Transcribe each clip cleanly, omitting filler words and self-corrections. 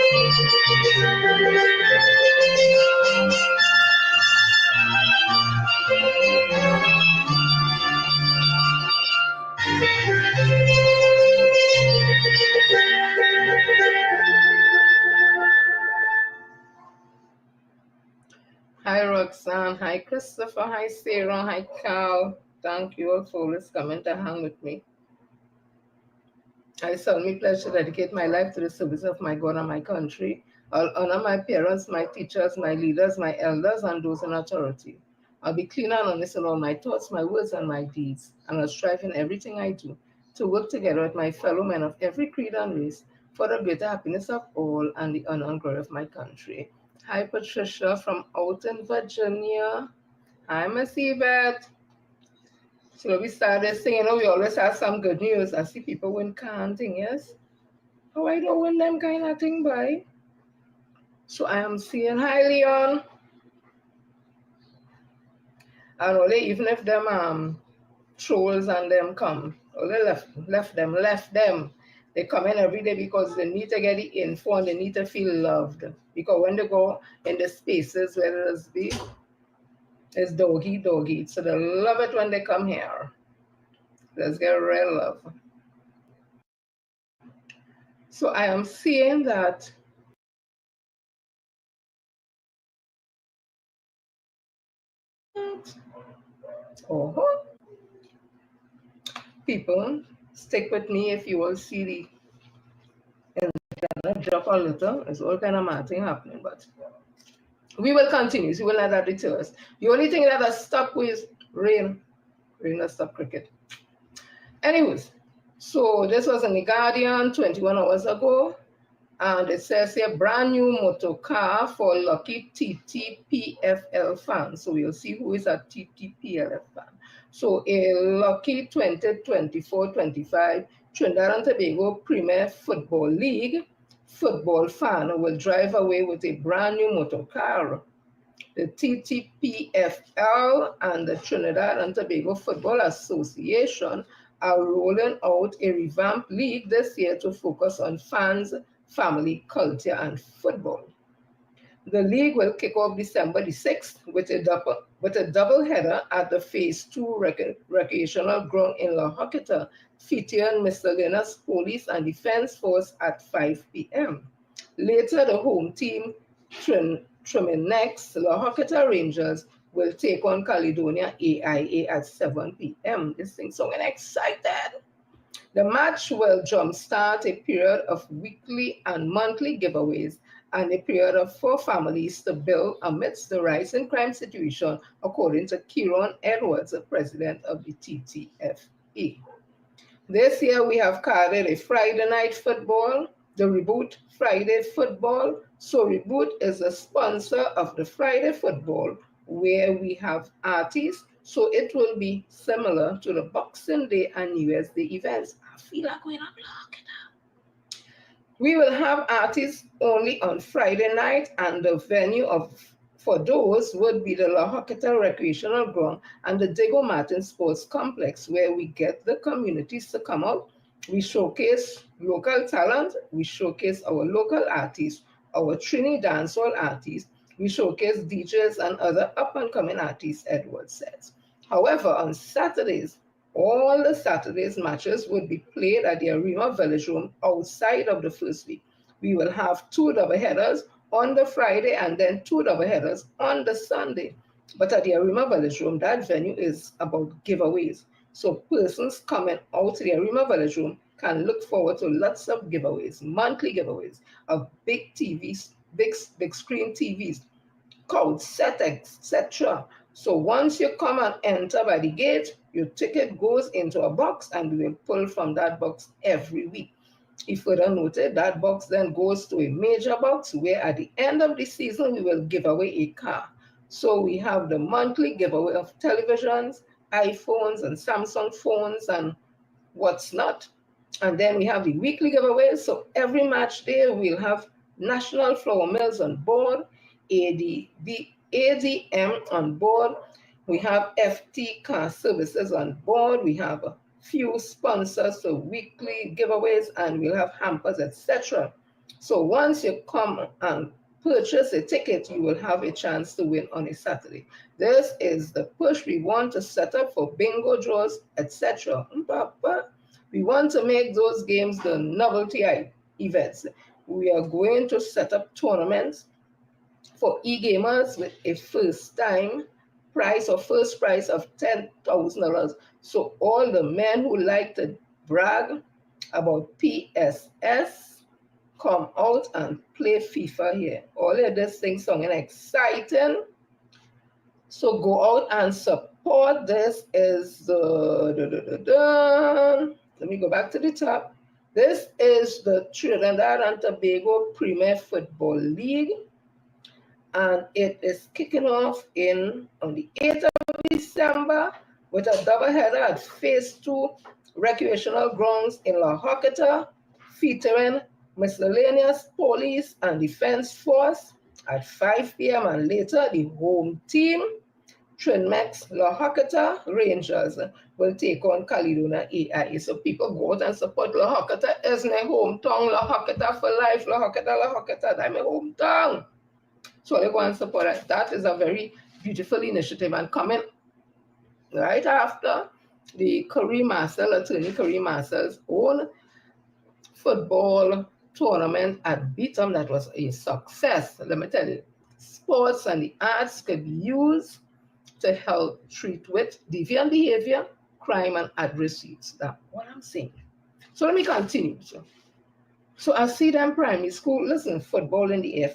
Hi Roxanne, hi Christopher, hi Sarah, hi Carl. Thank you all for always coming to hang with me. I solemnly pledge to dedicate my life to the service of my God and my country. I'll honor my parents, my teachers, my leaders, my elders, and those in authority. I'll be clean and honest in all my thoughts, my words, and my deeds, and I'll strive in everything I do to work together with my fellow men of every creed and race for the greater happiness of all and the honor and glory of my country. Hi, Patricia from out in Virginia. Hi, Miss Yvette. So we started saying, we always have some good news. I see people win counting, yes? Oh, I don't win them kind of thing, boy. So I am seeing, hi, Leon. And only even if them trolls and them come, only left them. They come in every day because they need to get the info and they need to feel loved. Because when they go in the spaces where it's doggy. So they love it when they come here. Let's get real love. So I am seeing that people, stick with me if you will see the internet drop a little. It's all kind of mad thing happening, but we will continue. So we will not that deter us. The only thing that has stopped is rain. Rain has stopped cricket. Anyways, so this was in the Guardian 21 hours ago. And it says here, brand new motor car for lucky TTPFL fan. So we'll see who is a TTPLF fan. So a lucky 2024-25 Trinidad and Tobago Premier Football League football fan will drive away with a brand new motor car. The TTPFL and the Trinidad and Tobago Football Association are rolling out a revamped league this year to focus on fans, family, culture, and football. The league will kick off December the 6th with a double header at the Phase 2 recreational ground in La Joquita, featuring miscellaneous police and defense force at 5 p.m. Later, the home team, Triminex La Joquita Rangers, will take on Caledonia AIA at 7 p.m. This thing's so excited. The match will jumpstart a period of weekly and monthly giveaways and a period for families to build amidst the rising crime situation, according to Kieron Edwards, the president of the TTFA. This year we have carded a Friday night football, the Reboot Friday football. So Reboot is a sponsor of the Friday football where we have artists. So it will be similar to the Boxing Day and New Year's Day events. I feel like we're not blocking out. We will have artists only on Friday night, and the venue for those would be the La Joquita Recreational Ground and the Diego Martin Sports Complex, where we get the communities to come out. We showcase local talent. We showcase our local artists, our Trini dancehall artists. We showcase DJs and other up-and-coming artists, Edward says. However, on Saturdays, all the Saturdays matches would be played at the Arima Village Room outside of the first week. We will have 2 double headers on the Friday and then 2 double headers on the Sunday. But at the Arima Village Room, that venue is about giveaways. So persons coming out to the Arima Village Room can look forward to lots of giveaways, monthly giveaways of big TVs, big screen TVs, couch set, etc. So once you come and enter by the gate, your ticket goes into a box and we will pull from that box every week. If further noted, that box then goes to a major box where at the end of the season, we will give away a car. So we have the monthly giveaway of televisions, iPhones and Samsung phones and what's not. And then we have the weekly giveaways. So every match day, we'll have National Flour Mills on board, ADM on board. We have FT Car Services on board. We have a few sponsors for weekly giveaways, and we'll have hampers, etc. So once you come and purchase a ticket, you will have a chance to win on a Saturday. This is the push we want to set up for bingo draws, etc. We want to make those games the novelty events. We are going to set up tournaments for e-gamers with a first prize of $10,000. So all the men who like to brag about PSS, come out and play FIFA here. All of this thing sounding exciting. So go out and support. This is let me go back to the top. This is the Trinidad and Tobago Premier Football League. And it is kicking off on the 8th of December with a doubleheader at Phase 2 Recreational Grounds in La Joquita, featuring miscellaneous police and defense force at 5 p.m. and later the home team, Trinmex La Joquita Rangers, will take on Caledonia AIA. So people go out and support La Joquita. It's my hometown, La Joquita for life, La Joquita, that's my hometown. So they go and support it. That is a very beautiful initiative. And coming right after the attorney Curry Marcel's own football tournament at Beetham, that was a success. Let me tell you, sports and the arts could be used to help treat with deviant behavior, crime, and adverse youths. That's what I'm saying. So let me continue. So I see them primary school, listen, football in the air.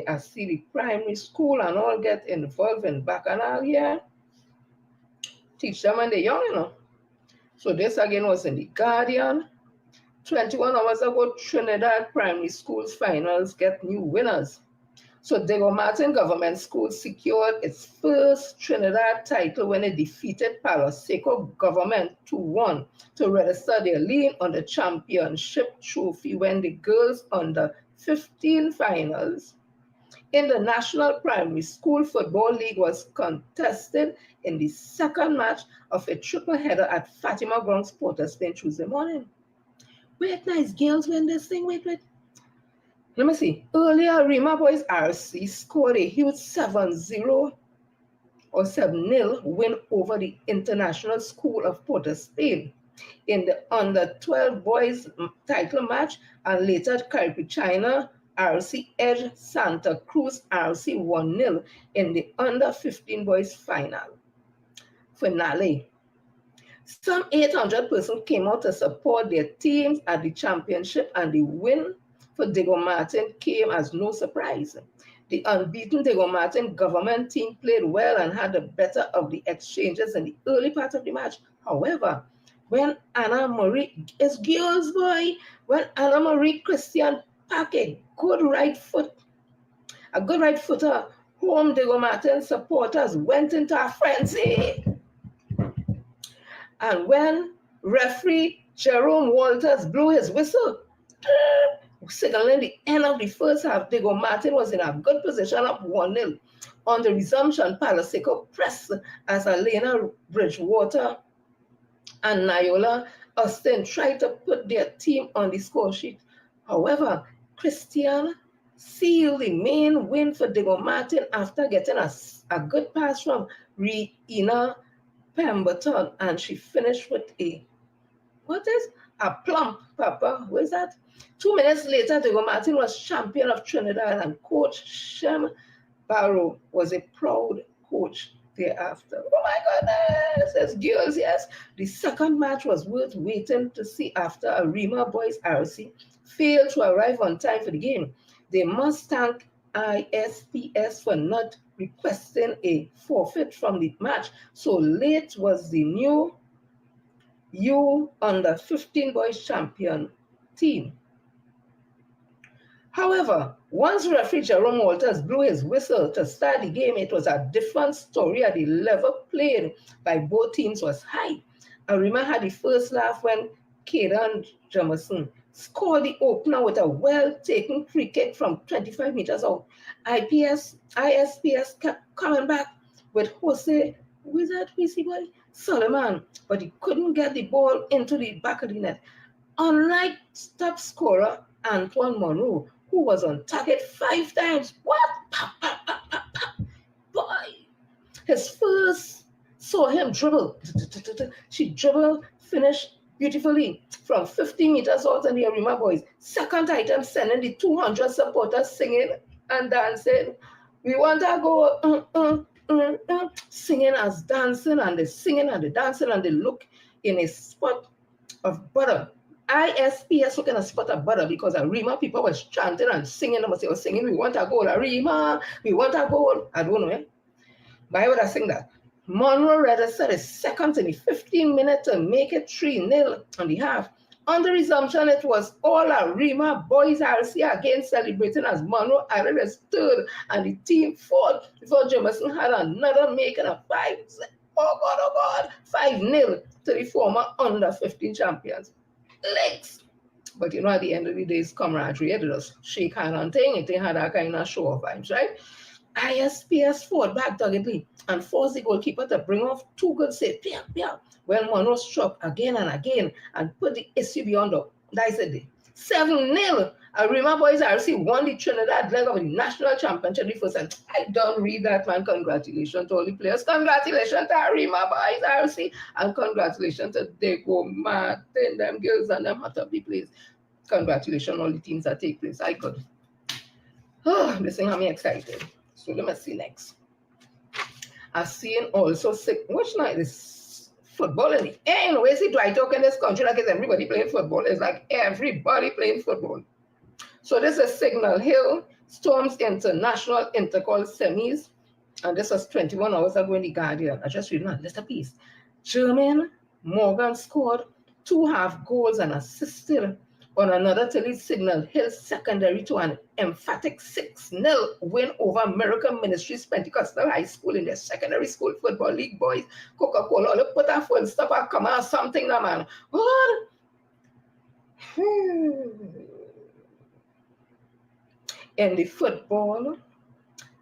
I see the primary school and all get involved in bacchanal here. Teach them when they're young, So this again was in the Guardian. 21 hours ago, Trinidad primary schools finals get new winners. So Diego Martin Government School secured its first Trinidad title when it defeated Palo Seco Government 2-1 to register their lien on the championship trophy when the girls under 15 finals in the National Primary School Football League was contested in the second match of a triple header at Fatima Grounds, Port of Spain, Tuesday morning. Wait, nice girls win this thing, wait. Let me see. Earlier, Rima Boys RC scored a huge 7-0 or 7-0 win over the International School of Port of Spain in the under-12 boys title match, and later China RC edged Santa Cruz RC 1-0 in the under-15 boys finale. Some 800 persons came out to support their teams at the championship, and the win for Diego Martin came as no surprise. The unbeaten Diego Martin government team played well and had the better of the exchanges in the early part of the match. However, when Anna Marie Christian packed a good right footer, home Diego Martin supporters went into a frenzy. And when referee Jerome Walters blew his whistle, signaling the end of the first half, Diego Martin was in a good position up 1-0. On the resumption, Palo Seco pressed as Elena Bridgewater and Nayola Austin tried to put their team on the score sheet. However, Christian sealed the main win for Diego Martin after getting a good pass from Reina Pemberton, and she finished with a plump, Papa. What is that? 2 minutes later, Diego Martin was champion of Trinidad, and Coach Shem Barrow was a proud coach thereafter. Oh my goodness, there's girls, yes. The second match was worth waiting to see after Arima Boys RC failed to arrive on time for the game. They must thank ISPS for not requesting a forfeit from the match. So late was the new under 15 boys champion team. However, once referee Jerome Walters blew his whistle to start the game, it was a different story, and the level played by both teams was high. Arima had the first laugh when Kaden Jamerson scored the opener with a well-taken free kick from 25 meters out. ISPS kept coming back with Jose Solomon, but he couldn't get the ball into the back of the net. Unlike top scorer Antoine Monroe, who was on target 5 times. What? Pop, pop, pop, pop, pop. Boy, his first saw him dribble. She dribbled, finished beautifully from 50 meters out in the Arima boys. Second item, sending the 200 supporters singing and dancing. We want to go singing as dancing, and the singing and the dancing, and they look in a spot of butter. ISPS looking a spot of butter because Arima people was chanting and singing. They were singing, we want a goal, Arima, we want a goal. I don't know, eh? Why would I sing that? Monroe registered his second in the 15 minutes to make it 3-0 on the half. On the resumption, it was all Arima boys RC again celebrating as Monroe added his third and the team fourth before Jameson had another making a 5-0 to the former under 15 champions. Legs. But you know, at the end of the day, it's camaraderie. They just shake hand and thing. It had that kind of show of vibes, right? ISPS fought back doggedly and forced the goalkeeper to bring off 2 good saves. When Monroe struck again and again and put the issue beyond the dice a day. 7-0. Arima boys RC won the Trinidad leg of the national championship the first time. I don't read that, man. Congratulations to all the players. Congratulations to Arima boys RC. And congratulations to Diego Martin, them girls and them hot up the place. Congratulations all the teams that take place. I could. Oh, this thing had me excited. So let me see next. I've seen also which night is football in the air. You know, we see Dwight talk in this country like it's everybody playing football. It's like everybody playing football. So this is Signal Hill Storms International Intercall Semis. And this was 21 hours ago in the Guardian. I just read that little piece. Jermaine Morgan scored 2 half goals and assisted on another to lead Signal Hill Secondary to an emphatic 6-0 win over Miracle Ministries Pentecostal High School in their secondary school football league boys. Coca-Cola, look, put a full stop and come out something now, man. What? In the football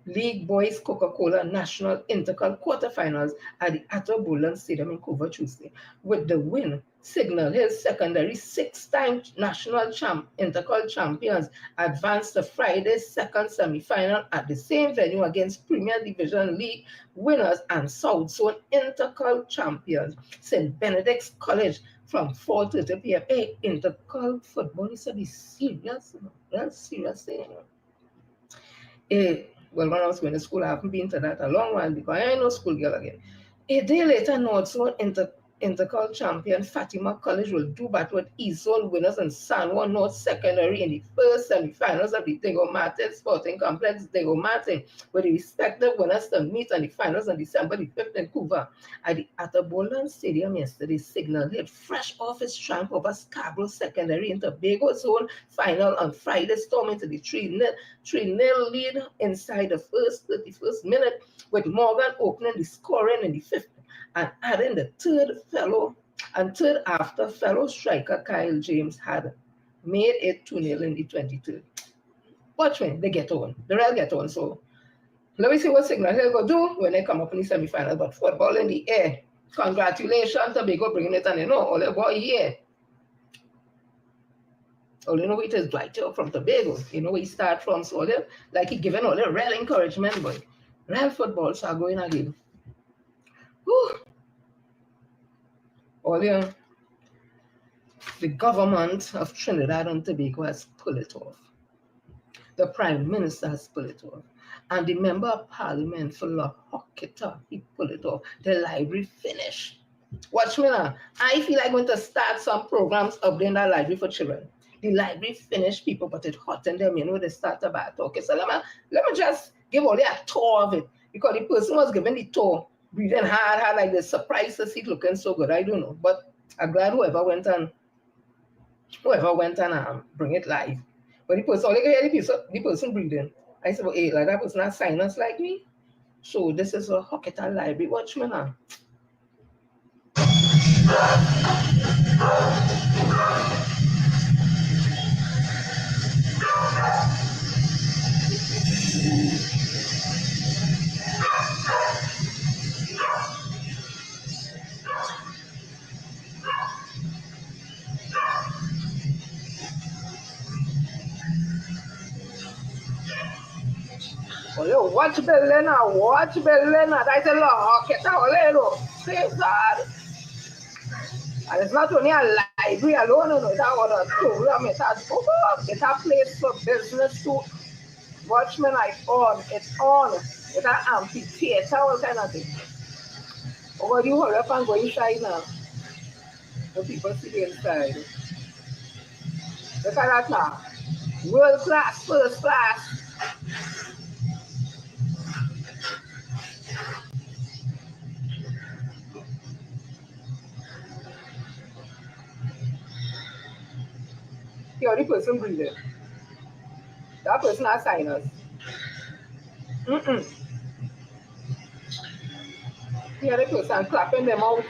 League Boys Coca-Cola National Intercall quarterfinals at the Atto Boland Stadium in Cover Tuesday. With the win, Signal Hill Secondary 6-time national Intercall champions advanced to Friday's second semi-final at the same venue against Premier Division League winners and South Zone Intercall champions St. Benedict's College from 4:30 p.m. Hey, Intercall football is to be serious, that's serious thing. Well, when I was going to school, I haven't been to that a long while because I ain't no school girl again. A day later, North Zone Intercall champion Fatima College will do battle with East Zone winners and San Juan North Secondary in the first semi-finals of the Diego Martin Sporting Complex, Diego Martin, with the respective winners to meet on the finals on December the 5th in Cuba. At the Atabolan Stadium yesterday, Signal hit fresh off its triumph over Scarborough Secondary in Tobago Zone final on Friday, storming to the 3-0 lead inside the 31st minute, with Morgan opening the scoring in the 5th and adding the third after fellow striker Kyle James had made it 2-0 in the 23rd. Watch me, they get on. The Real get on. So let me see what Signal Hill go do when they come up in the semi-final. But football in the air. Congratulations, Tobago bringing it, and you know, all the boy here. All you know it is Dwight from Tobago. You know where he start from, so like he giving all the real encouragement, but real football are going again. Whew. The government of Trinidad and Tobago has pulled it off. The Prime Minister has pulled it off. And the Member of Parliament for La Hocketa, he pulled it off. The library finished. Watch me now. I feel like going to start some programs up there in the library for children. The library finished, people, but it's hot in them, you know, they start about talking. So let me just give all a tour of it. Because the person was given the tour, breathing hard, like the surprise to see it looking so good. I don't know. But I'm glad whoever went and bring it live. But the person, only hear the person breathing. I said, well, hey, like that person has sinus like me. So this is a Hocketa library. Watch me now. Oh, you watch Belena, watch Belena. That's a lot. Get out, little. Praise God. And it's not only a library alone, no, that was a program. It a place for business too. Watchmen like on, it's on. It's an amphitheater, all kind of thing. Over you hurry up and go inside now. The people see the inside. Look at that now. World class, first class. Here the person breathing. That person has sinus. Here the person clapping them out.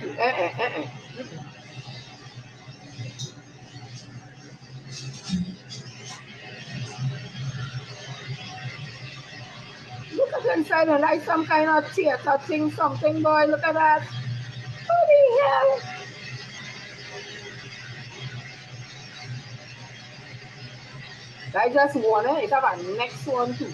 Look at the inside and like some kind of theater thing, something, boy. Look at that. What the hell? I just won it. It have a next one too.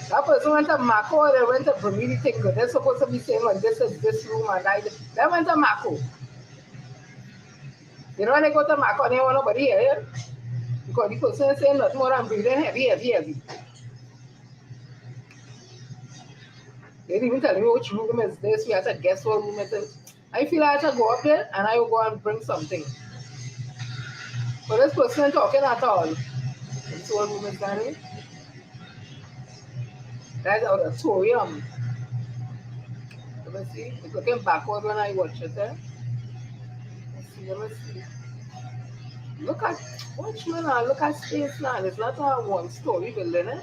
That person went to Mako, they went to Bermuda thing, but they're supposed to be saying, well, this is this room, and they went to Mako. You know when they go to Mako, they want nobody here, because the person is saying nothing more than breathing heavy. They didn't even tell me which room is this, we have to guess what room it is. I feel I have to go up there, and I will go and bring something. But this person ain't talking at all. This what room is that? That's auditorium. Let me see. It's looking backward when I watch it. Let me see. Look at Watchman now. Look at space now. It's not a one-story building, eh?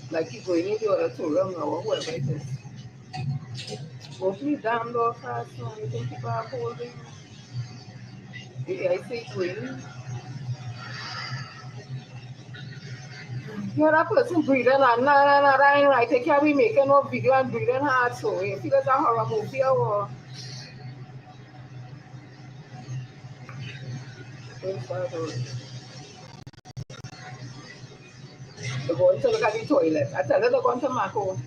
Like you going in the auditorium now or whoever it is. Hopefully damn door fast now. You think people are holding? Yeah, I see it going. You're that person breathing and that ain't right. They can't be making no video and breathing hard, so you feel it's a horror movie or they're going to look at the toilet. I tell them they're going to Mako.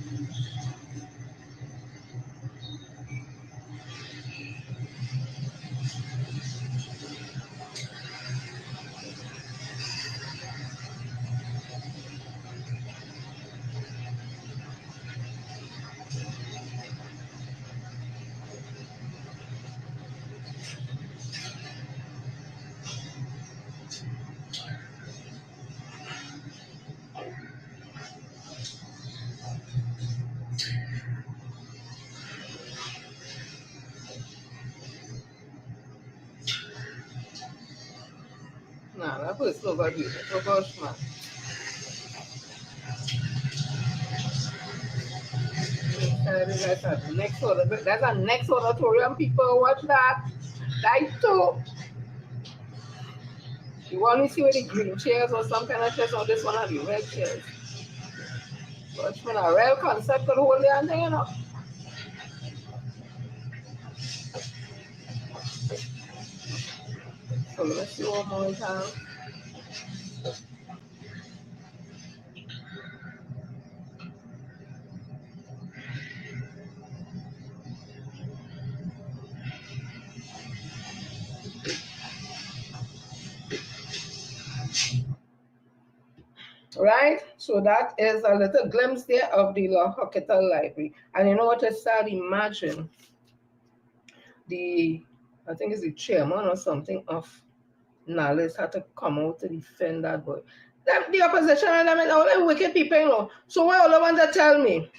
Nah, that person over here. Oh gosh, man. That's a next auditorium. People watch that. That too. You want to see where the green chairs or some kind of chairs or this one are the red chairs. Watch when a real concept could hold there and there, you know. So let's see one more time. Right? So that is a little glimpse there of the La Hoqueta Library. And you know what I start imagine? I think it's the chairman or something of Nales had to come out to defend that boy. The opposition and them all the wicked people, you know. So what all the ones that tell me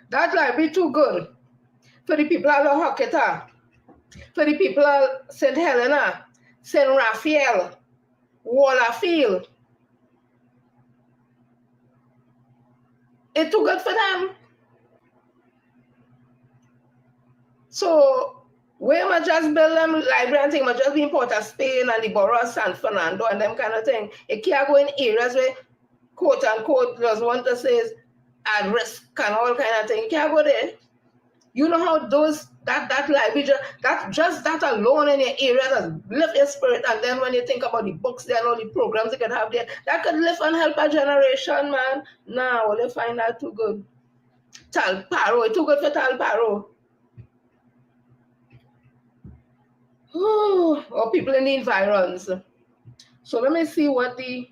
that library too good for the people of La Hoqueta, for the people of St. Helena, St. Raphael, Wallafield. It's too good for them. So we might just build them library and thing, might just be in Port of Spain and the borough of San Fernando and them kind of thing. It can't go in areas where quote unquote does want to say is at risk and all kind of thing. It can't go there. You know how those that library that alone in your area does lift your spirit, and then when you think about the books there and all the programs they could have there, that could lift and help a generation, man. Nah, well, you find that too good. Talparo, too good for Talparo. Or people in the environs. So let me see what the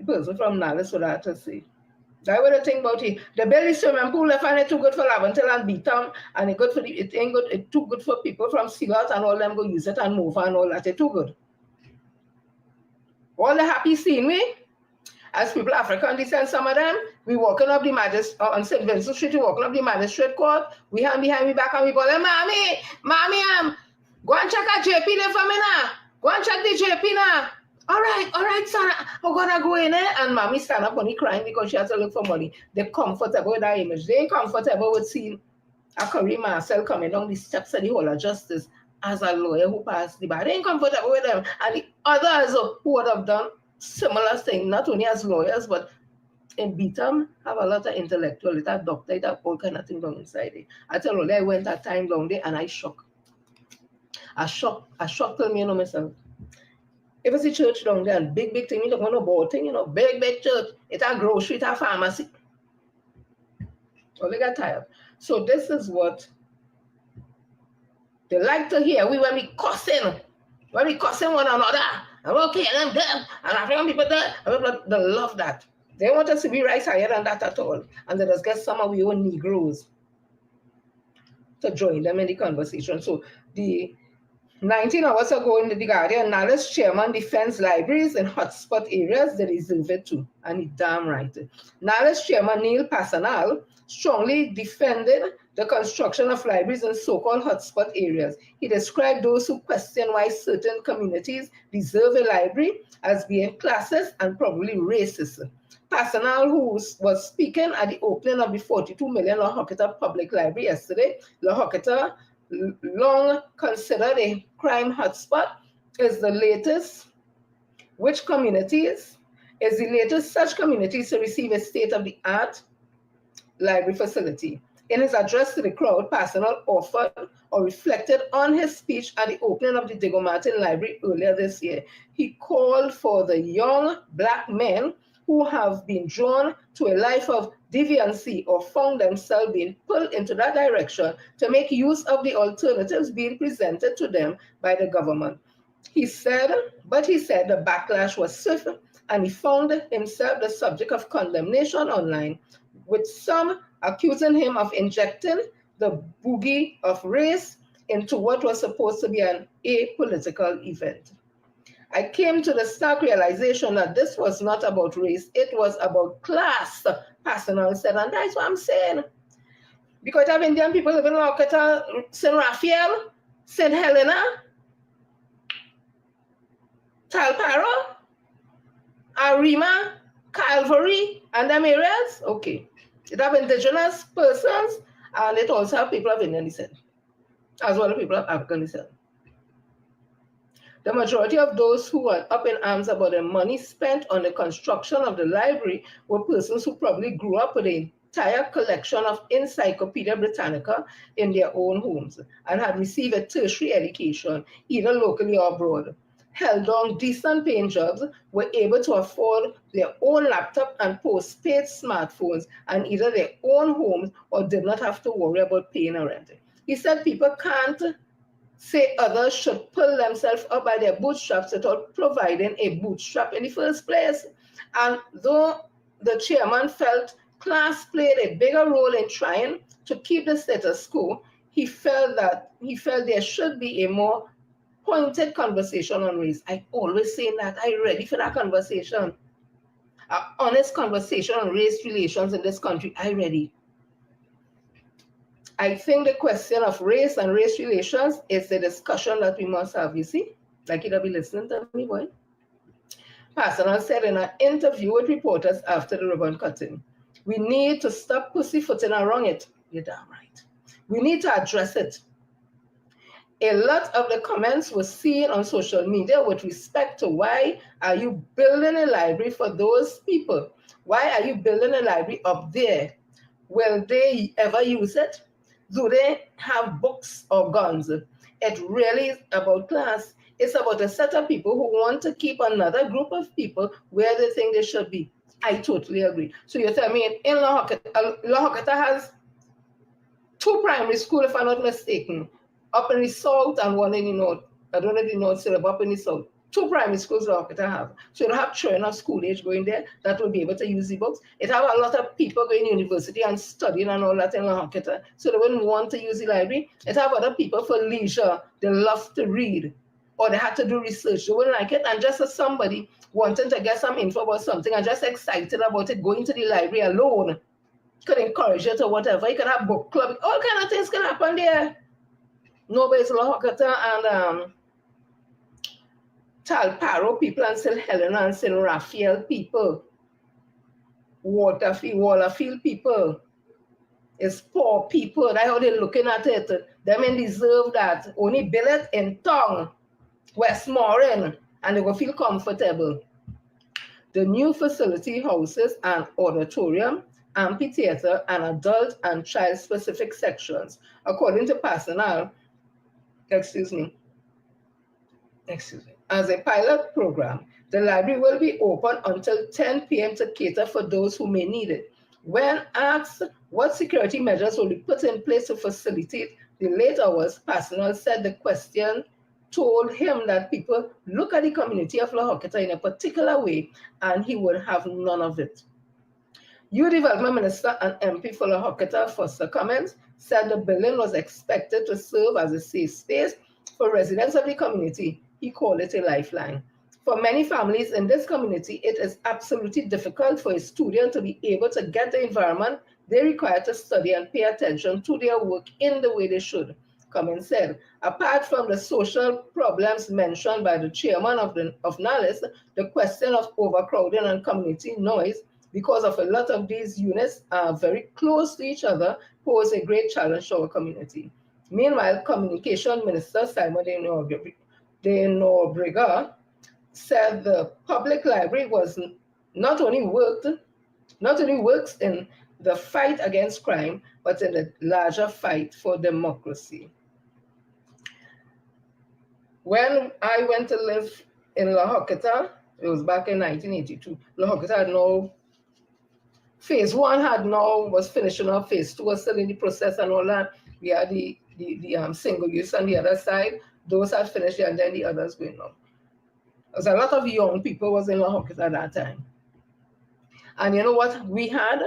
person from Nallis would have to say. That's what I think about it. The belly swimming pool, I find it too good for Laventel and Beatam, and it ain't good. It's too good for people from Seagull and all them go use it and move and all that. It's too good. All the happy seeing me, as people African descent, some of them, we walking up the magistrate on St. Vincent Street, we walking up the magistrate court, we hand behind me back and we call them, mommy, go and check a JP there for me now. Go and check the JP now. All right, son, I'm gonna go in there. And mommy stand up only crying because she has to look for money. They're comfortable with that image. They ain't comfortable with seeing a Kareem Marcel coming down the steps of the Hall of Justice as a lawyer who passed the bar. They ain't comfortable with them. And the others who would have done similar thing, not only as lawyers, but in Beatam, have a lot of intellectual, that doctor, that all kind of thing down inside it. I tell you, I went that time down there and I shocked. I shocked till me, myself. If it's a church down there, and big thing, you don't want no board thing, big church. It's a grocery, it's a pharmacy. Oh, they got tired. So this is what they like to hear. When we cussing one another, and okay, and them, and African people there, they love that. They want us to be right higher than that at all. And they just get some of our own Negroes to join them in the conversation. So the 19 hours ago in the Guardian, Nallis chairman defends libraries in hotspot areas. They deserve it too, and he's damn right. Nallis chairman Neil Passanal strongly defended the construction of libraries in so-called hotspot areas. He described those who question why certain communities deserve a library as being classist and probably racist. Passanal, who was speaking at the opening of the 42 million La Hoqueta Public Library yesterday, La Hoqueta, long considered a crime hotspot, is the latest such communities to receive a state-of-the-art library facility. In his address to the crowd, Passanal offered or reflected on his speech at the opening of the Diego Martin Library earlier this year. He called for the young Black men who have been drawn to a life of deviancy or found themselves being pulled into that direction to make use of the alternatives being presented to them by the government. He said the backlash was swift, and he found himself the subject of condemnation online, with some accusing him of injecting the boogie of race into what was supposed to be an apolitical event. I came to the stark realization that this was not about race, it was about class, Passanal said, and that's what I'm saying. Because I have Indian people living in Calcutta, St. Raphael, St. Helena, Talparo, Arima, Calvary, and them areas. Okay. It have indigenous persons, and it also have people of Indian descent, as well as people of African descent. The majority of those who were up in arms about the money spent on the construction of the library were persons who probably grew up with the entire collection of Encyclopedia Britannica in their own homes and had received a tertiary education, either locally or abroad, held down decent paying jobs, were able to afford their own laptop and postpaid smartphones and either their own homes or did not have to worry about paying a rent. He said people can't say others should pull themselves up by their bootstraps without providing a bootstrap in the first place. And though the chairman felt class played a bigger role in trying to keep the status quo, he felt there should be a more pointed conversation on race. I always say that I'm ready for that conversation. An honest conversation on race relations in this country, I'm ready. I think the question of race and race relations is the discussion that we must have, you see? Like you'll be listening to me, boy. Passanal said in an interview with reporters after the ribbon cutting, we need to stop pussyfooting around it. You're damn right. We need to address it. A lot of the comments were seen on social media with respect to why are you building a library for those people? Why are you building a library up there? Will they ever use it? Do they have books or guns? It really is about class. It's about a set of people who want to keep another group of people where they think they should be. I totally agree. So you tell me in La Joqueta has 2 primary schools, if I'm not mistaken, up in the south and one in the north. I don't know if the north still, but up in the south. 2 primary schools La Joqueta have. So you have children of school age going there that will be able to use the books. It have a lot of people going to university and studying and all that in La Joqueta. So they wouldn't want to use the library. It have other people for leisure. They love to read. Or they had to do research. They wouldn't like it. And just as somebody wanting to get some info about something and just excited about it, going to the library alone, could encourage it or whatever. You could have book club. All kind of things can happen there. Nobody's La Joqueta and Talparo people and St. Helena and St. Raphael people. Waterfield people. It's poor people. That's how they're looking at it. Them men deserve that. Only build it in town, Westmoreland, and they will feel comfortable. The new facility houses an auditorium, amphitheater, and adult and child-specific sections. According to personnel, as a pilot program, the library will be open until 10 p.m. to cater for those who may need it. When asked what security measures will be put in place to facilitate the late hours, personnel said the question told him that people look at the community of La Joqueta in a particular way, and he would have none of it. Youth Development Minister and MP for La Joqueta, Foster Cummins, said the building was expected to serve as a safe space for residents of the community. He called it a lifeline. For many families in this community, it is absolutely difficult for a student to be able to get the environment they require to study and pay attention to their work in the way they should. Cummins said, apart from the social problems mentioned by the chairman of NALIS, the question of overcrowding and community noise, because of a lot of these units are very close to each other, pose a great challenge to our community. Meanwhile, Communication Minister Simon de Nobrega said the public library was not only works in the fight against crime, but in the larger fight for democracy. When I went to live in La Joqueta, it was back in 1982. La Joqueta had no phase 1 was finishing up, phase 2 was still in the process and all that. We had the single use on the other side. Those had finished and then the others going on. There's a lot of young people was in La Joqueta at that time. And you know what we had?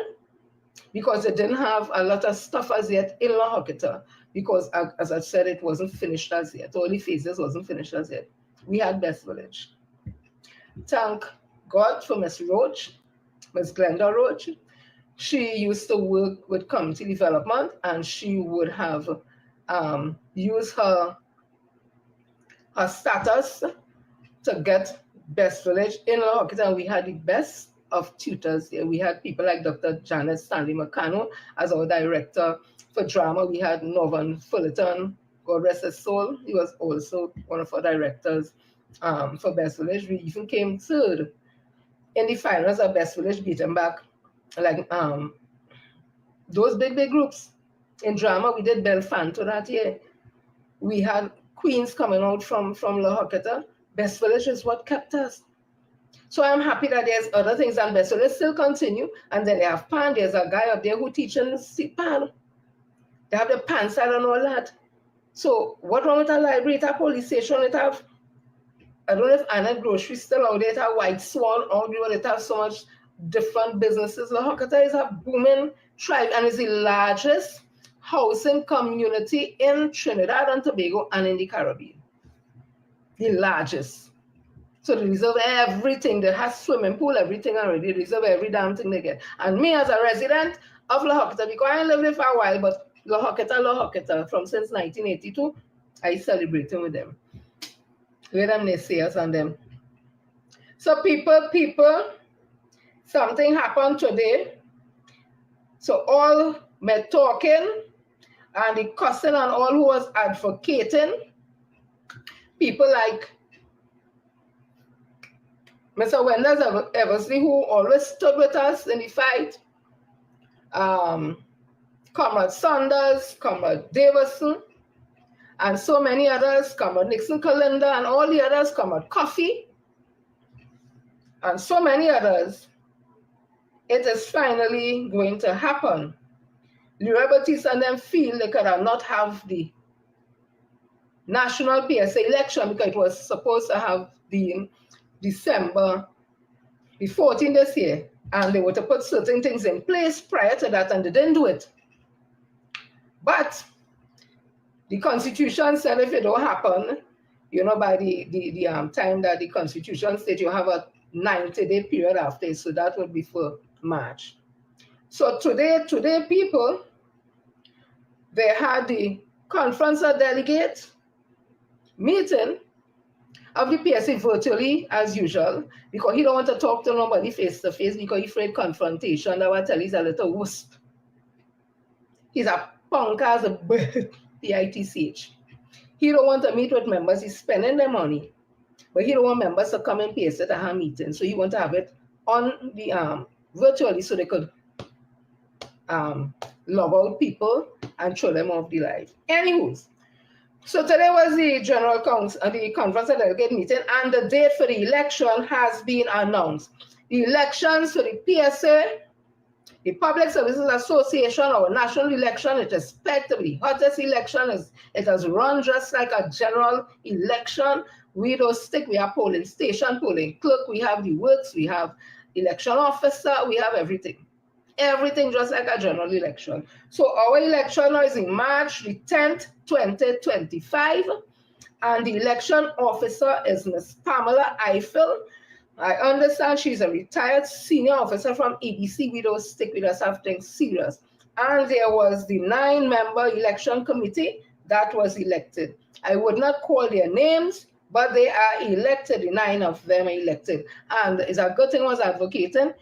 Because they didn't have a lot of stuff as yet in La Joqueta, because as I said, it wasn't finished as yet. All the phases wasn't finished as yet. We had Best Village. Thank God for Miss Roach, Miss Glenda Roach. She used to work with community development, and she would have used her status to get Best Village in La Joqueta. We had the best of tutors there. We had people like Dr. Janet Stanley McCannell as our director for drama. We had Norman Fullerton, God rest his soul. He was also one of our directors for Best Village. We even came third in the finals of Best Village, beaten back like those big groups. In drama, we did Belfanto that year. We had queens coming out from La Joqueta. Best Village is what kept us. So I'm happy that there's other things, and Best Village still continue. And then they have Pan. There's a guy up there who teaches Pan. They have the Pan side and all that. So what wrong with a library? It have police station. It have, I don't know if Anna Grocery still out there. It have White Swan out there. It have so much different businesses. La Joqueta is a booming tribe and is the largest housing community in Trinidad and Tobago and in the Caribbean. The largest. So they deserve everything. They have swimming pool, everything already. They deserve every damn thing they get. And me as a resident of La Joqueta, because I lived there for a while, but La Joqueta, from since 1982, I celebrating with them. With them naysayers and them. So people, something happened today. So all talking and the cussing and all who was advocating. People like Mr. Wenders Eversley, who always stood with us in the fight. Comrade Saunders, Comrade Davison, and so many others, Comrade Nixon Kalinda, and all the others, Comrade Coffee, and so many others. It is finally going to happen. Leroy Batiste and them feel they could not have the national PSA election because it was supposed to have been December the 14th this year, and they were to put certain things in place prior to that, and they didn't do it. But the Constitution said if it don't happen, you know, by the time that the Constitution said you have a 90-day period after, so that would be for March. So today people, they had the conference of delegates meeting of the PSA virtually as usual, because he don't want to talk to nobody face to face because he's afraid confrontation. That will tell he's a little wisp. He's a punk as a bird, PITCH. He don't want to meet with members. He's spending their money, but he don't want members to come and PSA to have meeting. So he want to have it on the virtually so they could log out people and throw them off the live. Anyways, so today was the General Council, the Conference of Delegate meeting, and the date for the election has been announced. The elections for the PSA, the Public Services Association, our national election, it is expected to be the hottest election. It has run just like a general election. We don't stick, we have polling station, polling clerk, we have the works, we have election officer, we have everything. Everything just like a general election. So our election is in March the 10th, 2025, and the election officer is Ms. Pamela Eiffel. I understand she's a retired senior officer from EBC. We don't stick with us, have things serious. And there was the 9-member election committee that was elected. I would not call their names, but they are elected. The 9 of them are elected. And it's a good thing I was advocating.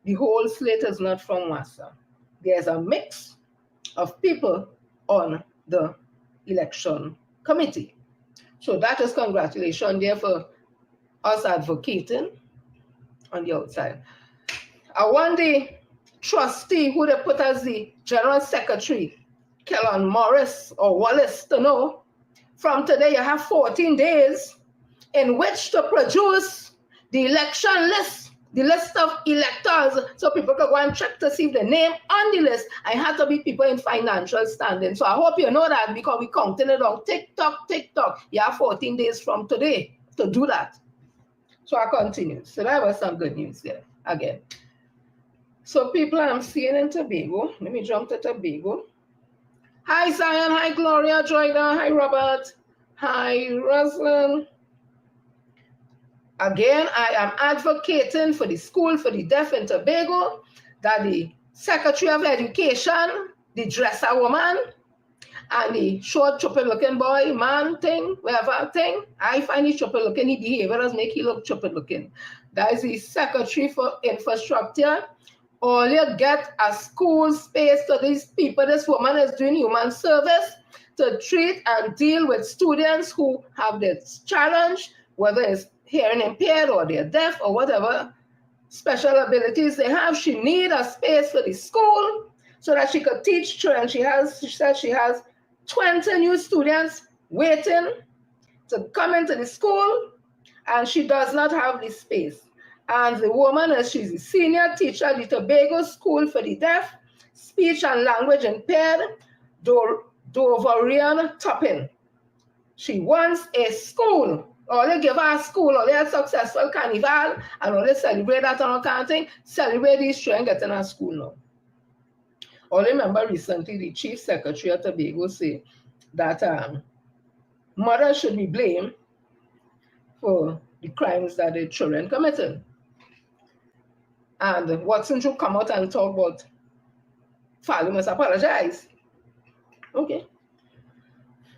The whole slate is not from WASA. There's a mix of people on the election committee. So that is congratulations there for us advocating on the outside. I want the trustee who they put as the general secretary, Kellen Morris or Wallace, to know from today you have 14 days in which to produce the election list. The list of electors, so people can go and check to see if the name on the list. I had to be people in financial standing. So I hope you know that because we counting it on TikTok. You have 14 days from today to do that. So I continue. So that was some good news there again. So people I'm seeing in Tobago. Let me jump to Tobago. Hi Zion, hi Gloria, Joyda, hi Robert, hi Roslyn. Again, I am advocating for the school for the deaf in Tobago, that the Secretary of Education, the dresser woman, and the short, chubby-looking boy, man thing, whatever thing, I find he chubby-looking, his behavior does make he look chubby-looking. That is the Secretary for Infrastructure. All you get a school space to these people. This woman is doing human service to treat and deal with students who have this challenge, whether it's hearing impaired or they're deaf or whatever special abilities they have. She needs a space for the school so that she could teach children. She said she has 20 new students waiting to come into the school, and she does not have the space. And the woman, she's a senior teacher at the Tobago School for the Deaf, Speech and Language Impaired, Dovorian Toppin. She wants a school. Or they give her a school, or they have successful carnival, and all they celebrate that and all kind of thing. Celebrate these children getting a school now. Or remember recently the Chief Secretary of Tobago said that mothers should be blamed for the crimes that the children committed. And Watson should come out and talk about Father must apologize. Okay.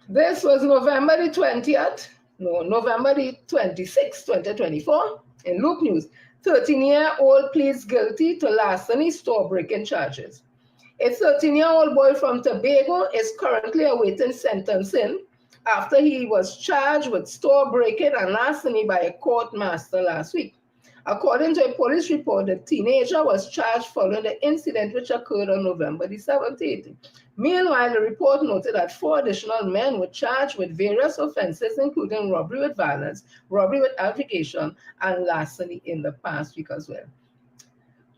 This was November the 20th. No, November the 26th, 2024, in Loop News. 13-year-old pleads guilty to larceny store breaking charges. A 13-year-old boy from Tobago is currently awaiting sentencing after he was charged with store breaking and larceny by a court master last week. According to a police report, the teenager was charged following the incident which occurred on November the 17th. Meanwhile, the report noted that 4 additional men were charged with various offenses, including robbery with violence, robbery with altercation, and larceny in the past week as well.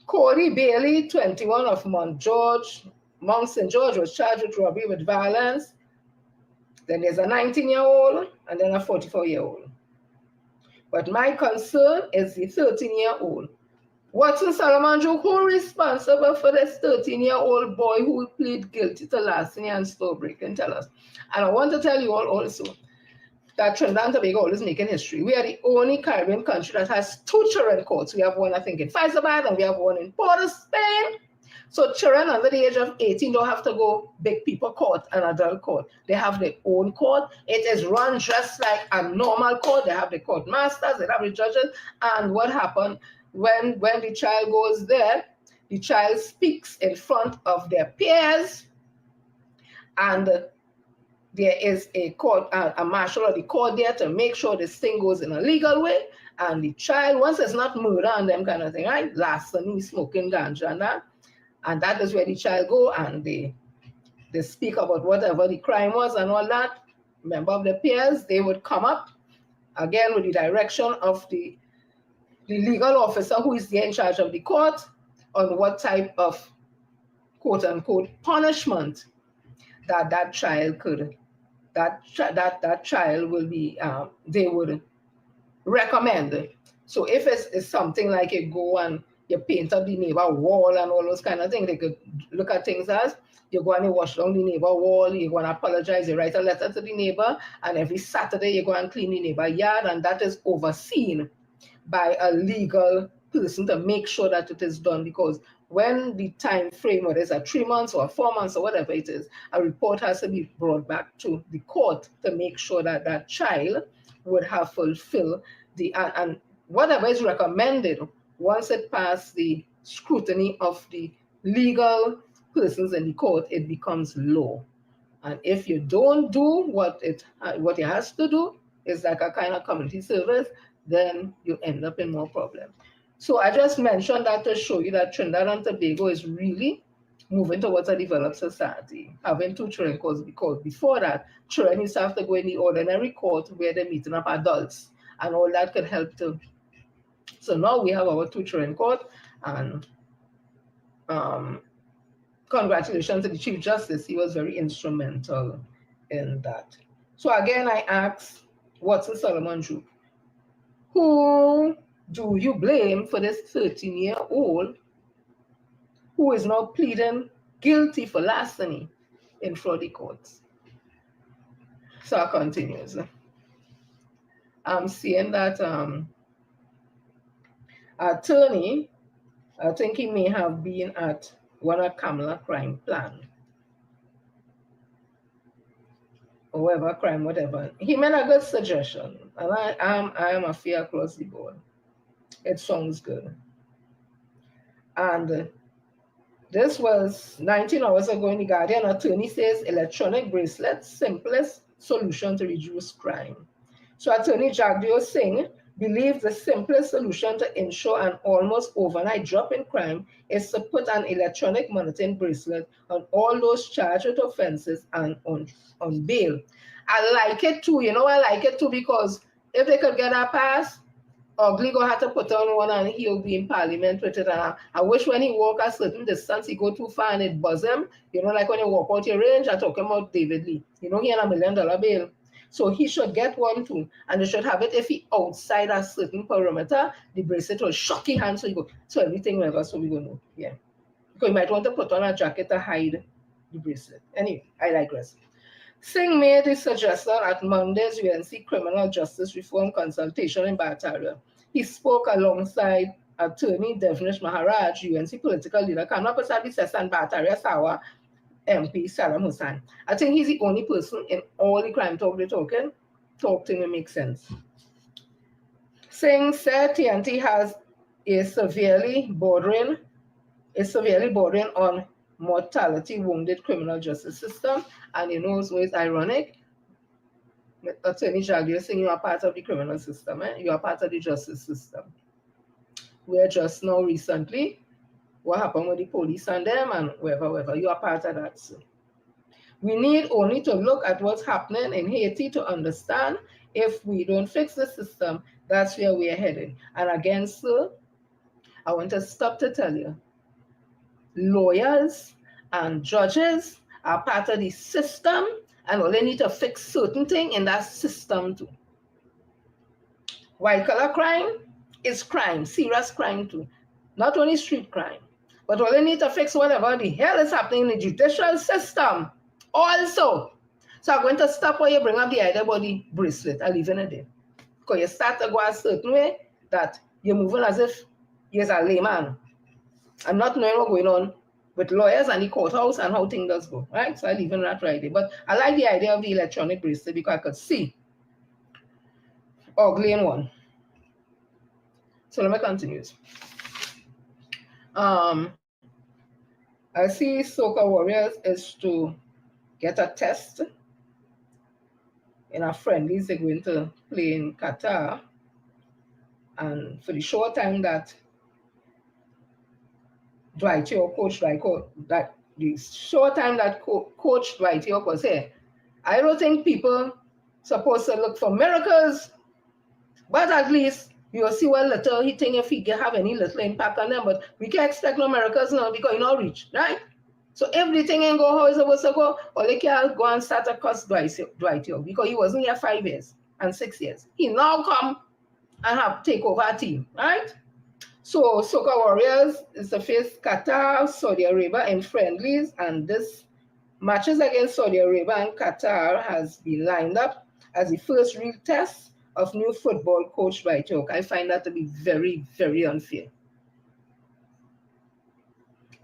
Corey Bailey, 21 of Mount St. George, was charged with robbery with violence. Then there's a 19-year-old and then a 44-year-old. But my concern is the 13-year-old. Watson Solomon Drew, who is responsible for this 13-year-old boy who pleaded guilty to larceny and store breaking? Tell us. And I want to tell you all also that Trinidad and Tobago is making history. We are the only Caribbean country that has 2 children courts. We have one, I think, in Faizabad, and we have one in Port of Spain. So children under the age of 18 don't have to go big people court and adult court. They have their own court. It is run just like a normal court. They have the court masters, they have the judges. And what happened when the child goes there, the child speaks in front of their peers, and there is a court, a marshal of the court there to make sure this thing goes in a legal way. And the child, once it's not murder and them kind of thing, right? Larceny, smoking ganja and that. And that is where the child go, and they speak about whatever the crime was and all that. Member of the peers, they would come up, again with the direction of the legal officer who is there in charge of the court on what type of quote-unquote punishment that child could, that child will be, they would recommend. So if it's something like you go and you paint up the neighbor wall and all those kind of things, they could look at things as you go and you wash down the neighbor wall, you go and apologize, you write a letter to the neighbor, and every Saturday you go and clean the neighbor yard, and that is overseen by a legal person to make sure that it is done, because when the time frame, whether it's a 3 months or 4 months or whatever it is, a report has to be brought back to the court to make sure that that child would have fulfilled the, and whatever is recommended, once it passed the scrutiny of the legal persons in the court, it becomes law. And if you don't do what it has to do, is like a kind of community service, then you end up in more problems. So I just mentioned that to show you that Trinidad and Tobago is really moving towards a developed society, having 2 children courts, because before that, children used to have to go in the ordinary court where they're meeting up adults, and all that could help to. So now we have our 2 children court, and congratulations to the Chief Justice. He was very instrumental in that. So again, I asked Watson Solomon Drew, who do you blame for this 13-year-old who is now pleading guilty for larceny in fraud courts? So I continues. I'm seeing that attorney, I think he may have been at one of Kamala crime plan. Or whatever crime, whatever. He made a good suggestion, and I am a fear across the board. It sounds good. And this was 19 hours ago in the Guardian. Attorney says electronic bracelets, simplest solution to reduce crime. So Attorney Jagdeo Singh believes the simplest solution to ensure an almost overnight drop in crime is to put an electronic monitoring bracelet on all those charged with offenses and on bail. I like it too. You know, I like it too, because if they could get a pass, Ugly go have to put on one and he'll be in parliament with it. And I wish when he walk a certain distance, he go too far and it buzz him. You know, like when you walk out your range, I talk about David Lee. You know, he had $1 million bail. So he should get one too. And they should have it if he outside a certain perimeter, the bracelet will shock his hand. So you go, so everything whatever, so we go know. Yeah. Because you might want to put on a jacket to hide the bracelet. Anyway, I digress. Singh made his suggestion at Monday's UNC Criminal Justice Reform Consultation in Bataria. He spoke alongside attorney Devnish Maharaj, UNC political leader, Kamla Prasad and Bataria Sawa MP Salam Hussain. I think he's the only person in all the crime talk they're talking. Talk to him makes sense. Singh said TNT has a severely bordering on mortality wounded criminal justice system. And you know, so it's ironic. Attorney General, you're saying you are part of the criminal system, you are part of the justice system. Where just now recently, what happened with the police and them and wherever, you are part of that. So we need only to look at what's happening in Haiti to understand if we don't fix the system, that's where we are heading. And again, sir, I want to stop to tell you, lawyers and judges are part of the system and only need to fix certain things in that system too. White collar crime is crime, serious crime too. Not only street crime, but only need to fix whatever the hell is happening in the judicial system also. So I'm going to stop where you bring up the idea about the bracelet. I'll leave it there. Because you start to go a certain way that you're moving as if you're a layman and not knowing what's going on with lawyers and the courthouse and how things does go, right? So I leave that right there. But I like the idea of the electronic bracelet because I could see ugly in one. So let me continue. I see Soca Warriors is to get a test in our friendlies. They're going to play in Qatar. And for the short time that Coach Dwight York was here, I don't think people supposed to look for miracles, but at least you'll see what little he think if he can have any little impact on them. But we can't expect no miracles now because you know reach, right? So everything ain't go how it's supposed to go, or they can't go and start a cuss Dwight York because he wasn't here 5 years and 6 years. He now come and have take over a team, right? So Soca Warriors is to face Qatar, Saudi Arabia in friendlies, and this matches against Saudi Arabia and Qatar has been lined up as the first real test of new football coached by York. I find that to be very, very unfair.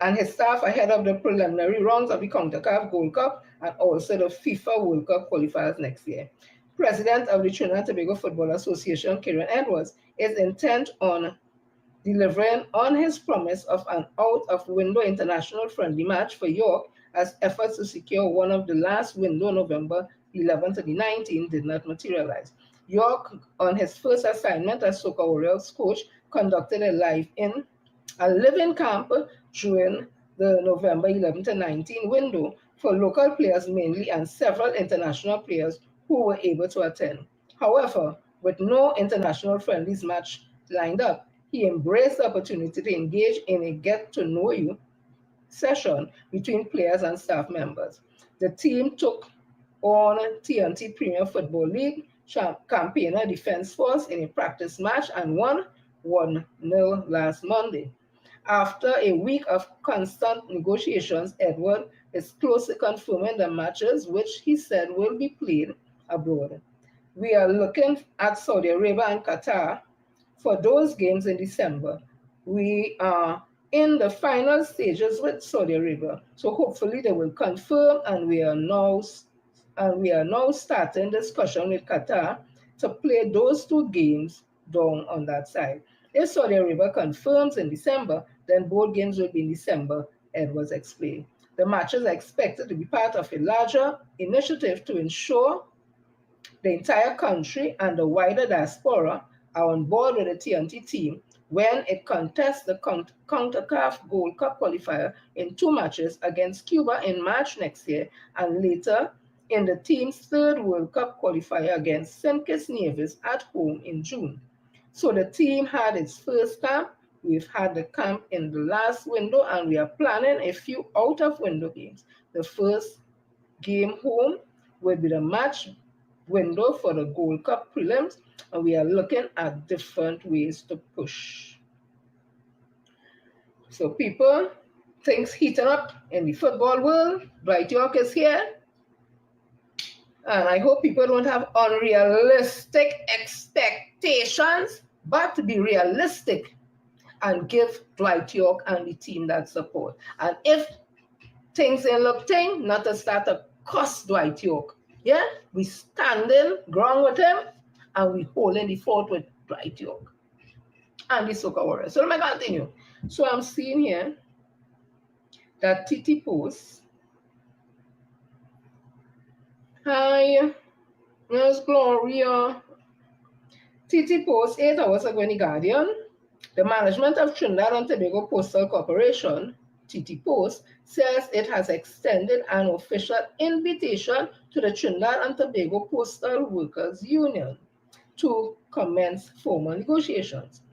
And his staff ahead of the preliminary rounds of the CONCACAF Gold Cup and also the FIFA World Cup qualifiers next year. President of the Trinidad Tobago Football Association, Kieran Edwards, is intent on delivering on his promise of an out-of-window international friendly match for York as efforts to secure one of the last window, November 11 to the 19th, did not materialize. York, on his first assignment as Soca Warriors coach, conducted a live-in camp during the November 11 to 19 window for local players mainly and several international players who were able to attend. However, with no international friendlies match lined up, he embraced the opportunity to engage in a get-to-know-you session between players and staff members. The team took on TNT Premier Football League campaigner Defense Force in a practice match and won 1-0 last Monday. After a week of constant negotiations, Edward is close to confirming the matches, which he said will be played abroad. We are looking at Saudi Arabia and Qatar for those games in December. We are in the final stages with Saudi Arabia, so hopefully they will confirm, and we are now starting discussion with Qatar to play those 2 games down on that side. If Saudi Arabia confirms in December, then both games will be in December, Edwards explained. The matches are expected to be part of a larger initiative to ensure the entire country and the wider diaspora are on board with the TNT team when it contests the CONCACAF Gold Cup qualifier in 2 matches against Cuba in March next year and later in the team's 3rd World Cup qualifier against St. Kitts Nevis at home in June. So the team had its first camp. We've had the camp in the last window, and we are planning a few out-of-window games. The first game home will be the match window for the Gold Cup prelims, and we are looking at different ways to push. So people, things heating up in the football world. Dwight York is here. And I hope people don't have unrealistic expectations, but to be realistic and give Dwight York and the team that support. And if things ain't look thing, not to start to cuss Dwight York. Yeah, we standing ground with him and we holding the fort with Dwight York and the Soca Warriors. So let me continue. So I'm seeing here that TT Post, hi, Miss Gloria, TT Post 8 hours ago in the Guardian, the management of Trinidad and Tobago Postal Corporation, TT Post, says it has extended an official invitation to the Trinidad and Tobago Postal Workers Union to commence formal negotiations.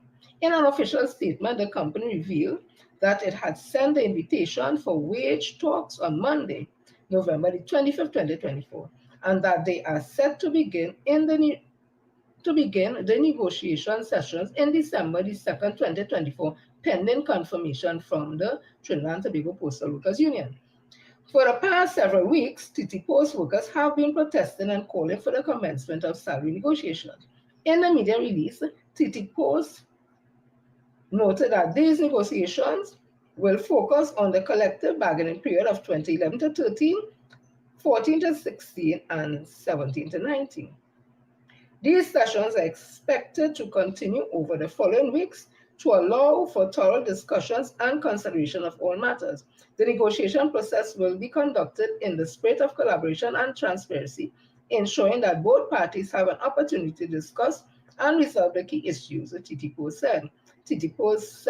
In an official statement, the company revealed that it had sent the invitation for wage talks on Monday, November the 25th, 2024, and that they are set to begin the negotiation sessions in December the 2nd, 2024, pending confirmation from the Trinidad and Tobago Postal Workers Union. For the past several weeks, TT Post workers have been protesting and calling for the commencement of salary negotiations. In the media release, TT Post noted that these negotiations will focus on the collective bargaining period of 2011 to 13, 14 to 16, and 17 to 19. These sessions are expected to continue over the following weeks to allow for thorough discussions and consideration of all matters. The negotiation process will be conducted in the spirit of collaboration and transparency, ensuring that both parties have an opportunity to discuss and resolve the key issues, the TT Post said. TT Post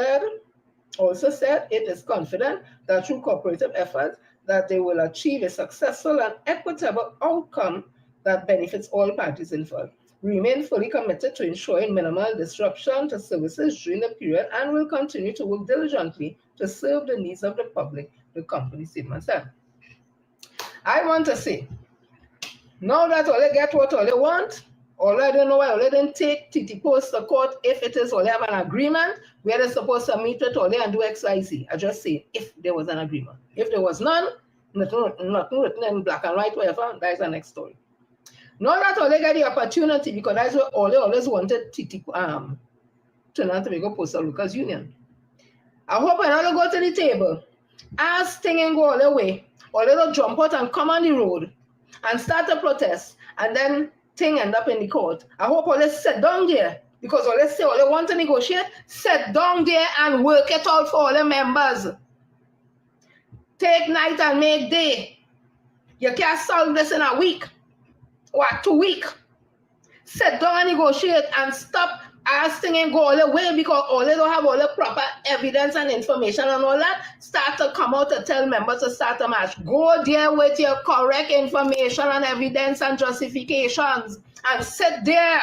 also said it is confident that through cooperative efforts that they will achieve a successful and equitable outcome that benefits all parties involved. We remain fully committed to ensuring minimal disruption to services during the period and will continue to work diligently to serve the needs of the public, the company statement said. I want to say, now that all they get what all they want, all I don't know why all they didn't take TT Post to court if it is all they have an agreement where they're supposed to meet with all they and do XYZ. I just say if there was an agreement. If there was none, nothing written in black and white, whatever, that is the next story. Not that all they get the opportunity, because that's what all they always wanted Trinidad and Tobago Postal Workers Union. I hope when I go to the table, as things and go all the way, or they don't jump out and come on the road and start a protest, and then thing end up in the court. I hope all they sit down there, because all they say all they want to negotiate, sit down there and work it out for all the members. Take night and make day. You can't solve this in a week. Or 2 weeks. Sit down and negotiate and stop asking and go all the way, because all they don't have all the proper evidence and information and all that. Start to come out to tell members to start a march. Go there with your correct information and evidence and justifications and sit there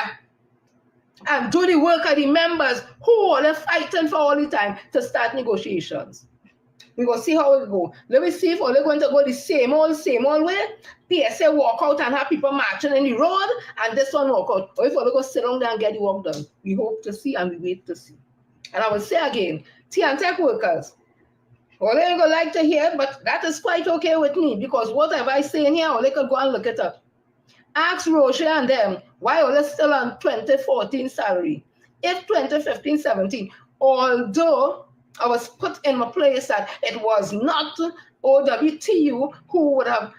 and do the work of the members who are fighting for all the time to start negotiations. We're going to see how it go. Let me see if all they're going to go the same old way. PSA walk out and have people marching in the road, and this one walk out. Or if all they go sit down there and get the work done. We hope to see and we wait to see. And I will say again, tea and tech workers, all they ain't going to like to hear, but that is quite okay with me, because whatever I say in here, all they could go and look it up. Ask Roche and them, why are they still on 2014 salary? If 2015-17, although I was put in my place that it was not OWTU who would have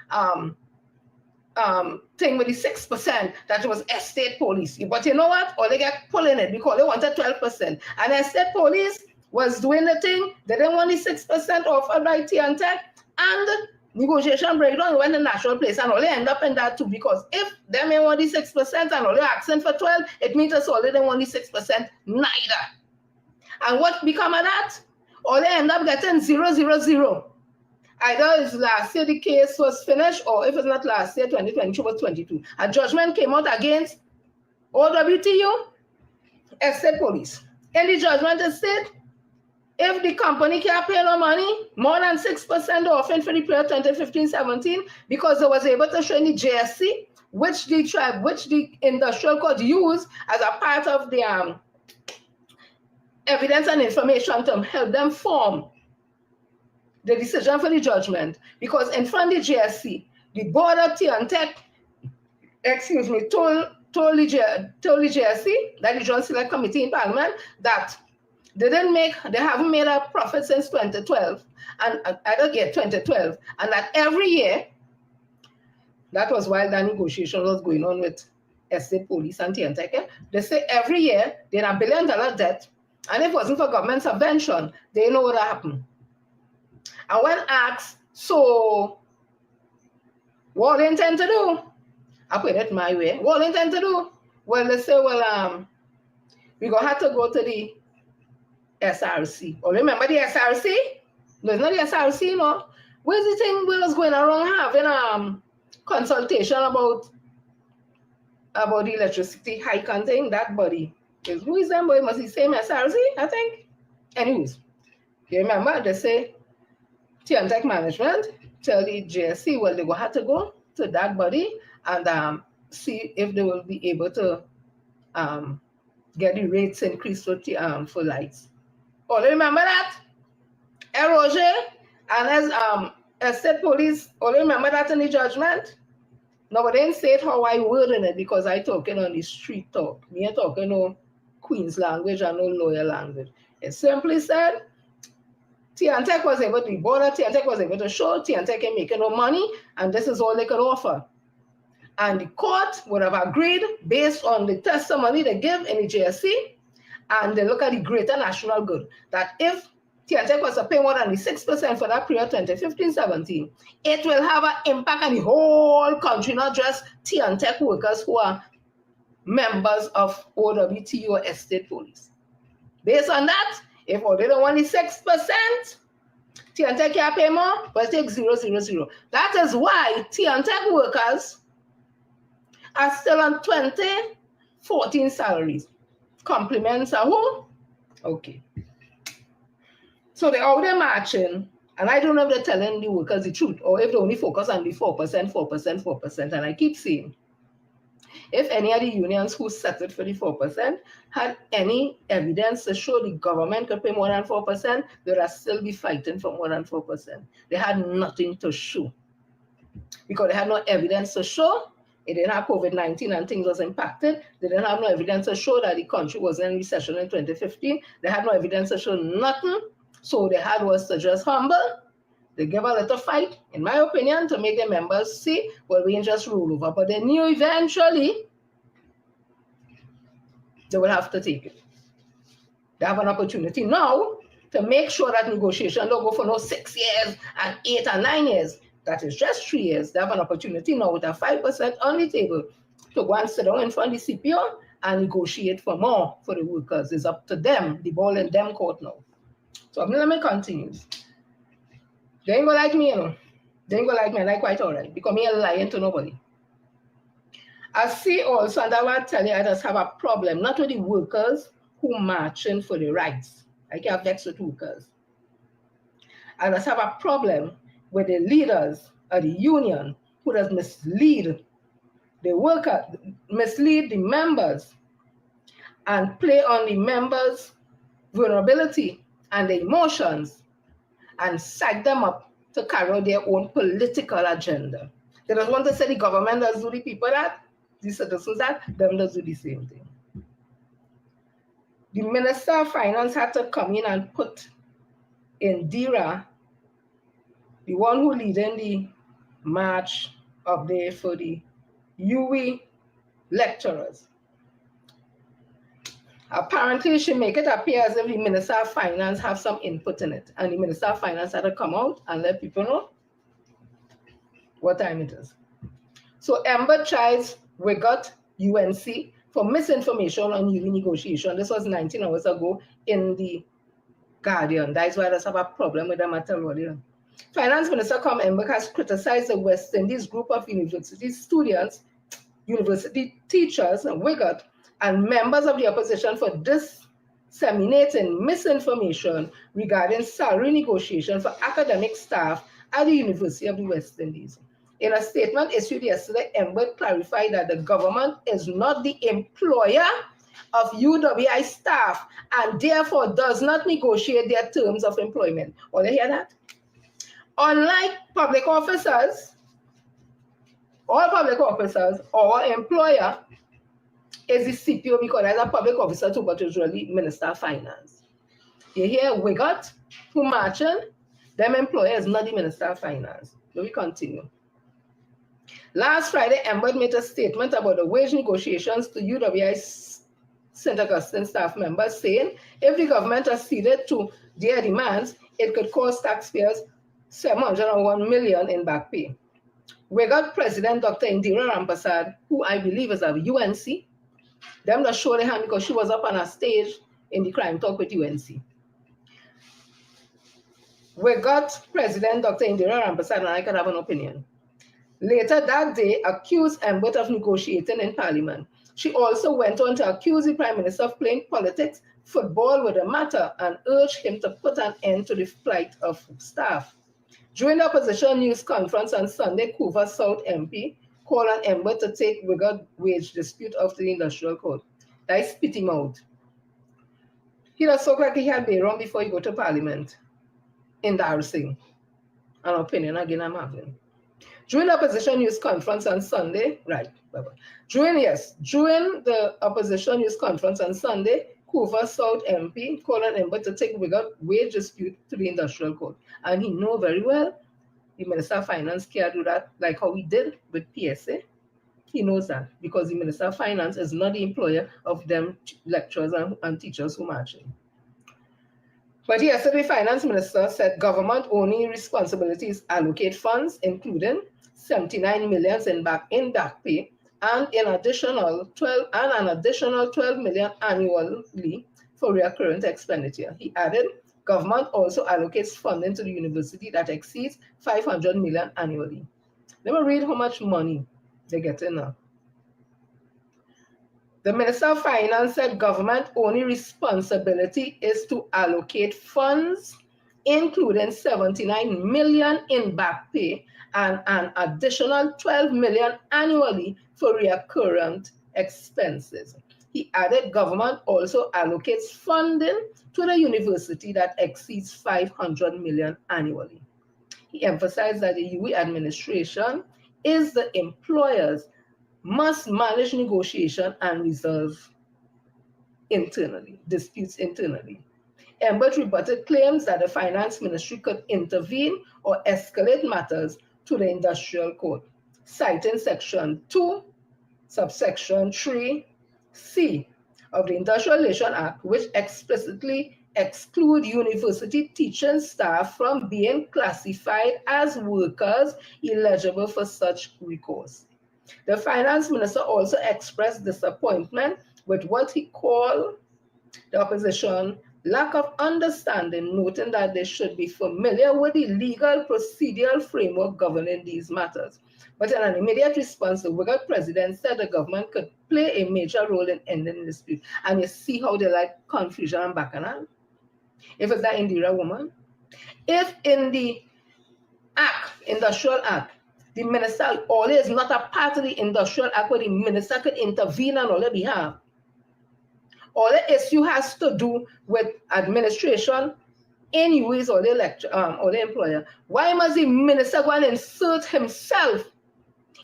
thing with the 6%, that it was estate police. But you know what? Or they get pulling it because they wanted 12%. And estate police was doing the thing. They didn't want the 6% offered by Tea and Tech. And negotiation breakdown went to national place, and all they end up in that too, because if they may want the 6% and all they're asking for 12, it means us all they don't want the 6% neither. And what become of that? Or they end up getting 0, 0, 0. Either it's last year the case was finished, or if it's not last year, 2022 was 22. A judgment came out against OWTU, estate police. In the judgment it said, if the company can't pay no money, more than 6% often for the period 2015-17, because they was able to show in the JSC, which the industrial court used as a part of the evidence and information to help them form the decision for the judgment. Because in front of the JSC, the board of Tea and Tech, told the JSC, that the Joint Select Committee in Parliament, that they haven't made a profit since 2012, and 2012, and that every year, that was while the negotiation was going on with estate police and Tea and Tech, they say every year they had $1 billion debt. And if it wasn't for government subvention, they know what happened. And when asked, so what they intend to do? I put it my way. What they intend to do? Well, they say, well, we're going to have to go to the SRC. Oh, remember the SRC? No, it's not the SRC, no. Where's the thing we was going around having consultation about the electricity hike and thing? That body is, who is that boy? Must be same SRC, I think. Anyways, you remember they say TNTech management tell the JSC, well, they will have to go to that body and see if they will be able to get the rates increased for lights. Oh, remember that? Roger and as state police, oh, remember that in the judgment? No, but they didn't say it how I worded it because I talking on the street talk. Me ain't talking no Queen's language and no lawyer language. It simply said, TNTech was able to be border, TNTech was able to show, TNTech ain't making no money, and this is all they could offer. And the court would have agreed based on the testimony they give in the JSC, and they look at the greater national good, that if TNTech was to pay more than the 6% for that period 2015-17, it will have an impact on the whole country, not just TNTech workers who are members of OWT or estate police. Based on that, if they don't want the 6%, TNTech can't pay more, but take 000. That is why TNTech workers are still on 2014 salaries. Compliments are who? Okay. So they're out there marching, and I don't know if they're telling the workers the truth, or if they only focus on the 4%, and I keep saying, if any of the unions who set it for the 4% had any evidence to show the government could pay more than 4%, they would still be fighting for more than 4%. They had nothing to show because they had no evidence to show. It didn't have COVID-19 and things was impacted. They didn't have no evidence to show that the country was in recession in 2015. They had no evidence to show nothing. So they had was to just humble. They gave a little fight, in my opinion, to make their members see, well, we ain't just roll over. But they knew eventually they would have to take it. They have an opportunity now to make sure that negotiation don't go for no 6 years and 8 and 9 years. That is just 3 years. They have an opportunity now with a 5% on the table to go and sit down in front of the CPO and negotiate for more for the workers. It's up to them. The ball in them court now. So let me continue. They ain't gonna like me, you know. They ain't gonna like me, and I quite all right, because me ain't lying to nobody. I see also, and I want to tell you, I just have a problem, not with the workers who marching for the rights. I can't vex with workers. I just have a problem with the leaders of the union who does mislead the worker, mislead the members, and play on the members' vulnerability and the emotions, and psych them up to carry out their own political agenda. They just want to say the government does do the people that, the citizens that, them does do the same thing. The Minister of Finance had to come in and put Indira, the one who leading the march up there for the UE lecturers. Apparently, she make it appear as if the Minister of Finance have some input in it. And the Minister of Finance had to come out and let people know what time it is. So Ember tries WIGOT UNC for misinformation on UE negotiation. This was 19 hours ago in the Guardian. That's why I just have a problem with the matter earlier. Finance Minister Ember has criticized the West Indies group of university students, university teachers, and WIGOT, and members of the opposition for disseminating misinformation regarding salary negotiation for academic staff at the University of the West Indies. In a statement issued yesterday, Ember clarified that the government is not the employer of UWI staff and therefore does not negotiate their terms of employment. Well, you hear that? Unlike public officers, all public officers or employer is the CPO, because as a public officer too, but it's really Minister of Finance. You hear WIGOT who marching, them employers, not the Minister of Finance. So we continue. Last Friday, Ember made a statement about the wage negotiations to UWI St. Augustine staff members, saying if the government acceded to their demands, it could cost taxpayers 701 million in back pay. We got President Dr. Indira Rampasad, who I believe is of UNC. Them just show the hand because she was up on a stage in the crime talk with UNC. We got President Dr. Indira Rampasad, and I can have an opinion. Later that day, accused Mbut of negotiating in Parliament. She also went on to accuse the Prime Minister of playing politics, football with the matter, and urged him to put an end to the plight of staff. During the opposition news conference on Sunday, Couva South MP called on Mbut to take wigger wage dispute of the industrial court. I spit him out. He does look like he had been wrong before he go to Parliament. Embarrassing. An opinion again I'm having. During the opposition news conference on Sunday, right? During the opposition news conference on Sunday, Couva South MP called on Mbut to take wigger wage dispute to the industrial court. And he know very well the Minister of Finance can't do that like how he did with PSA. He knows that because the Minister of Finance is not the employer of them lecturers and teachers who marching. But yesterday, the Finance Minister said government only responsibilities allocate funds, including 79 million in back pay, and an additional 12 million annually for recurrent expenditure. He added, government also allocates funding to the university that exceeds 500 million annually. Let me read how much money they get in now. The Minister of Finance said government only responsibility is to allocate funds, including 79 million in back pay and an additional 12 million annually for recurrent expenses. He added government also allocates funding to the university that exceeds 500 million annually. He emphasized that the UE administration is the employers must manage negotiation and resolve disputes internally. Mbut rebutted claims that the Finance Ministry could intervene or escalate matters to the Industrial Court, citing Section 2, subsection 3C of the Industrial Relations Act, which explicitly exclude university teaching staff from being classified as workers eligible for such recourse. The Finance Minister also expressed disappointment with what he called the opposition lack of understanding, noting that they should be familiar with the legal procedural framework governing these matters. But in an immediate response, the Wigger president said the government could play a major role in ending the dispute. And you see how they like confusion and bacchanal? If it's that Indira woman, if in the Act, Industrial Act, the minister always not a part of the Industrial Act where the minister could intervene on their behalf. All the issue has to do with administration in UAs or the employer. Why must the minister go and insert himself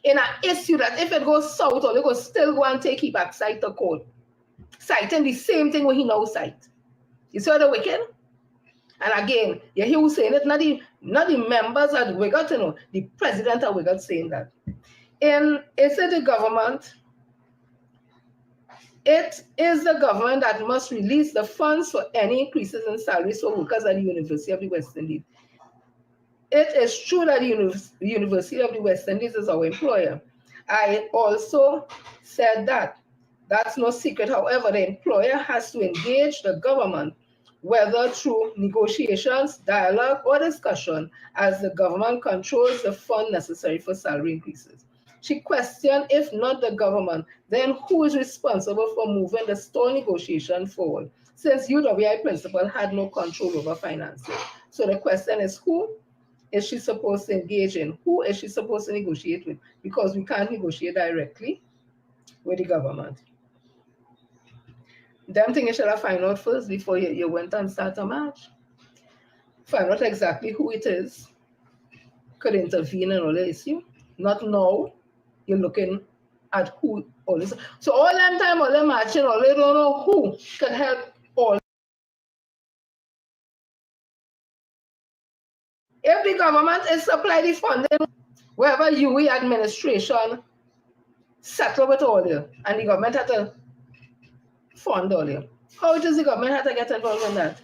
in an issue that if it goes south, or they go still go and take it back side to court, citing the same thing when he now cite? You see the wicked? And again, you hear who saying it, not the members of the Wigger, you know, the president of Wigger saying that. It's the government. It is the government that must release the funds for any increases in salaries for workers at the University of the West Indies. It is true that the University of the West Indies is our employer. I also said that. That's no secret. However, the employer has to engage the government, whether through negotiations, dialogue, or discussion, as the government controls the fund necessary for salary increases. She questioned, if not the government, then who is responsible for moving the store negotiation forward, since UWI principal had no control over finances. So the question is, who is she supposed to engage in? Who is she supposed to negotiate with? Because we can't negotiate directly with the government. Damn thing you should have find out first before you went and start a match. Find out exactly who it is, could intervene in all the issue. Not now. You're looking at who all this. So all that time, all the matching, all they don't know who can help all. If the government is supply the funding, wherever UE administration settle with all you, and the government had to fund all you, how does the government have to get involved in that?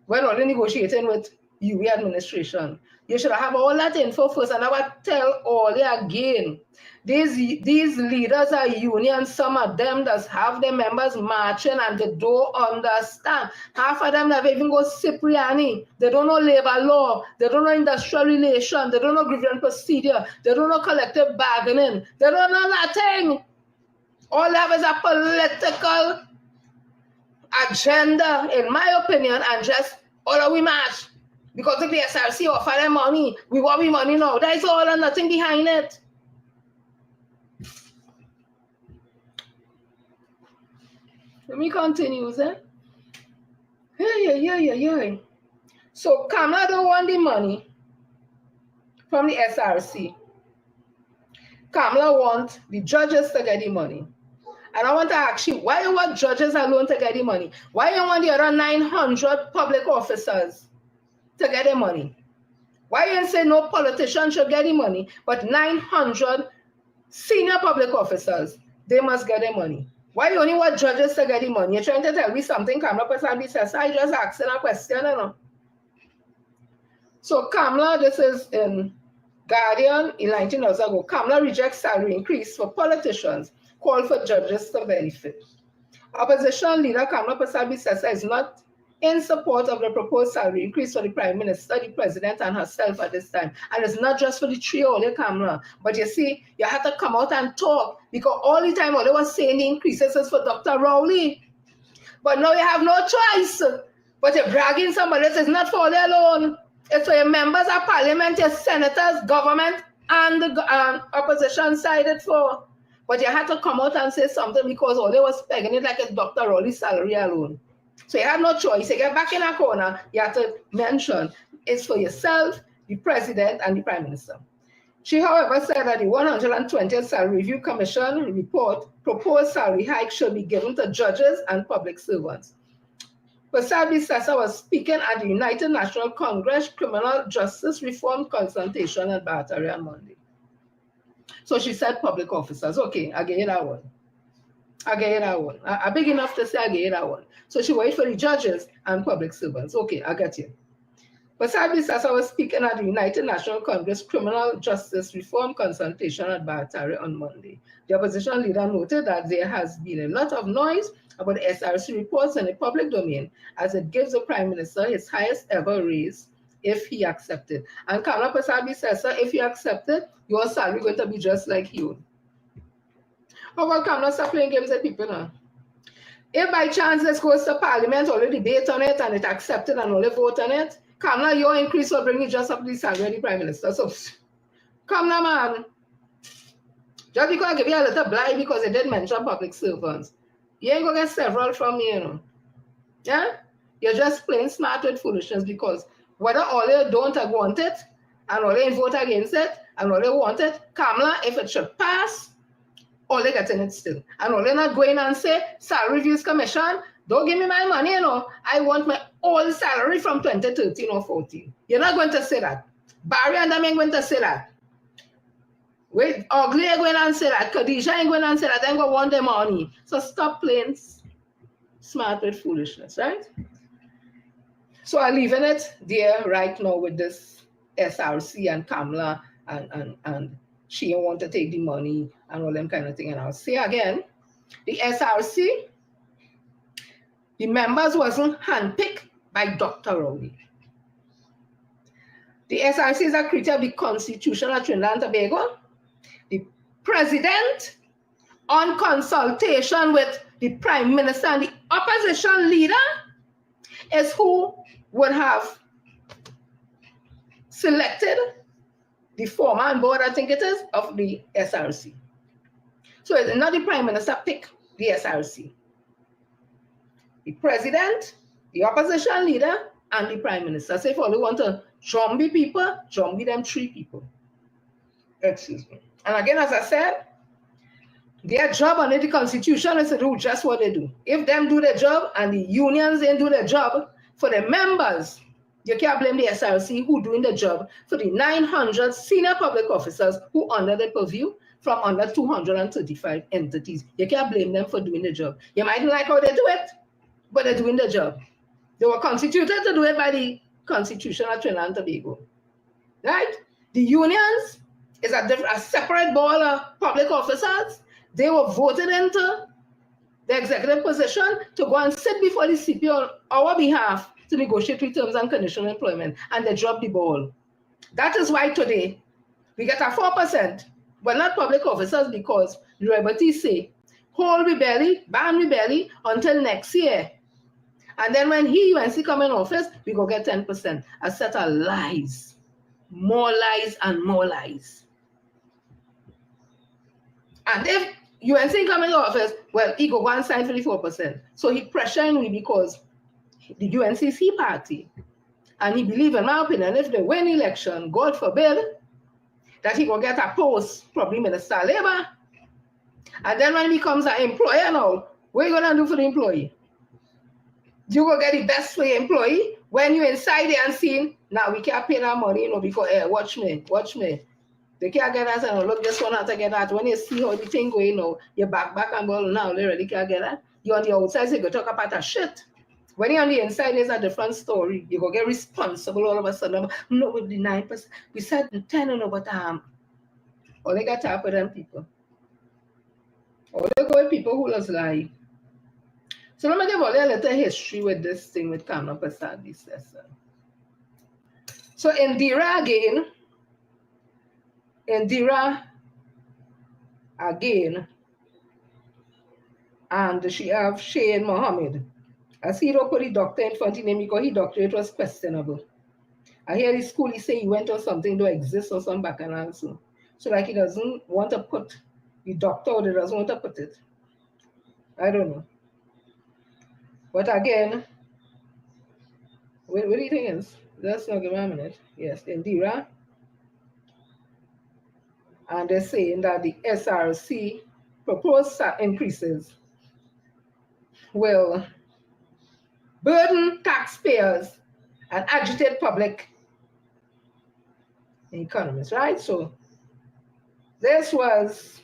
When all the negotiating with UE administration. You should have all that info first, and I would tell all you again. These leaders are unions, some of them that have their members marching and they don't understand. Half of them never even go Cipriani. They don't know labor law. They don't know industrial relation. They don't know grievance procedure. They don't know collective bargaining. They don't know nothing. All they have is a political agenda, in my opinion, and just all we march. Because if the SRC offer them money, we want we money now. That's all and nothing behind it. Let me continue, eh? Yeah. So Kamala don't want the money from the SRC. Kamala want the judges to get the money. And I want to ask you, why you want judges alone to get the money? Why you want the other 900 public officers to get the money? Why you say no politician should get the money, but 900 senior public officers, they must get the money? Why you only want judges to get the money? You're trying to tell me something Kamala personally says. I just asking a question, you know. So Kamala, this is in Guardian in 19 hours ago. Kamala rejects salary increase for politicians, call for judges to benefit. Opposition leader Kamala Persad-Bissessar is not in support of the proposed salary increase for the Prime Minister, the President, and herself at this time. And it's not just for the trio, only Kamala. But you see, you have to come out and talk, because all the time all they were saying the increases is for Dr. Rowley. But now you have no choice. But you're bragging somebody else. It's not for you alone. It's for your members of parliament, your senators, government, and the opposition side it's for. But you had to come out and say something, because all they was pegging it like it's Dr. Rowley's salary alone. So you had no choice. You get back in a corner, you have to mention it's for yourself, the President, and the Prime Minister. She, however, said that the 120th Salary Review Commission report proposed salary hike should be given to judges and public servants. Persad-Bissessar was speaking at the United National Congress Criminal Justice Reform Consultation at Battery on Monday. So she said public officers. Okay, I get that one. I'm big enough to say I get that one. So she waited for the judges and public servants. Okay, I get you. Persad-Bissessar was speaking at the United National Congress Criminal Justice Reform Consultation at Battery on Monday. The opposition leader noted that there has been a lot of noise about the SRC reports in the public domain, as it gives the Prime Minister his highest ever raise if he accepted. And Kamala Persad-Bissessar, if you accept it, your salary is going to be just like you. How about Kamala stop playing games with people now? If by chance this goes to Parliament, already debate on it and it accepted and only vote on it, Kamala, your increase will bring you just up the salary of the Prime Minister. So, Kamala, man. Just because I give you a little blind because they did mention public servants, you ain't going to get several from me, you know. Yeah? You're just playing smart with foolishness, because whether all they don't want it and all they vote against it and all they want it, Kamala, if it should pass, all they get in it still. And all they're not going and say, Salary Reviews Commission, don't give me my money, you know. I want my old salary from 2013 or 14. You're not going to say that. Barry and them ain't going to say that. Wait, Ugly ain't going to say that. Khadijah ain't going to say that. They ain't going to want their money. So stop playing smart with foolishness, right? So I'm leaving it there right now with this SRC and Kamala and she don't want to take the money and all them kind of thing. And I'll say again, the SRC, the members wasn't handpicked by Dr. Rowley. The SRC is a creature of the Constitution of Trinidad and Tobago. The President, on consultation with the Prime Minister and the opposition leader, is who would have selected the foreman board, I think it is, of the SRC. So it's not the Prime Minister pick the SRC. The President, the opposition leader, and the Prime Minister. So if you only want to zombie people, zombie them 3 people. Excuse me. And again, as I said, their job under the Constitution is to do just what they do. If them do their job and the unions didn't do their job, for the members, you can't blame the SRC who doing the job for the 900 senior public officers who under the purview from under 235 entities. You can't blame them for doing the job. You might not like how they do it, but they're doing the job. They were constituted to do it by the constitution of Trinidad and Tobago. Right? The unions is a separate board of public officers. They were voted into the executive position to go and sit before the CP on our behalf to negotiate with terms and conditions of employment, and they dropped the ball. That is why today we get a 4%, but not public officers, because the liberties say, hold we belly, ban we belly until next year. And then when UNC come in office, we go get 10%. A set of lies. More lies and more lies. And if UNC come in office, well, he go and sign for the 4%. So he pressuring me because the UNC is his party. And he believe, in my opinion, if they win election, God forbid, that he will get a post, probably Minister of Labor. And then when he becomes an employer now, what are you going to do for the employee? You go get the best for your employee when you're inside there and seeing, now we can't pay that money, you know, because, watch me. They can't get that, and look, this one has to get that. When you see how the thing going, you know, you're back and ball now, they really can't get that. You're on the outside, so you go talk about that shit. When you're on the inside, there's a different story. You go get responsible all of a sudden. No, with the 9%. We said 10, you know, but all they got to happen them people. All they go with people who just lie. So let me give all a little history with this thing with Kamna Prasad, this session. So Indira again, and she have Shane Mohammed. As he don't put the doctor in front of him because his doctorate was questionable. I hear the school, he say he went or something to exist or some back and also. So like he doesn't want to put the doctor, or he doesn't want to put it. I don't know. But again, what do you think is? Let's not give me a minute. Yes, Indira. And they're saying that the SRC proposed increases will burden taxpayers and agitate public economies, right? So this was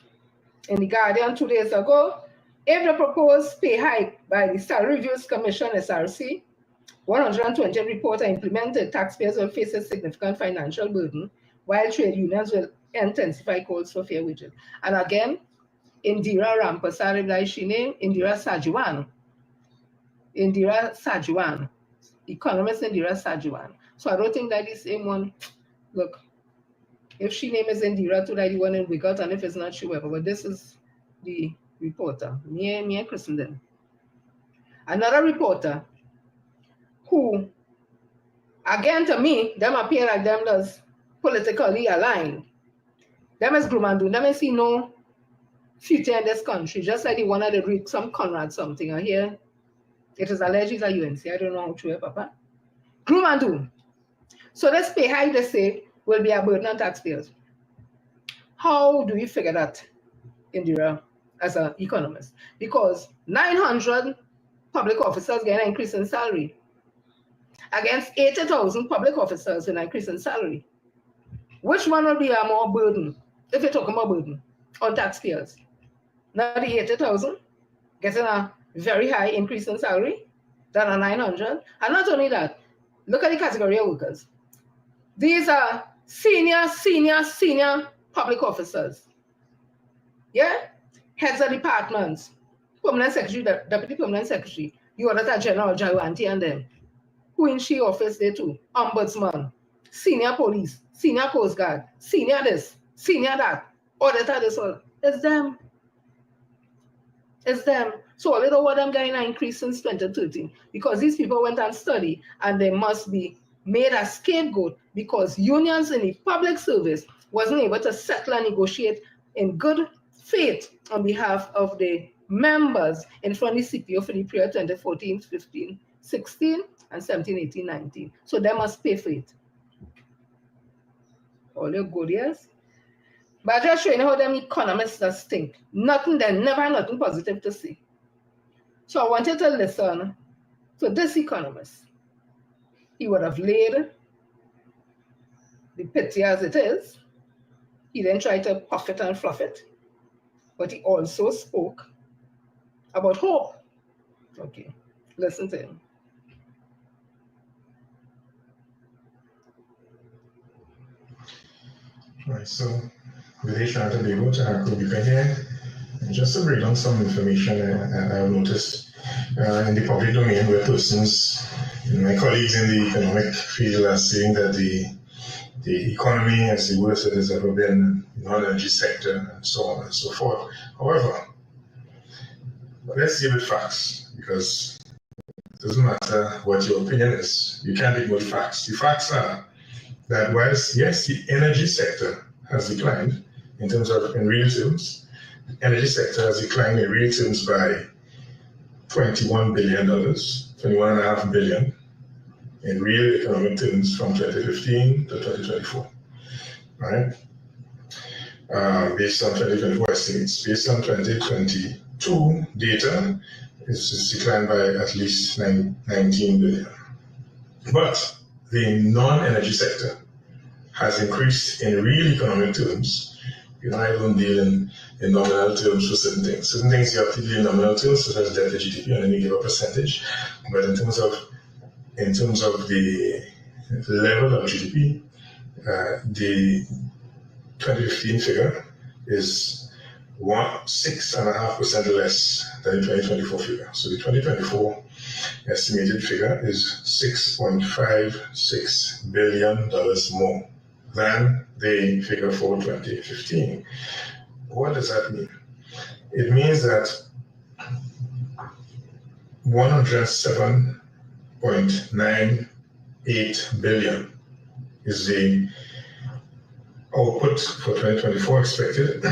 in the Guardian 2 days ago. If the proposed pay hike by the Salary Reviews Commission, SRC, 120 reports are implemented, taxpayers will face a significant financial burden, while trade unions will intensify calls for fair wages. And again, Indira Rampasari, like she named, Indira Sajuan, economist Indira Sajuan. So I don't think that is the same one. Look, if she name is Indira, to that the one in Wigot, and if it's not, she will. But this is the reporter, me and Christendom. Another reporter who, again to me, them appear like them does politically aligned. Them is Grumandun, them is see no future in this country, just like the one that they read some Conrad something. I hear it is alleged it's a UNC, I don't know how true, Papa. Grumandun. So this pay hike, they say, will be a burden on taxpayers. How do we figure that, Indira, as an economist? Because 900 public officers get an increase in salary against 80,000 public officers with an increase in salary. Which one will be a more burden, if you're talking about burden, on taxpayers? Not the 80,000 getting a very high increase in salary than a 900. And not only that, look at the category of workers. These are senior public officers. Yeah? Heads of departments, permanent secretary, deputy permanent secretary, the auditor general, Jawanti and them. Who in she office there too? Ombudsman, senior police, senior coast guard, senior this, senior that, auditor this, all. It's them. It's them. So a little what them getting an increase since 2013 because these people went and studied and they must be made a scapegoat because unions in the public service wasn't able to settle and negotiate in good faith on behalf of the members in front of the CPO for the period 2014, 15, 16, and 17, 18, 19. So they must pay for it. All your good, yes? But just showing how them economists just think. Nothing, they never have nothing positive to say. So I wanted to listen to this economist. He would have laid the pity as it is. He then tried to puff it and fluff it. But he also spoke about hope. Okay, listen to him. Right, so with Trinidad Tobago Time, you can hear just to break down some information I've noticed in the public domain where persons, my colleagues in the economic field are saying that the economy is the worst it has ever been, the non-energy sector, and so on and so forth. However, let's give it facts, because it doesn't matter what your opinion is, you can't ignore the facts. The facts are that whilst, yes, the energy sector has declined in real terms, the energy sector has declined in real terms by $21 billion, $21.5 billion in real economic terms from 2015 to 2024, right? Based on 2024 estimates. Based on 2022 data, it's declined by at least 19 billion. But the non-energy sector has increased in real economic terms. I don't deal in nominal terms for certain things. Certain things you have to deal in nominal terms, such as debt to GDP, and then you give a percentage. But in terms of the level of GDP, the 2015 figure is 6.5% less than the 2024 figure. So the 2024 estimated figure is $6.56 billion more than the figure for 2015. What does that mean? It means that 107.98 billion is the output for 2024 expected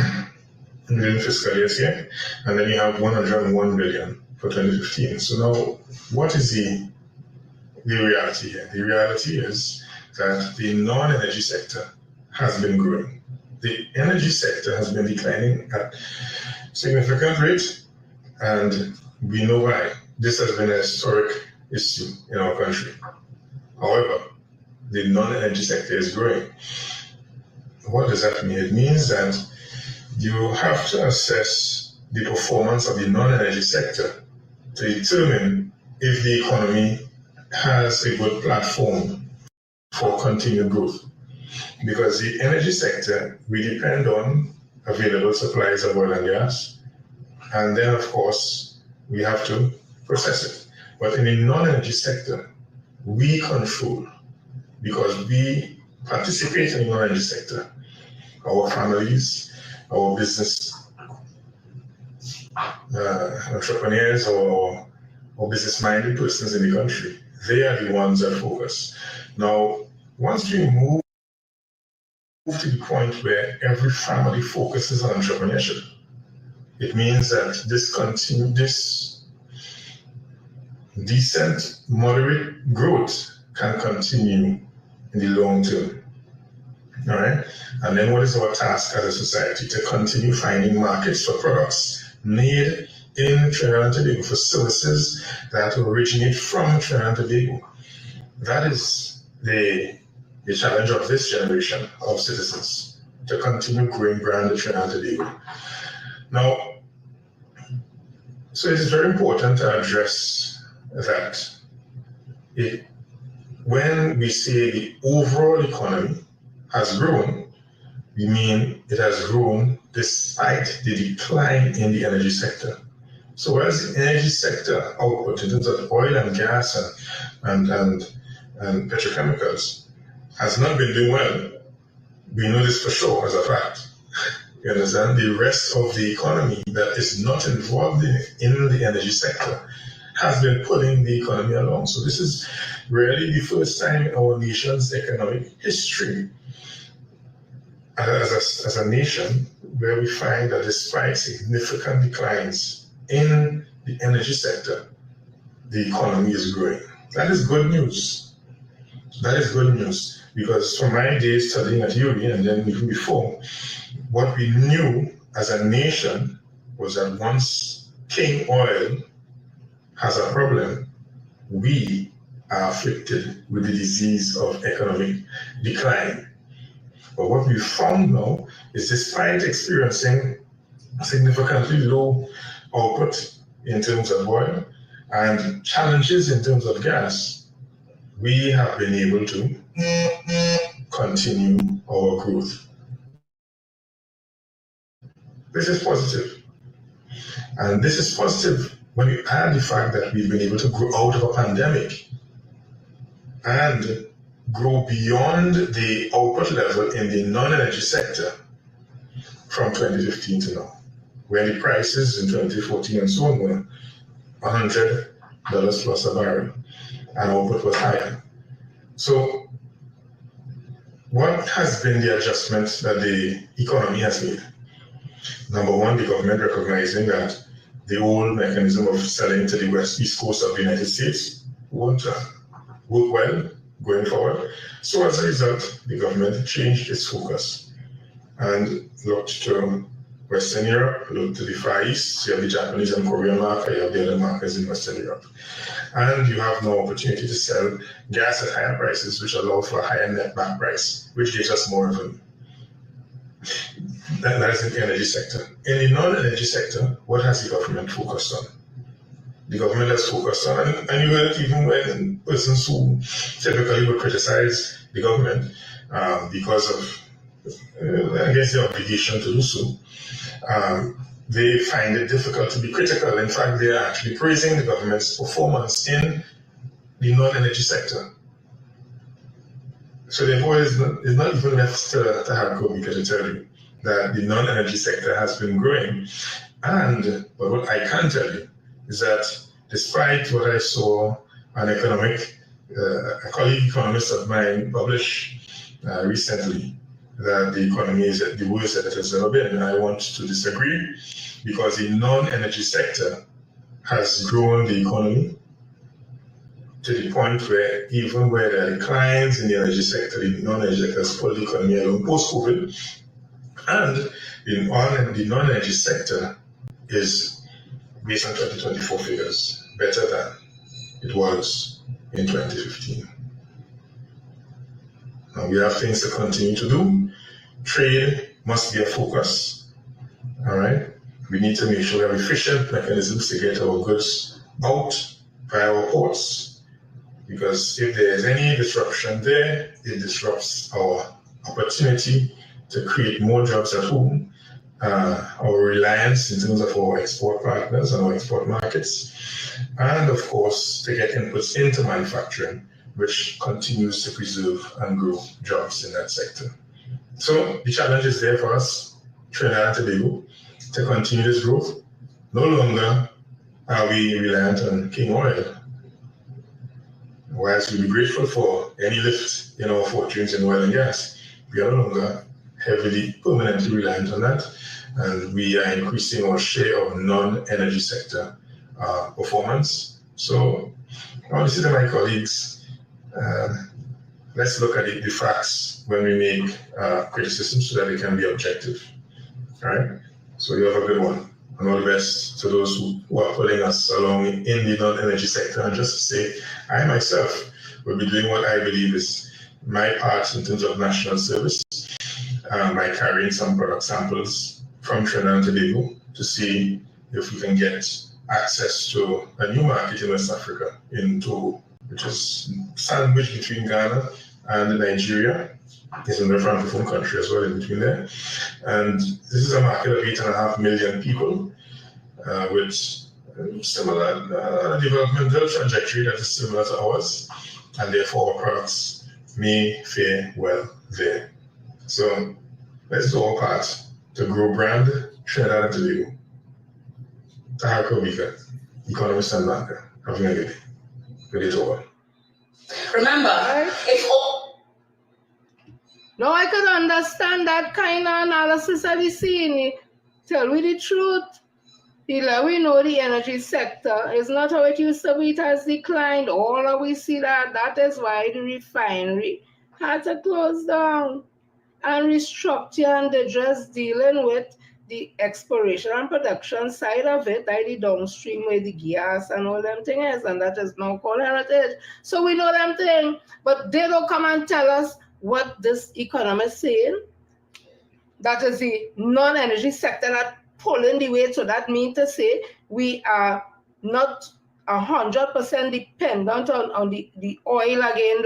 within fiscal years here, and then you have 101 billion for 2015. So now, what is the reality here? The reality is that the non-energy sector has been growing. The energy sector has been declining at significant rate, and we know why. This has been a historic issue in our country. However, the non-energy sector is growing. What does that mean? It means that you have to assess the performance of the non-energy sector to determine if the economy has a good platform for continued growth. Because the energy sector, we depend on available supplies of oil and gas, and then of course we have to process it. But in the non-energy sector, we control, because we participate in the non-energy sector. Our families, our business entrepreneurs or business-minded persons in the country, they are the ones that focus. Now, once we move to the point where every family focuses on entrepreneurship, it means that this decent, moderate growth can continue in the long term. All right? And then what is our task as a society? To continue finding markets for products made in Trinidad and Tobago, for services that originate from Trinidad and Tobago. That is the challenge of this generation of citizens, to continue growing brand of Trinidad and Tobago. Now, so it is very important to address that when we say the overall economy has grown, we mean it has grown despite the decline in the energy sector. So whereas the energy sector output in terms of oil and gas and petrochemicals has not been doing well, we know this for sure as a fact. You understand? The rest of the economy that is not involved in the energy sector has been pulling the economy along. So this is really the first time in our nation's economic history as a nation where we find that despite significant declines in the energy sector, the economy is growing. That is good news. That is good news, because from my days studying at uni and then even before, what we knew as a nation was that once King Oil has a problem, we are afflicted with the disease of economic decline. But what we found now is, despite experiencing significantly low output in terms of oil and challenges in terms of gas, we have been able to continue our growth. This is positive. And this is positive when you add the fact that we've been able to grow out of a pandemic and grow beyond the output level in the non-energy sector from 2015 to now, where the prices in 2014 and so on were $100 plus a barrel, and output was higher. So what has been the adjustment that the economy has made? Number one, the government recognizing that the old mechanism of selling to the east coast of the United States won't work well going forward. So as a result, the government changed its focus and looked to Western Europe, looked to the Far East. You have the Japanese and Korean market, you have the other markets in Western Europe. And you have no opportunity to sell gas at higher prices, which allow for a higher net back price, which gives us more revenue. That is in the energy sector. In the non-energy sector, what has the government focused on? The government has focused on, and you heard it even when persons who typically would criticize the government because of, I guess, the obligation to do so, they find it difficult to be critical. In fact, they are actually praising the government's performance in the non-energy sector. So therefore, it's not even left to have Kobika to tell you that the non-energy sector has been growing. But what I can tell you is that despite what I saw an a colleague economist of mine publish recently, that the economy is at the worst that it has ever been, and I want to disagree, because the non-energy sector has grown the economy to the point where even where there are declines in the energy sector, the non-energy sector has pulled the economy along post-COVID, and the non-energy sector is, based on 2024 figures, better than it was in 2015. Now we have things to continue to do. Trade must be a focus, all right? We need to make sure we have efficient mechanisms to get our goods out via our ports, because if there is any disruption there, it disrupts our opportunity to create more jobs at home, our reliance in terms of our export partners and our export markets, and of course, to get inputs into manufacturing, which continues to preserve and grow jobs in that sector. So the challenge is there for us, Trinidad and Tobago, to continue this growth. No longer are we reliant on King oil. Whilst we'll be grateful for any lift in our fortunes in oil and gas, we are no longer heavily, permanently reliant on that, and we are increasing our share of non-energy sector performance. So I want to say to my colleagues, let's look at the facts when we make criticisms so that they can be objective. All right? So you have a good one. And all the best to those who are pulling us along in the non-energy sector. And just to say, I myself will be doing what I believe is my part in terms of national service by carrying some product samples from Trinidad and Tobago to see if we can get access to a new market in West Africa, which is sandwiched between Ghana and Nigeria. It's in the Francophone country as well in between there. And this is a market of 8.5 million people with similar developmental trajectory that is similar to ours, and therefore our products may fare well there. So let's do our part to grow brand Trinidad and Tobago. Tahako Mika, economist and banker. Having a good day. Good day to all. Remember, if all... No, I could understand that kind of analysis of the scene. Tell me the truth. We know the energy sector is not how it used to be. It has declined. All of we see that is why the refinery had to close down and restructure, and they're just dealing with the exploration and production side of it, like the downstream where the gas and all them things, and that is now called heritage. So we know them things, but they don't come and tell us what this economist saying. That is the non-energy sector that pulling the weight. So that means to say we are not 100% dependent on the oil again,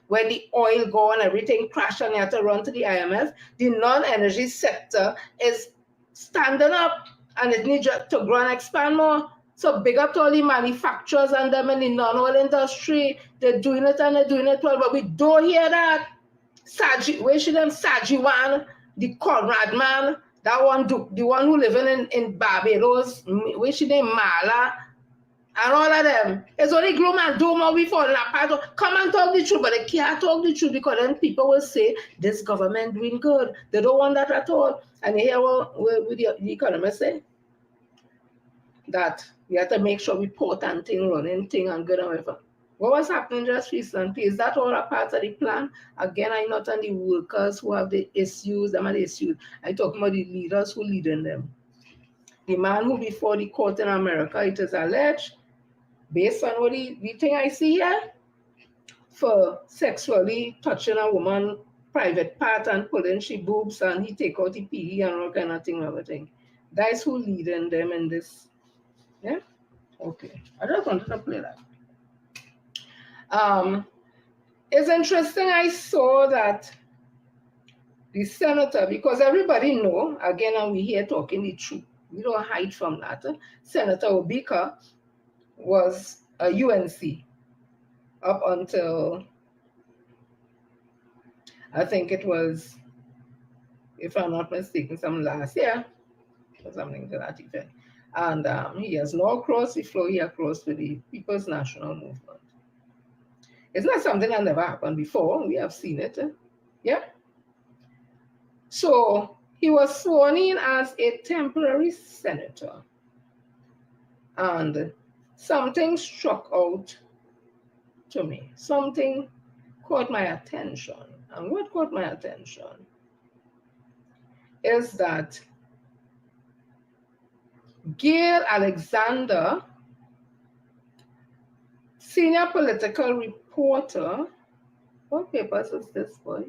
when the oil go and everything crash and you have to run to the IMF. The non-energy sector is standing up, and it needs to grow and expand more. So big up to all the manufacturers and them in the non-oil industry. They're doing it and they're doing it well, but we don't hear that. Where should them Sajiwan, the Conrad man, that one, the one who living in Barbados, where should they Mala, and all of them. It's only gloom and doom or we falling apart. Come and talk the truth, but they can't talk the truth because then people will say, this government doing good. They don't want that at all. And you hear what the economists say? That we have to make sure we put and thing, running thing and good and whatever. What was happening just recently? Is that all a part of the plan? Again, I'm not on the workers who have the issues, them are the issues. I'm talking about the leaders who leading them. The man who before the court in America, it is alleged, based on what the thing I see here, for sexually touching a woman private part and pulling she boobs and he take out the PE and all kind of thing and everything. That's who leading them in this. Yeah? Okay. I just wanted to play that. It's interesting I saw that the senator, because everybody know, again, and we here talking the truth, we don't hide from that. Senator Obika was a UNC up until, I think it was, if I'm not mistaken, some last year or something to that effect. And he has now crossed the floor, he has crossed with the People's National Movement. It's not something that never happened before. We have seen it. Yeah. So he was sworn in as a temporary senator. And something struck out to me. Something caught my attention. And what caught my attention is that Gail Alexander, senior political reporter, what papers is this, boy?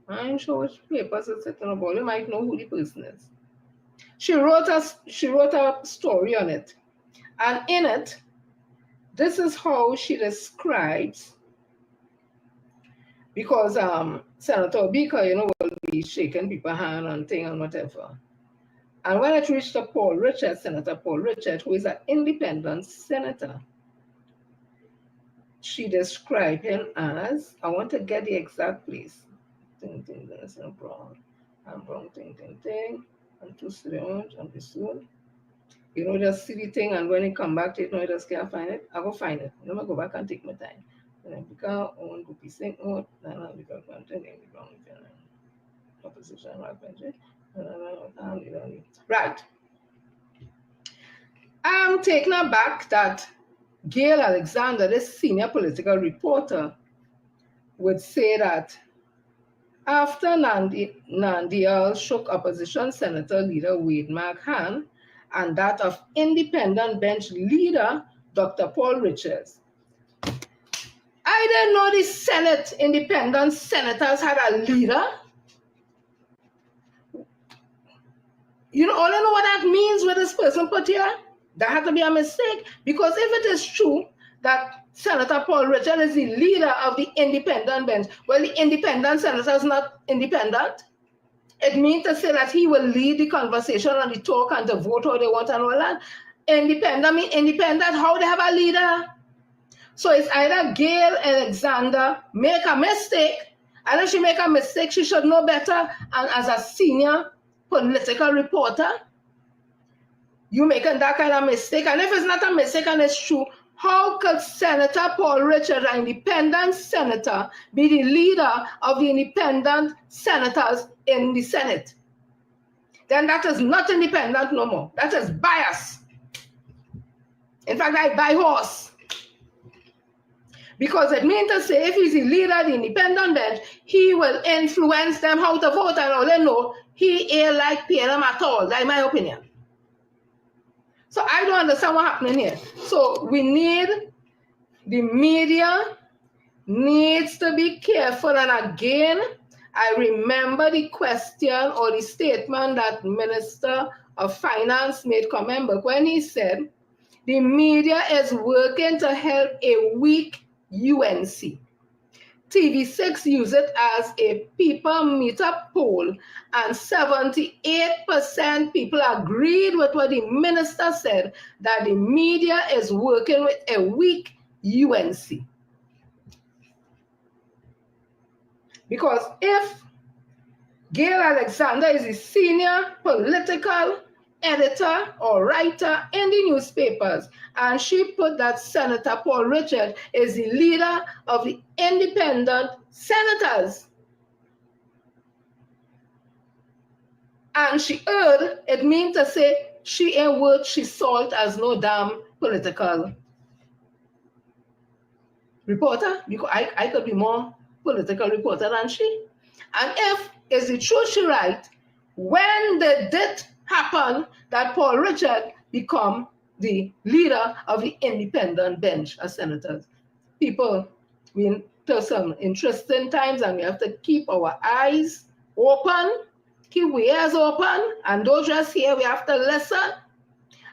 I'm sure which papers it's sitting about. You might know who the person is. She wrote a story on it. And in it, this is how she describes, because Senator Obika, will be shaking people's hand and thing and whatever. And when it reached to Paul Richards, Senator Paul Richards, who is an independent senator, she described him as, I want to get the exact place. Ting, ting, ting, brown. And brown, ting, ting, ting. And too soon, and too soon. Just see the thing, and when you come back to it, you just can't find it. I go find it. I'm going to go back and take my time. And then because I want to be saying, oh, no, because I'm telling you, opposition, right. I'm taken aback that Gail Alexander, this senior political reporter, would say that after Nandial shook opposition Senator leader Wade McCann and that of independent bench leader Dr. Paul Richards. I didn't know the Senate independent senators had a leader. All I know what that means with this person put here. That had to be a mistake, because if it is true that Senator Paul Richards is the leader of the independent bench, well, the independent senator is not independent. It means to say that he will lead the conversation and the talk and the vote how they want and all that. Independent means independent, how they have a leader? So it's either Gail Alexander make a mistake, and if she make a mistake, she should know better, and as a senior political reporter, you making that kind of mistake. And if it's not a mistake and it's true, how could Senator Paul Richards, an independent senator, be the leader of the independent senators in the Senate? Then that is not independent no more. That is bias. In fact, I buy horse. Because it means to say if he's the leader of the independent bench, he will influence them how to vote, and all they know, he ain't like paying them at all. That's my opinion. So I don't understand what's happening here. So we need, the media needs to be careful. And again, I remember the question or the statement that Minister of Finance made comment, but when he said, the media is working to help a weak UNC. TV6 used it as a people meetup poll, and 78% people agreed with what the minister said, that the media is working with a weak UNC. Because if Gail Alexander is the senior political editor or writer in the newspapers, and she put that Senator Paul Richard is the leader of the independent senators, and she heard, it means to say she ain't worth she salt as no damn political reporter, because I could be more political reporter than she. And if is the truth she right, when did it happen that Paul Richard become the leader of the independent bench of senators? People, we're into some interesting times, and we have to keep our eyes open, keep our ears open, and don't just hear, we have to listen.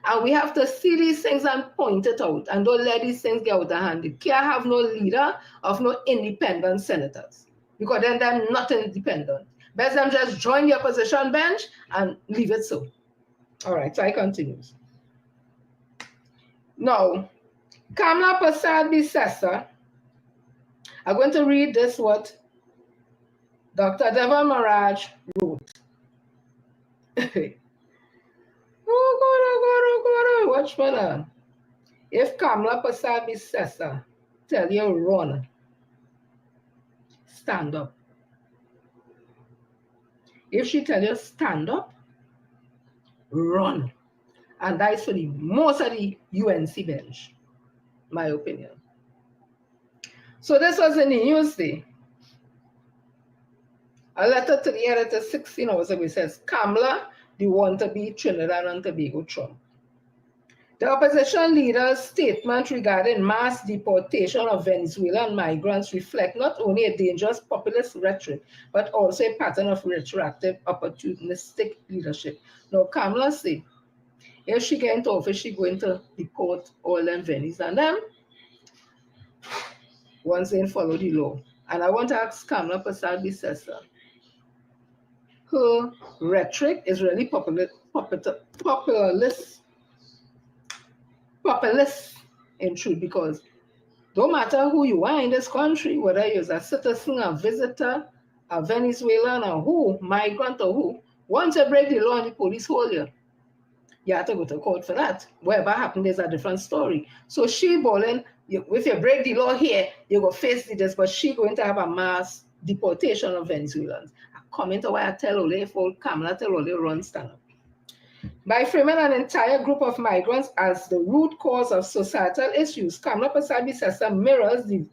And we have to see these things and point it out, and don't let these things get out of hand. You can't have no leader of no independent senators, because then they're not independent. Best them just join the opposition bench and leave it so. All right, so I continues. Now, Kamla Prasad Bisesa, I'm going to read this what Dr. Devan Maharaj wrote. Oh God, watch me now. If Kamla Prasad Bisesa tell you run, stand up. If she tell you stand up, run. And that's for the most of the UNC bench, my opinion. So this was in the Newsday. A letter to the editor 16 hours ago says, Kamla, the want to be Trinidad and Tobago Trump. The opposition leader's statement regarding mass deportation of Venezuelan migrants reflect not only a dangerous populist rhetoric, but also a pattern of retroactive opportunistic leadership. Now, Kamla say, if she get into office, she going to deport all them Venice and them once they follow the law. And I want to ask Kamla Prasad Bisesa, her rhetoric is really populist in truth, because don't matter who you are in this country, whether you're a citizen, a visitor, a Venezuelan, or who, migrant or who, once you break the law and the police hold you, you have to go to court for that. Whatever happened is a different story. So she bowling, if you break the law here, you go face this, but she going to have a mass deportation of Venezuelans. I comment why I tell Ole, for Kamla tell Ole, run, stand up. By framing an entire group of migrants as the root cause of societal issues, Kamla Prasad Bisesa mirrors the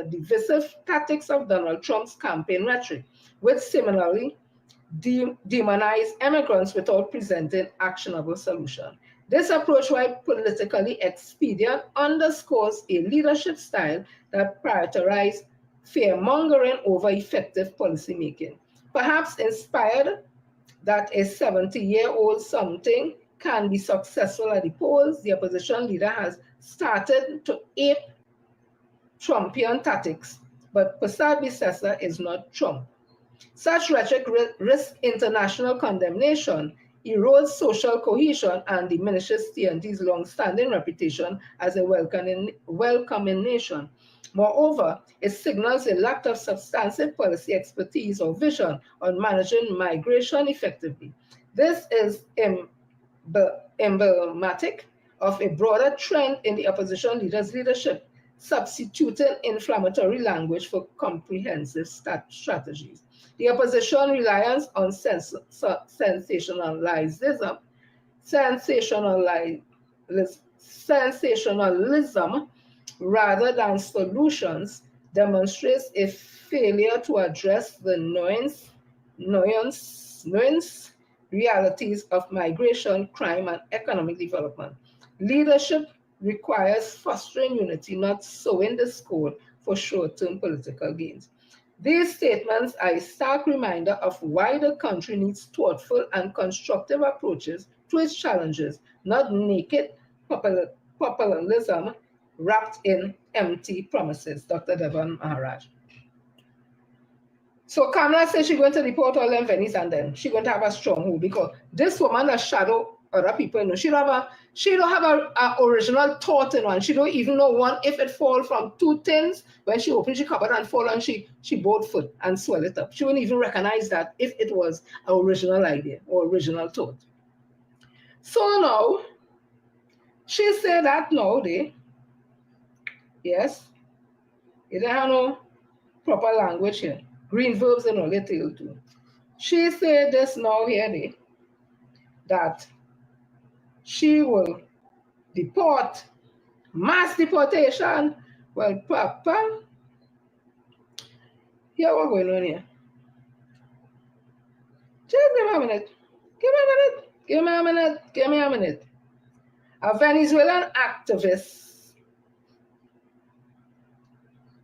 divisive tactics of Donald Trump's campaign rhetoric, which similarly demonize immigrants without presenting actionable solutions. This approach, while politically expedient, underscores a leadership style that prioritizes fear-mongering over effective policymaking. Perhaps inspired that a 70-year-old something can be successful at the polls, the opposition leader has started to ape Trumpian tactics, but Prasad Bisesa is not Trump. Such rhetoric risks international condemnation, erodes social cohesion, and diminishes TNT's long-standing reputation as a welcoming nation. Moreover, it signals a lack of substantive policy expertise or vision on managing migration effectively. This is emblematic of a broader trend in the opposition leader's leadership, substituting inflammatory language for comprehensive strategies. The opposition reliance on sensationalism rather than solutions demonstrates a failure to address the nuanced realities of migration, crime, and economic development. Leadership requires fostering unity, not sowing discord for short-term political gains. These statements are a stark reminder of why the country needs thoughtful and constructive approaches to its challenges, not naked populism wrapped in empty promises. Dr. Devan Maharaj. So Kamala says she's going to deport all them Venice, and then she's going to have a stronghold because this woman that shadow other people, you know, she don't have a original thought in one. She don't even know one if it fall from two tins. When she opens she cupboard and fall and she both foot and swell it up. She wouldn't even recognize that if it was an original idea or original thought. So now she said that now yes, it don't have no proper language here. Green verbs and all they tell too. She said this now here that she will deport, mass deportation. Well, Papa, here what's going on here? Just give me a minute. Give me a minute. A Venezuelan activist.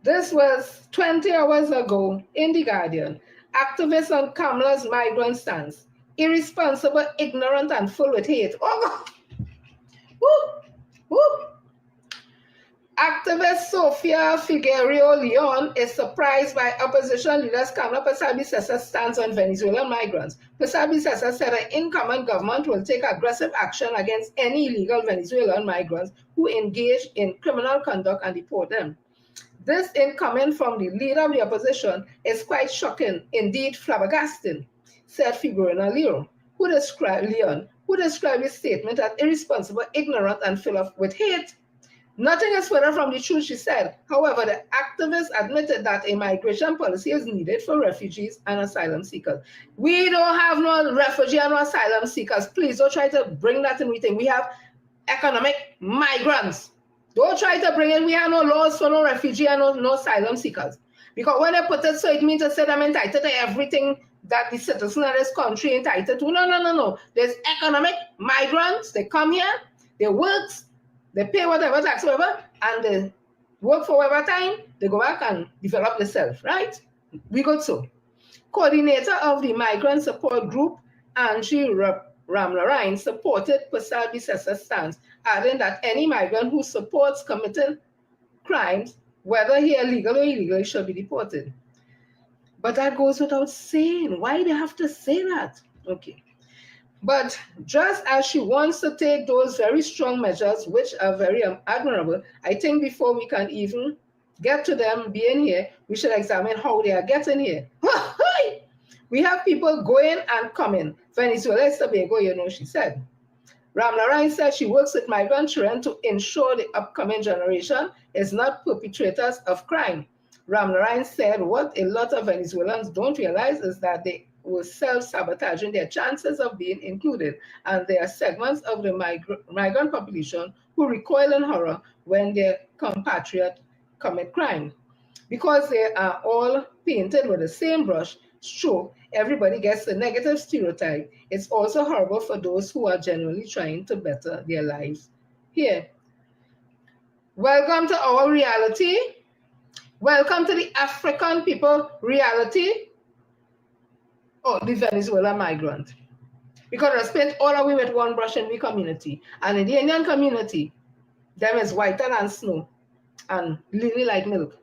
This was 20 hours ago in The Guardian. Activists on Kamala's migrant stance. Irresponsible, ignorant, and full with hate. Oh, woo, woo. Activist Sofia Figueroa Leon is surprised by opposition leaders Kamala Persad-Bissessa's stance on Venezuelan migrants. Persad-Bissessa said an incoming government will take aggressive action against any illegal Venezuelan migrants who engage in criminal conduct and deport them. This incoming from the leader of the opposition is quite shocking, indeed flabbergasting, said Figueroa Leon, who described his statement as irresponsible, ignorant, and filled with hate. Nothing is further from the truth, she said. However, the activists admitted that a migration policy is needed for refugees and asylum seekers. We don't have no refugee and no asylum seekers. Please don't try to bring that in anything. We have economic migrants. Don't try to bring in, we have no laws for no refugee and no asylum seekers. Because when they put it so, it means to say them entitled to everything that the citizen of this country entitled to. No. There's economic migrants. They come here, they work, they pay whatever tax, whatever, and they work for whatever time, they go back and develop themselves, right? We got so. Coordinator of the migrant support group, Angie Ramlarine, supported Persad-Bissessa's stance, adding that any migrant who supports committing crimes, whether here legal or illegal, should be deported. But that goes without saying. Why do they have to say that? Okay. But just as she wants to take those very strong measures, which are very admirable, I think before we can even get to them being here, we should examine how they are getting here. We have people going and coming. Venezuela is Tobago, you know, she said. Ramlarine said she works with migrant children to ensure the upcoming generation is not perpetrators of crime. Ramlarine said what a lot of Venezuelans don't realize is that they were self-sabotaging their chances of being included, and there are segments of the migrant population who recoil in horror when their compatriot commit crime. Because they are all painted with the same brush stroke, everybody gets a negative stereotype. It's also horrible for those who are genuinely trying to better their lives here. Welcome to our reality. Welcome to the African people reality. Oh, the Venezuelan migrant. Because I spent all away with one brush in the community. And in the Indian community, them is whiter than snow and lily like milk.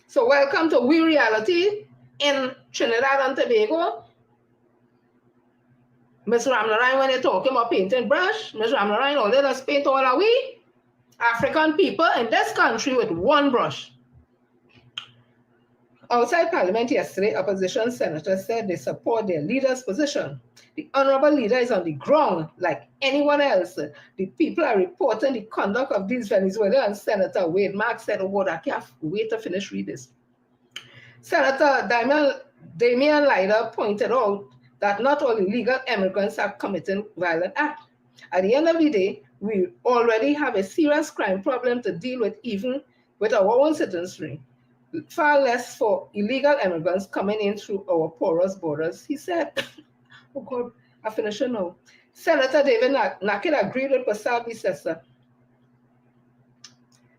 So welcome to we reality in Trinidad and Tobago. Ms. Ramlarine, when you're talking about painting brush, Ms. Ramlarine, all they just paint all away. African people in this country with one brush. Outside Parliament yesterday, opposition senators said they support their leader's position. The honorable leader is on the ground like anyone else. The people are reporting the conduct of these Venezuelans. Senator Wade Mark said, oh God, I can't wait to finish read this. Senator Damian Leiter pointed out that not all illegal immigrants are committing violent acts. At the end of the day, we already have a serious crime problem to deal with even with our own citizenry. Far less for illegal immigrants coming in through our porous borders, he said. Oh God, I finish it now. Senator David Naked agreed with Persad-Bissessa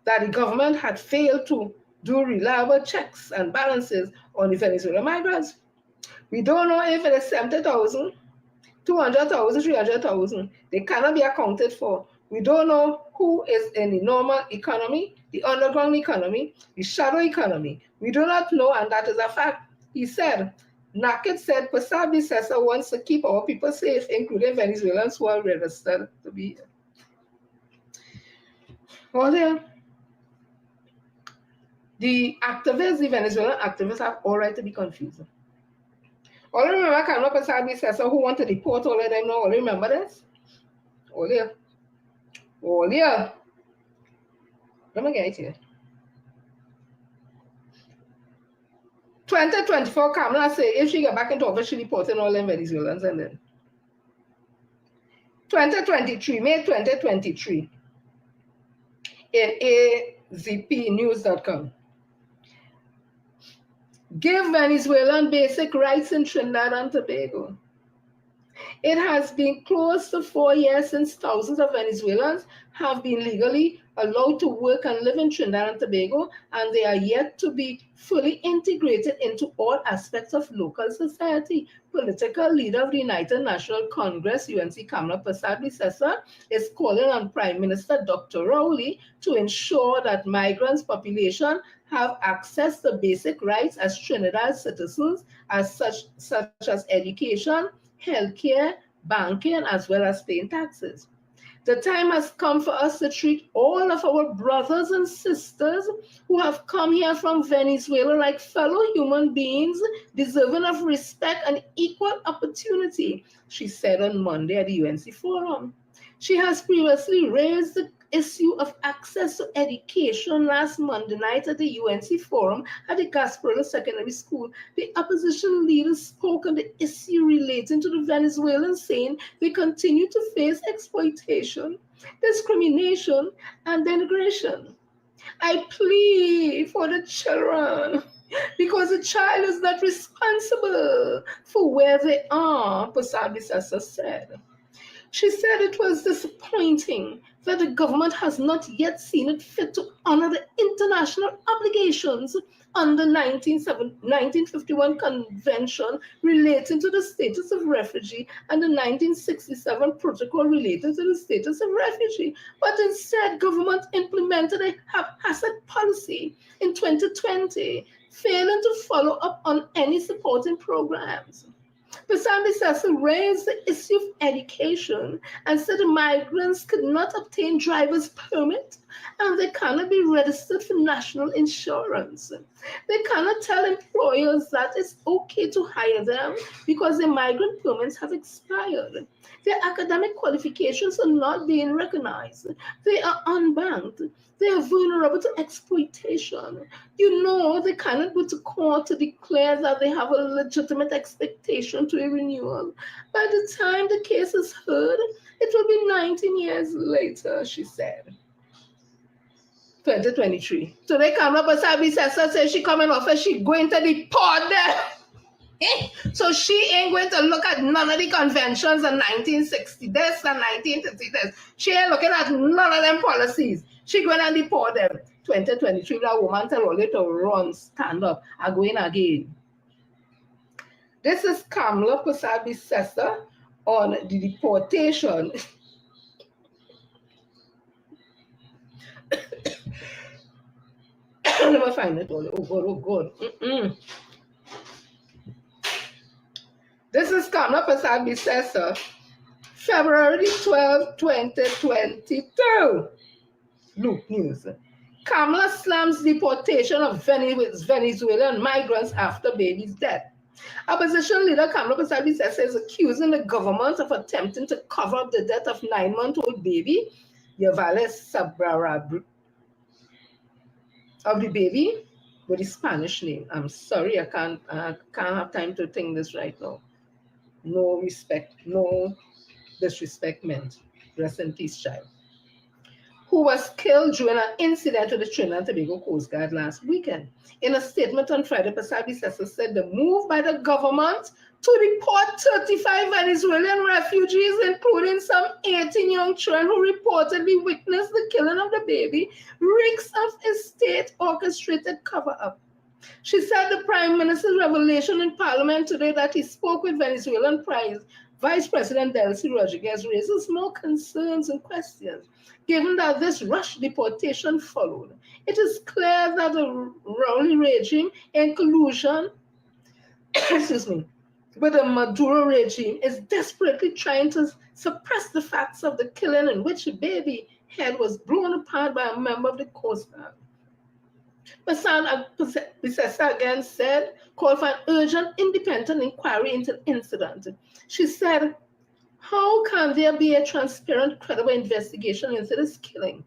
that the government had failed to do reliable checks and balances on the Venezuelan migrants. We don't know if it is 70,000, 200,000, 300,000. They cannot be accounted for. We don't know who is in the normal economy, the underground economy, the shadow economy. We do not know, and that is a fact. He said, Naked said Pasabi Sessa wants to keep our people safe, including Venezuelans who are registered to be here. Well, the activists, the Venezuelan activists, have all right to be confused. All remember Carla Pasabi Sessa who want to deport all of them now? All remember this? All here. Let me get it here. 2024, Kamala say if she get back into office, she deporting all them Venezuelans, and then 2023, May 2023, in azpnews.com. Give Venezuelan basic rights in Trinidad and Tobago. It has been close to 4 years since thousands of Venezuelans have been legally allowed to work and live in Trinidad and Tobago, and they are yet to be fully integrated into all aspects of local society. Political leader of the United National Congress, UNC Kamala Persad-Bissessar, is calling on Prime Minister Dr. Rowley to ensure that migrants' population have access to basic rights as Trinidad citizens, such as education, healthcare, banking, as well as paying taxes. The time has come for us to treat all of our brothers and sisters who have come here from Venezuela like fellow human beings deserving of respect and equal opportunity, she said on Monday at the UNC Forum. She has previously raised the issue of access to education last Monday night at the UNC Forum at the Gasparilla Secondary School. The opposition leader spoke on the issue relating to the Venezuelans, saying they continue to face exploitation, discrimination, and denigration. I plead for the children because the child is not responsible for where they are, Persad-Bissessar said. She said it was disappointing that the government has not yet seen it fit to honor the international obligations under 1951 Convention relating to the status of refugee and the 1967 Protocol related to the status of refugee, but instead government implemented a haphazard policy in 2020, failing to follow up on any supporting programs. Persad-Bissessar raised the issue of education and said the migrants could not obtain driver's permit and they cannot be registered for national insurance. They cannot tell employers that it's okay to hire them because their migrant permits have expired. Their academic qualifications are not being recognized. They are unbanked. They are vulnerable to exploitation. You know, they cannot go to court to declare that they have a legitimate expectation to a renewal. By the time the case is heard, it will be 19 years later, she said. 2023. Today, Kamala Persad-Bissessar says she coming off and she going to deport them. So she ain't going to look at none of the conventions in 1960 this and 1950 this. She ain't looking at none of them policies. She going to deport them. 2023, that woman tell all to run, stand up, and going again. This is Kamala Persad-Bissessar on the deportation. Let me find it. Oh God, oh God. This is Kamala Persad-Bissessar, February 12, 2022. Look News. Kamala slams deportation of Venezuelan migrants after baby's death. Opposition leader Kamala Persad-Bissessar is accusing the government of attempting to cover up the death of 9-month-old baby, Yavales Sabrarab, of the baby with a Spanish name. I'm sorry, I can't have time to think this right now. No respect, no disrespect meant. Rest in peace, child. Who was killed during an incident with the Trinidad and Tobago Coast Guard last weekend. In a statement on Friday, Persad-Bissessar said the move by the government to deport 35 Venezuelan refugees, including some 18 young children who reportedly witnessed the killing of the baby, reeks of a state-orchestrated cover-up. She said the Prime Minister's revelation in Parliament today that he spoke with Venezuelan Vice President Delcy Rodriguez raises more concerns and questions, given that this rush deportation followed. It is clear that the Rowley regime, in collusion excuse me, but the Maduro regime is desperately trying to suppress the facts of the killing in which a baby head was blown apart by a member of the Coast Guard. Bisesa again said, called for an urgent independent inquiry into the incident. She said, how can there be a transparent, credible investigation into this killing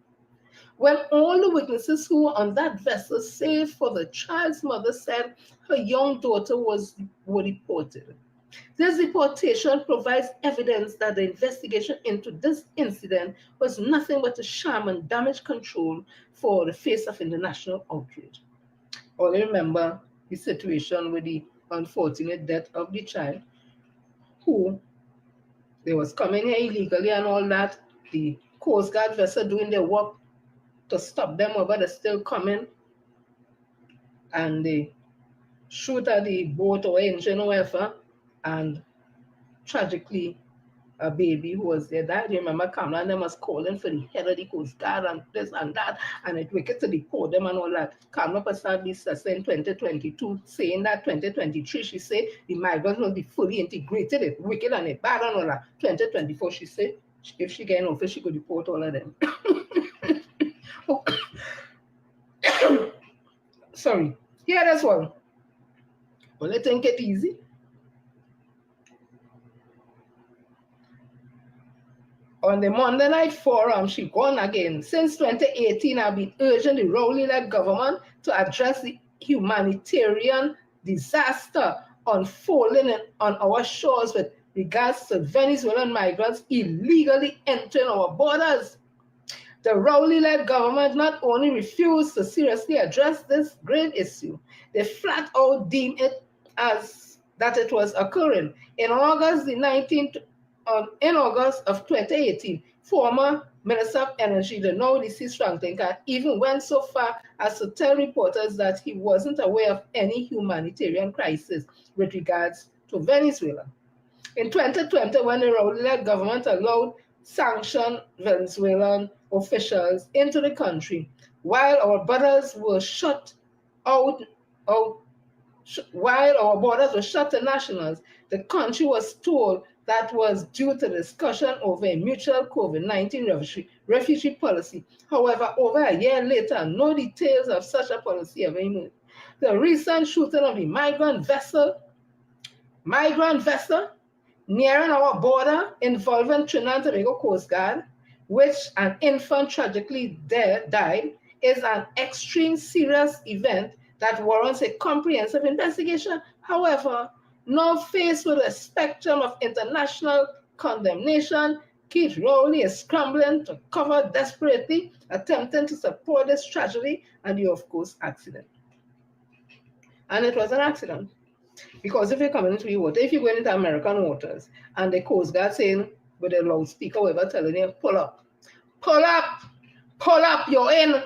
when all the witnesses who were on that vessel, save for the child's mother, said her young daughter were deported? This deportation provides evidence that the investigation into this incident was nothing but a sham and damage control for the face of international outrage. All remember the situation with the unfortunate death of the child, who they was coming here illegally and all that. The Coast Guard vessel doing their work to stop them, but they're still coming, and they shoot at the boat or engine or whatever, and tragically a baby who was there died. You remember Kamala and them was calling for the head of the Coast Guard and this and that, and it wicked to deport them and all that. Kamala Prasad said in 2022, saying that 2023, she said the migrants will be fully integrated. It wicked and it bad and all that. 2024, she said if she get in office, she could deport all of them. Sorry. Yeah, that's one. Well, let's take it easy. On the Monday Night Forum, she gone again. Since 2018, I've been urging the Rowley-led government to address the humanitarian disaster unfolding on our shores with regards to Venezuelan migrants illegally entering our borders. The Rowley-led government not only refused to seriously address this grave issue, they flat out deemed it as that it was occurring. In August of 2018, former Minister of Energy, the now deceased Franklin Carr, even went so far as to tell reporters that he wasn't aware of any humanitarian crisis with regards to Venezuela. In 2020, when the Rowley-led government allowed sanctioned Venezuelan officials into the country, while our borders were shut to nationals, the country was told that was due to discussion over a mutual COVID-19 refugee policy. However, over a year later, no details of such a policy have emerged. The recent shooting of the migrant vessel nearing our border involving Trinidad Tobago Coast Guard, which an infant tragically died, is an extreme serious event that warrants a comprehensive investigation. However, now faced with a spectrum of international condemnation, Keith Rowley is scrambling to cover desperately, attempting to support this tragedy and the off-coast accident. And it was an accident. Because if you're coming into the water, if you're going into American waters, and the Coast Guard saying with a loudspeaker, whatever, telling you, pull up, you're in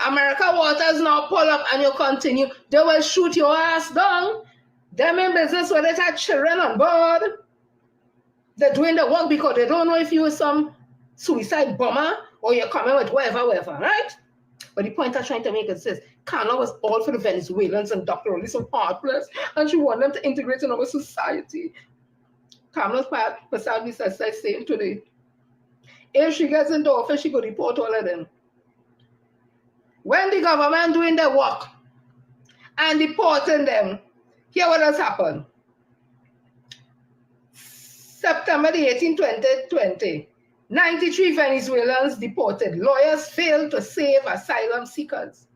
American waters now, pull up, and you continue, they will shoot your ass down. Them in business where they have children on board. They're doing the work because they don't know if you're some suicide bomber or you're coming with whatever, right? But the point I'm trying to make is this: Carla was all for the Venezuelans and Dr. Oli so heartless, and she wanted them to integrate in our society. Kamala's part, Pasadena says saying today, if she gets into office, she could deport all of them. When the government doing their work and deporting them, here what has happened. September the 18th, 2020, 93 Venezuelans deported. Lawyers failed to save asylum seekers.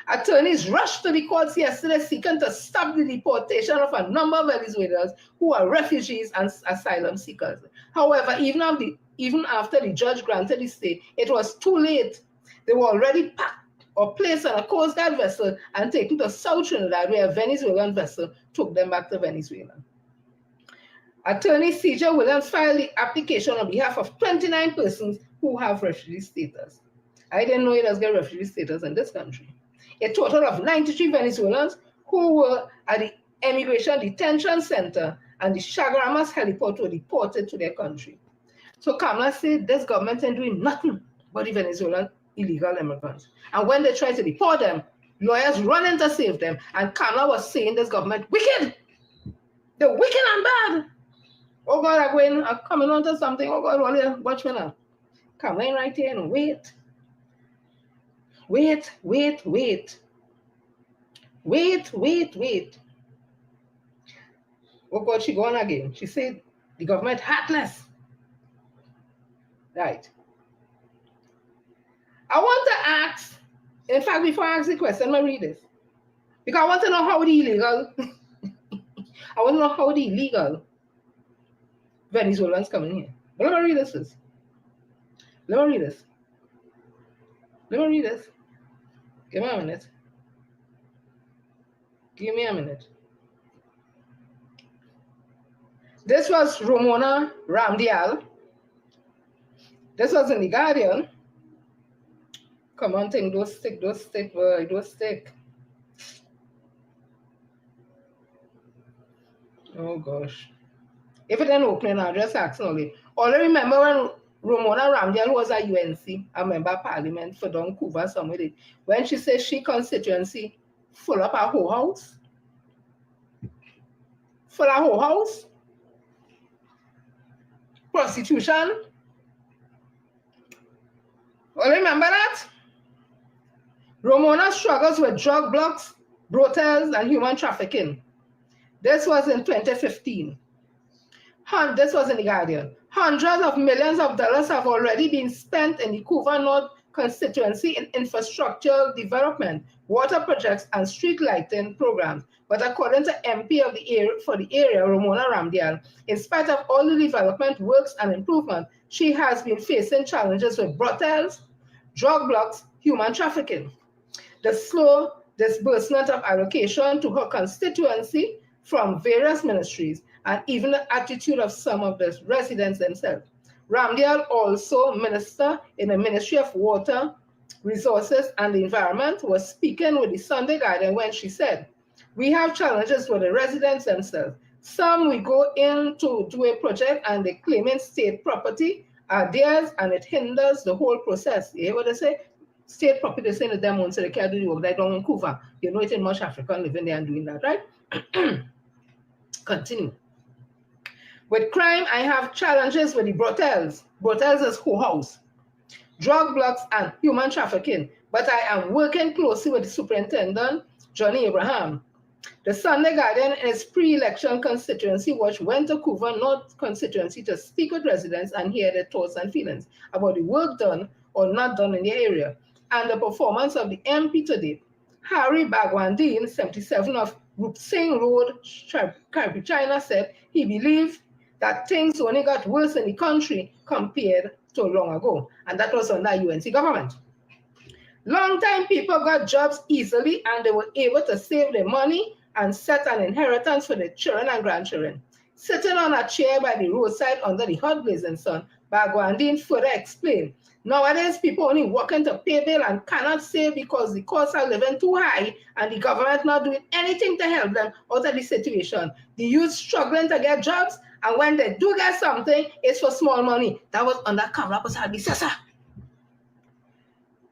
Attorneys rushed to the courts yesterday seeking to stop the deportation of a number of Venezuelans who are refugees and asylum seekers. However, even after the judge granted the stay, it was too late. They were already packed or placed on a Coast Guard vessel and taken to South Trinidad, where a Venezuelan vessel took them back to Venezuela. Attorney C.J. Williams filed the application on behalf of 29 persons who have refugee status. I didn't know it does get refugee status in this country. A total of 93 Venezuelans who were at the Immigration Detention Center and the Chaguaramas heliport were deported to their country. So Kamala said this government ain't doing nothing but the Venezuelan illegal immigrants. And when they try to deport them, lawyers run in to save them. And Kamala was saying this government wicked. The wicked and bad. Oh God, I'm coming on to something. Oh God, watch me now. Come in right here and wait. Wait. Oh God, she gone again. She said the government heartless. Right. I want to ask, in fact, before I ask the question, let me read this. Because I want to know how the illegal, I want to know how the illegal Venezuelans come in here. But let me read this first. Let me read this. Give me a minute. This was Ramona Ramdial. This was in The Guardian. Come on, thing, don't stick, boy, don't stick. Oh gosh. If it ain't opening, I'll just ask only. All I remember when Ramona Ramdial was at UNC, a member of parliament for Vancouver, somewhere, when she said she constituency full up her whole house. Full her whole house. Prostitution. All I remember that? Ramona struggles with drug blocks, brothels, and human trafficking. This was in 2015. This was in The Guardian. Hundreds of millions of dollars have already been spent in the Couva North constituency in infrastructure development, water projects, and street lighting programs. But according to MP of the area, for the area, Ramona Ramdial, in spite of all the development works and improvement, she has been facing challenges with brothels, drug blocks, human trafficking. The slow disbursement of allocation to her constituency from various ministries, and even the attitude of some of the residents themselves. Ramdial, also minister in the Ministry of Water, Resources and the Environment, was speaking with the Sunday Guardian when she said, "We have challenges with the residents themselves. Some we go in to do a project and they claiming state property are theirs and it hinders the whole process." You hear what they say? State property, they say to them once, so they can't do the work. They don't in Vancouver. You know it in much African living there and doing that, right? Continue. With crime, I have challenges with the brothels. Brothels is whorehouse, drug blocks, and human trafficking. But I am working closely with the Superintendent, Johnny Abraham. The Sunday Guardian, in its pre-election constituency watch, went to Couva North constituency to speak with residents and hear their thoughts and feelings about the work done or not done in the area and the performance of the MP to date. Harry Bagwandin, 77 of Rup Singh Road, Karbi, China, said he believed that things only got worse in the country compared to long ago, and that was under UNC government. Long-time people got jobs easily and they were able to save their money and set an inheritance for their children and grandchildren. Sitting on a chair by the roadside under the hot blazing sun, Bagwandin further explained, nowadays people only working to pay bill and cannot save because the costs are living too high and the government not doing anything to help them out of the situation. The youth struggling to get jobs, and when they do get something, it's for small money. That was under camera, but I'll be Sasa.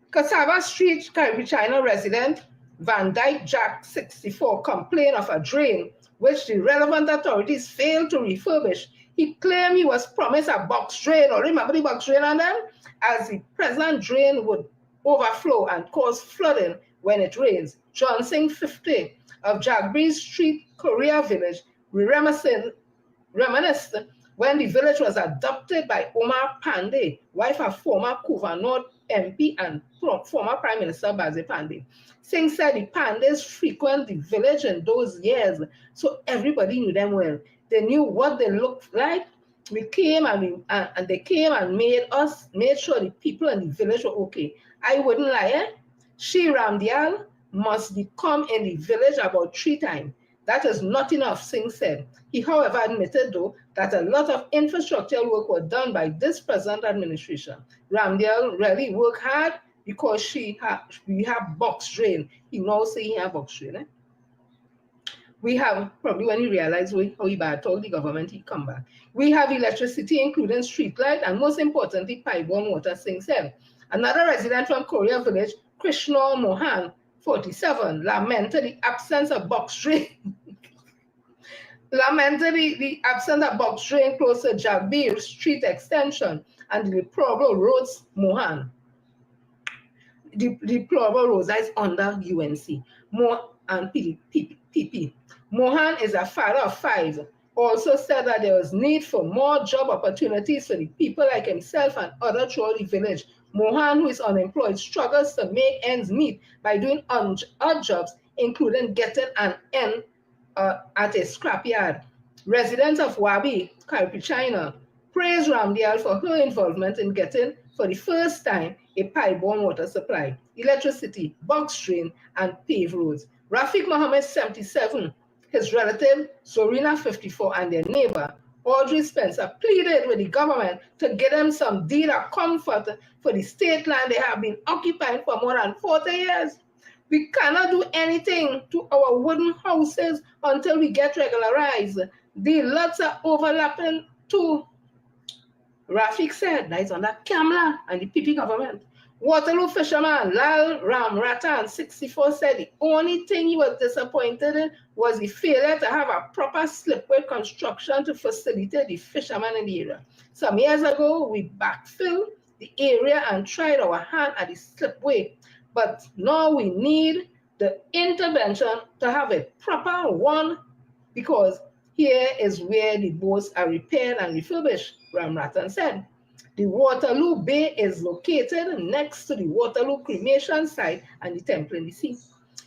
Cassava Street, Karbi, China resident Van Dyke Jack, 64, complained of a drain which the relevant authorities failed to refurbish. He claimed he was promised a box drain, or remember the box drain on them? As the present drain would overflow and cause flooding when it rains. Johnson, 50, of Jagbreeze Street, Korea Village, reminisced when the village was adopted by Omar Pandey, wife of former Couva North MP and former Prime Minister Bazi Pandey. Singh said the Pandays frequent the village in those years, so everybody knew them well. They knew what they looked like. We came and they came and made sure the people in the village were okay. I wouldn't lie, eh? She Ramdial must come in the village about 3 times. That is not enough, Singh said. He, however, admitted, though, that a lot of infrastructural work was done by this present administration. Ramdial really worked hard because we have box drain. He now say he have box drain. Eh? We have, probably when he realized how he bad told the government, he come back. We have electricity, including street light, and most importantly, pipe-borne water, Singh said. Another resident from Korea Village, Krishna Mohan, 47, lamented the absence of box drain. lamented the absence of box drain close to Jagbir Street Extension and the deplorable roads Mohan. The deplorable roads that is under UNC. And PP. Mohan is a father of 5. Also said that there was need for more job opportunities for the people like himself and others throughout the village. Mohan, who is unemployed, struggles to make ends meet by doing odd jobs, including getting an end at a scrapyard. Residents of Wabi, Kaipi, China, praised Ramdial for her involvement in getting, for the first time, a pipe-borne water supply, electricity, box drain, and paved roads. Rafiq Mohammed, 77, his relative, Zorina, 54, and their neighbor, Audrey Spencer, pleaded with the government to give them some deed of comfort for the state land they have been occupying for more than 40 years. We cannot do anything to our wooden houses until we get regularized. The lots are overlapping too. Rafiq said that is under Kamla and the PP government. Waterloo fisherman Lal Ramratan, 64, said the only thing he was disappointed in was the failure to have a proper slipway construction to facilitate the fishermen in the area. Some years ago, we backfilled the area and tried our hand at the slipway, but now we need the intervention to have a proper one, because here is where the boats are repaired and refurbished, Ramratan said. The Waterloo Bay is located next to the Waterloo cremation site and the temple in the sea.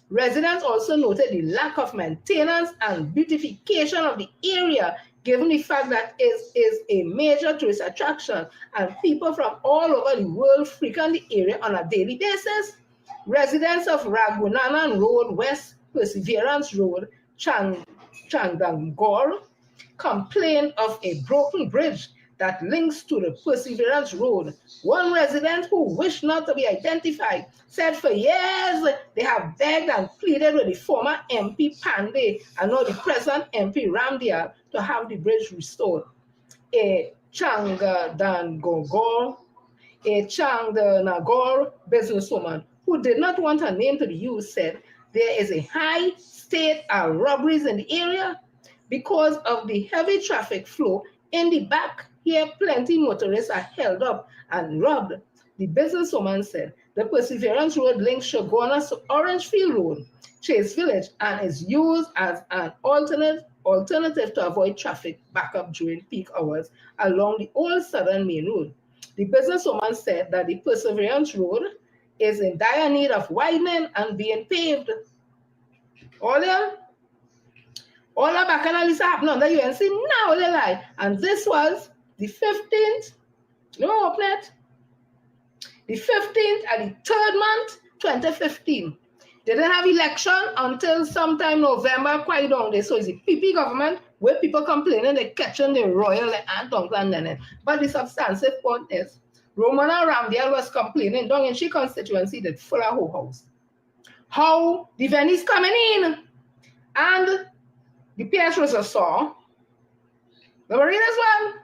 Residents also noted the lack of maintenance and beautification of the area, given the fact that it is a major tourist attraction and people from all over the world frequent the area on a daily basis. Residents of Ragunanan Road West, Perseverance Road, Chandangor, complained of a broken bridge that links to the Perseverance Road. One resident who wished not to be identified said for years they have begged and pleaded with the former MP Pandey and now the present MP Ramdial to have the bridge restored. A Chandanagor businesswoman who did not want her name to be used said there is a high state of robberies in the area because of the heavy traffic flow in the back. Here, plenty motorists are held up and robbed. The businesswoman said the Perseverance Road links Shagona to Orangefield Road, Chase Village, and is used as an alternative to avoid traffic backup during peak hours along the old Southern Main Road. The businesswoman said that the Perseverance Road is in dire need of widening and being paved. All that back analysis happened under UNC now, they lie. And this was the 15th, let me open it. The 15th at the 3rd month, 2015. They didn't have election until sometime November, quite down there. So it's the PP government where people complaining they catching the royal and uncle and then. But the substantive point is, Romana Ramdial was complaining down in she constituency that full of whole house. How the Venice coming in and the PS was a saw. Let me read this one.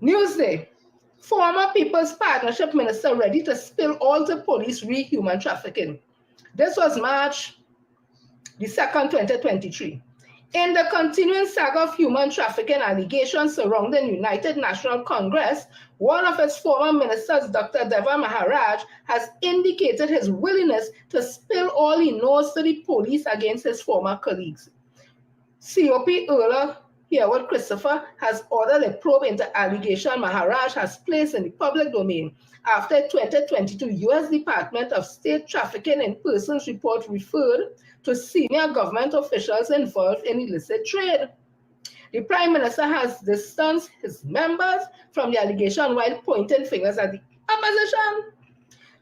Newsday. Former People's Partnership Minister ready to spill all to police human trafficking. This was March the 2nd, 2023. In the continuing saga of human trafficking allegations surrounding United National Congress, one of its former ministers, Dr. Deva Maharaj, has indicated his willingness to spill all he knows to the police against his former colleagues. COP Earl Hereward Christopher has ordered a probe into allegation Maharaj has placed in the public domain after a 2022 U.S. Department of State Trafficking in Persons report referred to senior government officials involved in illicit trade. The Prime Minister has distanced his members from the allegation while pointing fingers at the opposition.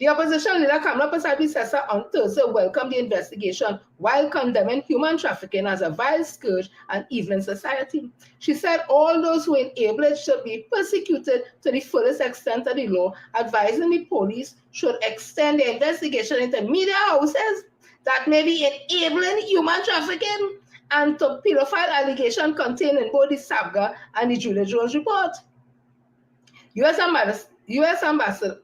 The opposition leader Kamla Persad-Bissessar on Thursday welcomed the investigation while condemning human trafficking as a vile scourge and evil in society. She said all those who enable it should be persecuted to the fullest extent of the law, advising the police should extend the investigation into media houses that may be enabling human trafficking and to pedophile allegations contained in both the SABGA and the Julia Jones report. U.S. Ambassador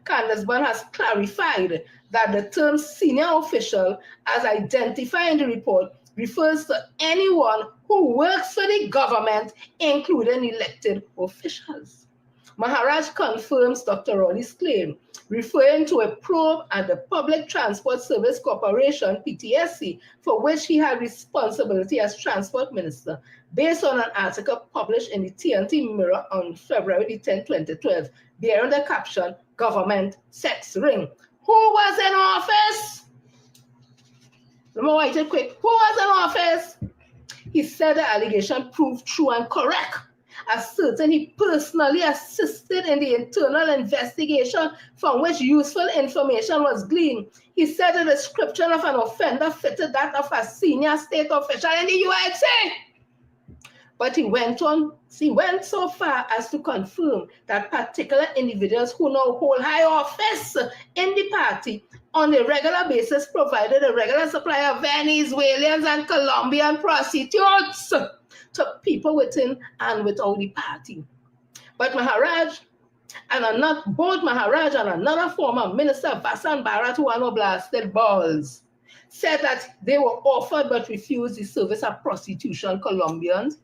Candace Bond has clarified that the term senior official, as identified in the report, refers to anyone who works for the government, including elected officials. Maharaj confirms Dr. Rawley's claim, referring to a probe at the Public Transport Service Corporation, PTSC, for which he had responsibility as Transport Minister, based on an article published in the TNT Mirror on February 10, 2012, bearing the caption, Government Sex Ring. Who was in office? Let me write it quick. Who was in office? He said the allegation proved true and correct, as certain he personally assisted in the internal investigation from which useful information was gleaned. He said the description of an offender fitted that of a senior state official in the USA. But he went so far as to confirm that particular individuals who now hold high office in the party on a regular basis provided a regular supply of Venezuelans and Colombian prostitutes to people within and without the party. But Maharaj and both Maharaj and another former minister, Vasan Bharat, who are no blasted balls, said that they were offered but refused the service of prostitution Colombians.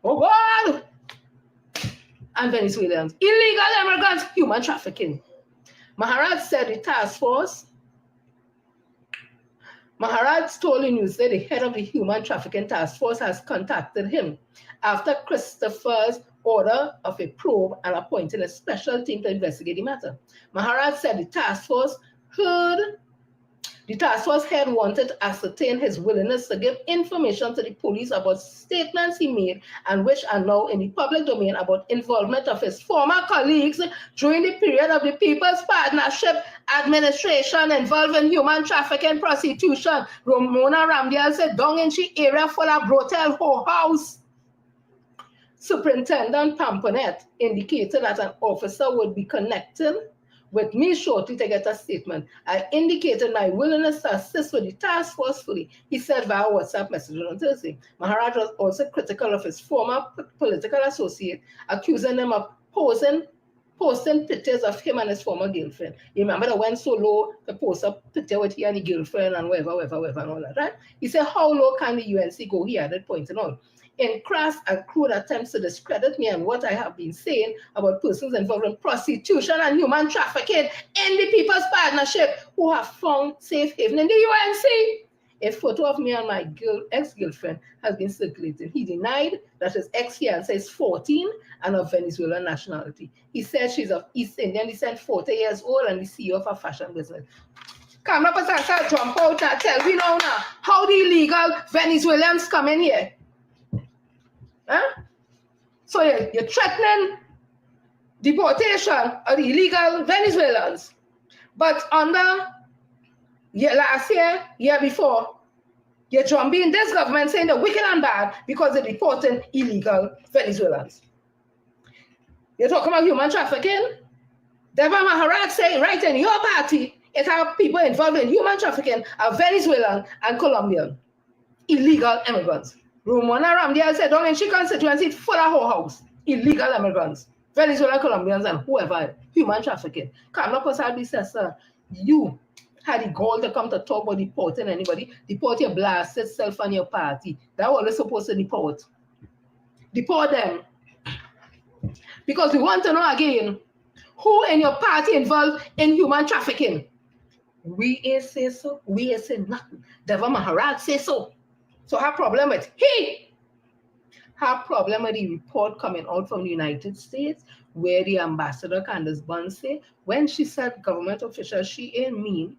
Oh God! And Venezuelans. Illegal immigrants, human trafficking. Maharaj said the task force, Maharaj told the news that the head of the human trafficking task force has contacted him after Christopher's order of a probe and appointed a special team to investigate the matter. Maharaj said the task force head wanted to ascertain his willingness to give information to the police about statements he made and which are now in the public domain about involvement of his former colleagues during the period of the People's Partnership administration involving human trafficking, prostitution. Ramona Ramdial said, down in the area full of brothel whorehouse. Superintendent Pamponet indicated that an officer would be connected with me shortly to get a statement. I indicated my willingness to assist with the task force fully, he said via WhatsApp message on Thursday. Maharaj was also critical of his former political associate, accusing him of posting pictures of him and his former girlfriend. You remember that went so low to post a picture with he and his girlfriend and whatever, and all that, right? He said, how low can the UNC go? He added, pointing out. In crass and crude attempts to discredit me and what I have been saying about persons involved in prostitution and human trafficking in the People's Partnership who have found safe haven in the UNC. A photo of me and my ex-girlfriend has been circulating. He denied that his ex-fiancée is 14 and of Venezuelan nationality. He said she's of East Indian descent, 40 years old, and the CEO of a fashion business. Come up and jump out and tell me now how the illegal Venezuelans come in here. Huh? So you're threatening deportation of the illegal Venezuelans. But under last year before, you're jumping this government saying they're wicked and bad because they're deporting illegal Venezuelans. You're talking about human trafficking? Deva Maharaj saying right in your party, it have people involved in human trafficking are Venezuelan and Colombian illegal immigrants. Ramona Ramdial said, down in she constituency, full of whorehouse, illegal immigrants, Venezuelan, Colombians, and whoever, human trafficking. Cannot possibly say, sir, you had the goal to come to talk about deporting anybody. Deport your blasted self and your party. That's what we're supposed to deport. Deport them. Because we want to know again, who in your party involved in human trafficking? We ain't say so. We ain't say nothing. Deva Maharaj say so. So her problem with her problem with the report coming out from the United States, where the ambassador Candace Bunn said, when she said government official, she ain't mean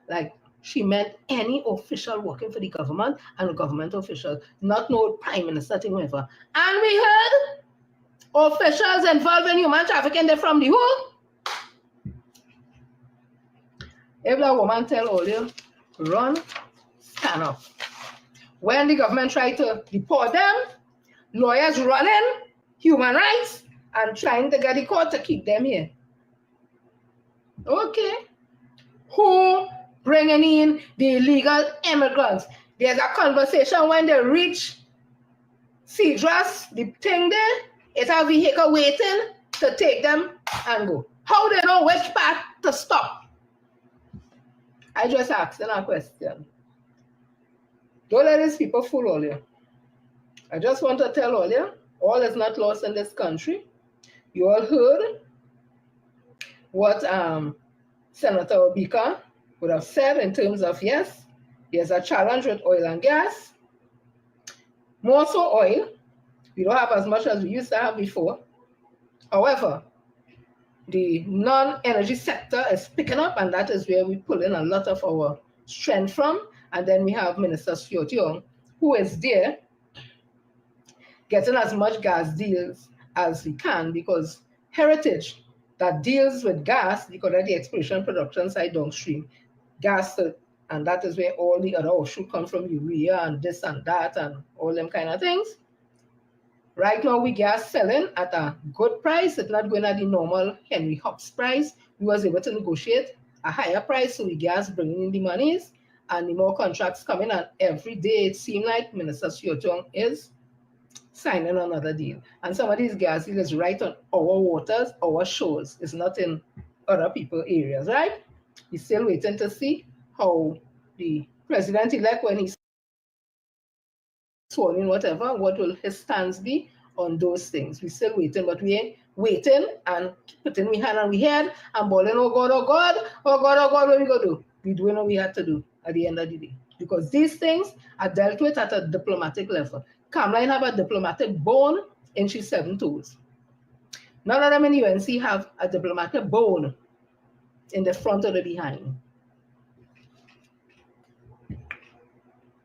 like she meant any official working for the government and a government official, not no prime minister thing, whatever. And we heard officials involved in human trafficking, they're from the who? If that woman tell all you, run, stand up. When the government tried to deport them, lawyers running human rights and trying to get the court to keep them here. Okay. Who bringing in the illegal immigrants? There's a conversation when they reach Cedras, the thing there, it's a vehicle waiting to take them and go. How do they know which path to stop? I just asked them a question. Don't let these people fool all you. I just want to tell all you, all is not lost in this country. You all heard what Senator Obika would have said in terms of, yes, there's a challenge with oil and gas. More so oil. We don't have as much as we used to have before. However, the non-energy sector is picking up, and that is where we pull in a lot of our strength from. And then we have Minister Stuart Young, who is there getting as much gas deals as we can, because Heritage that deals with gas, because of the exploration and production side downstream, gas, and that is where all the other offshoot come from, urea and this and that and all them kind of things. Right now, we gas selling at a good price. It's not going at the normal Henry Hub's price. We was able to negotiate a higher price, so we gas bringing in the monies and the more contracts coming. And every day it seemed like Minister Stuart Young is signing another deal. And some of these gas deals is right on our waters, our shores. It's not in other people's areas, right? We're still waiting to see how the president-elect, when he's sworn in, whatever, what will his stance be on those things. We're still waiting, but we ain't waiting and putting we hand on we head and bawling, oh God, oh God, oh God, oh God, what we gonna do? We're doing what we had to do at the end of the day. Because these things are dealt with at a diplomatic level. Cameline have a diplomatic bone in she's 7 toes. None of them in UNC have a diplomatic bone in the front or the behind.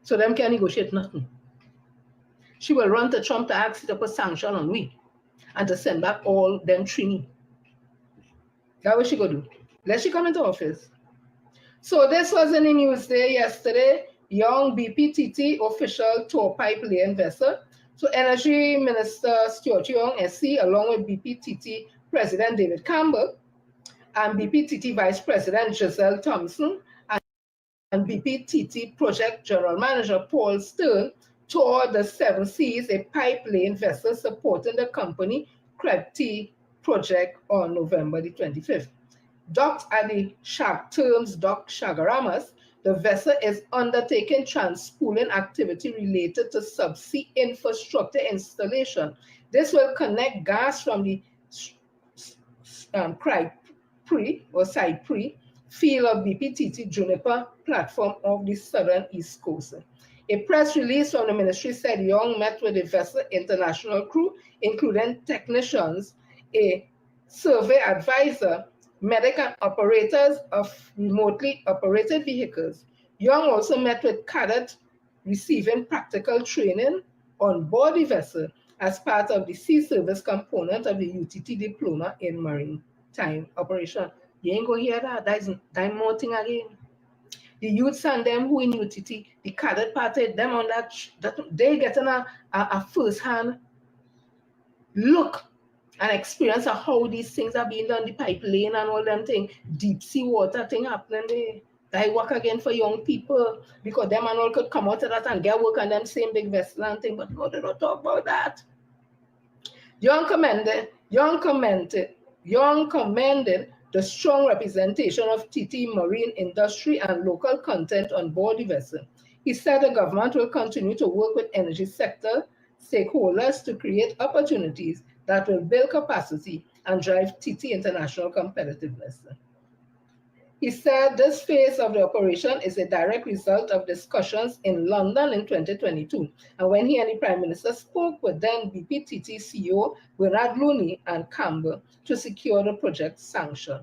So them can't negotiate nothing. She will run to Trump to ask him to put sanction on we and to send back all them Trini. That's what she gonna do. Let she come into office. So this was in the news there yesterday. Young BPTT official tow pipe laying vessel. So Energy Minister Stuart Young, SC, along with BPTT President David Campbell and BPTT Vice President Giselle Thompson and BPTT Project General Manager Paul Stern toward the 7 Seas, a pipeline vessel supporting the company Krebs project on November the 25th. Docked at the Terms Dock Chagaramas, the vessel is undertaking transpooling activity related to subsea infrastructure installation. This will connect gas from the Cypress field of BPTT Juniper platform of the southern East Coast. A press release from the ministry said Young met with the vessel international crew, including technicians, a survey advisor, medical operators of remotely operated vehicles. Young also met with cadets receiving practical training on board the vessel as part of the sea service component of the UTT diploma in maritime operation. You ain't gonna hear that. That's more thing again. The youths and them who in UTT, the cadet party, them on that they getting a first-hand look and experience of how these things are being done, the pipeline and all them things, deep sea water thing happening there. That work again for young people, because them and all could come out of that and get work on them same big vessel and thing, but no, they don't talk about that. Young commended the strong representation of TT marine industry and local content on board the vessel. He said the government will continue to work with energy sector stakeholders to create opportunities that will build capacity and drive TT international competitiveness. He said this phase of the operation is a direct result of discussions in London in 2022, and when he and the Prime Minister spoke with then BPTT CEO Bernard Looney and Campbell to secure the project sanction.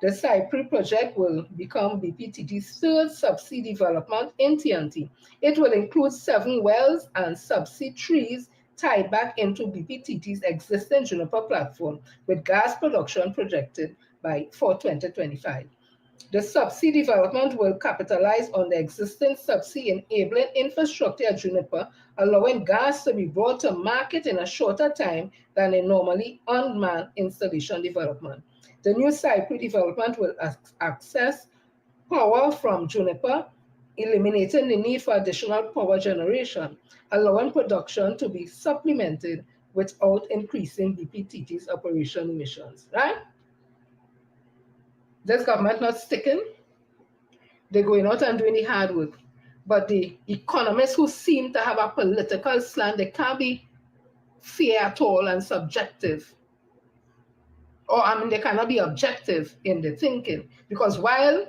The Cypress project will become BPTT's third subsea development in TNT. It will include 7 wells and subsea trees tied back into BPTT's existing Juniper platform, with gas production projected for 2025. The subsea development will capitalize on the existing subsea enabling infrastructure at Juniper, allowing gas to be brought to market in a shorter time than a normally unmanned installation development. The new Cypress development will access power from Juniper, eliminating the need for additional power generation, allowing production to be supplemented without increasing BPTT's operation emissions, right? This government not sticking. They're going out and doing the hard work. But the economists who seem to have a political slant, they can't be fair at all and subjective. Or, I mean, they cannot be objective in the thinking. Because while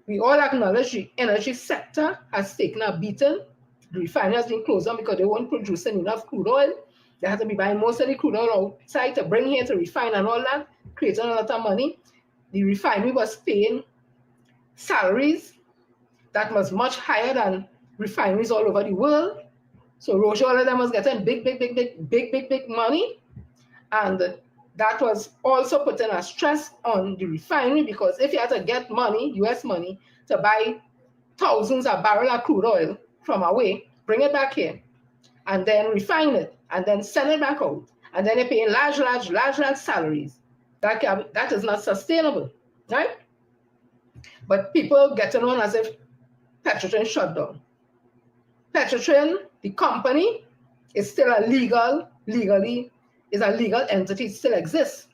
we all acknowledge the energy sector has taken a beating, the refinery has been closed down because they weren't producing enough crude oil. They had to be buying most of the crude oil outside to bring here to refine and all that, creating a lot of money. The refinery was paying salaries that was much higher than refineries all over the world. So Roger, all of them was getting big money. And that was also putting a stress on the refinery, because if you had to get money, US money, to buy thousands of barrels of crude oil from away, bring it back here, and then refine it, and then send it back out, and then they're paying large salaries. That is not sustainable, right? But people getting on as if Petrotrin shut down. Petrotrin, the company, is still a legal entity, it still exists.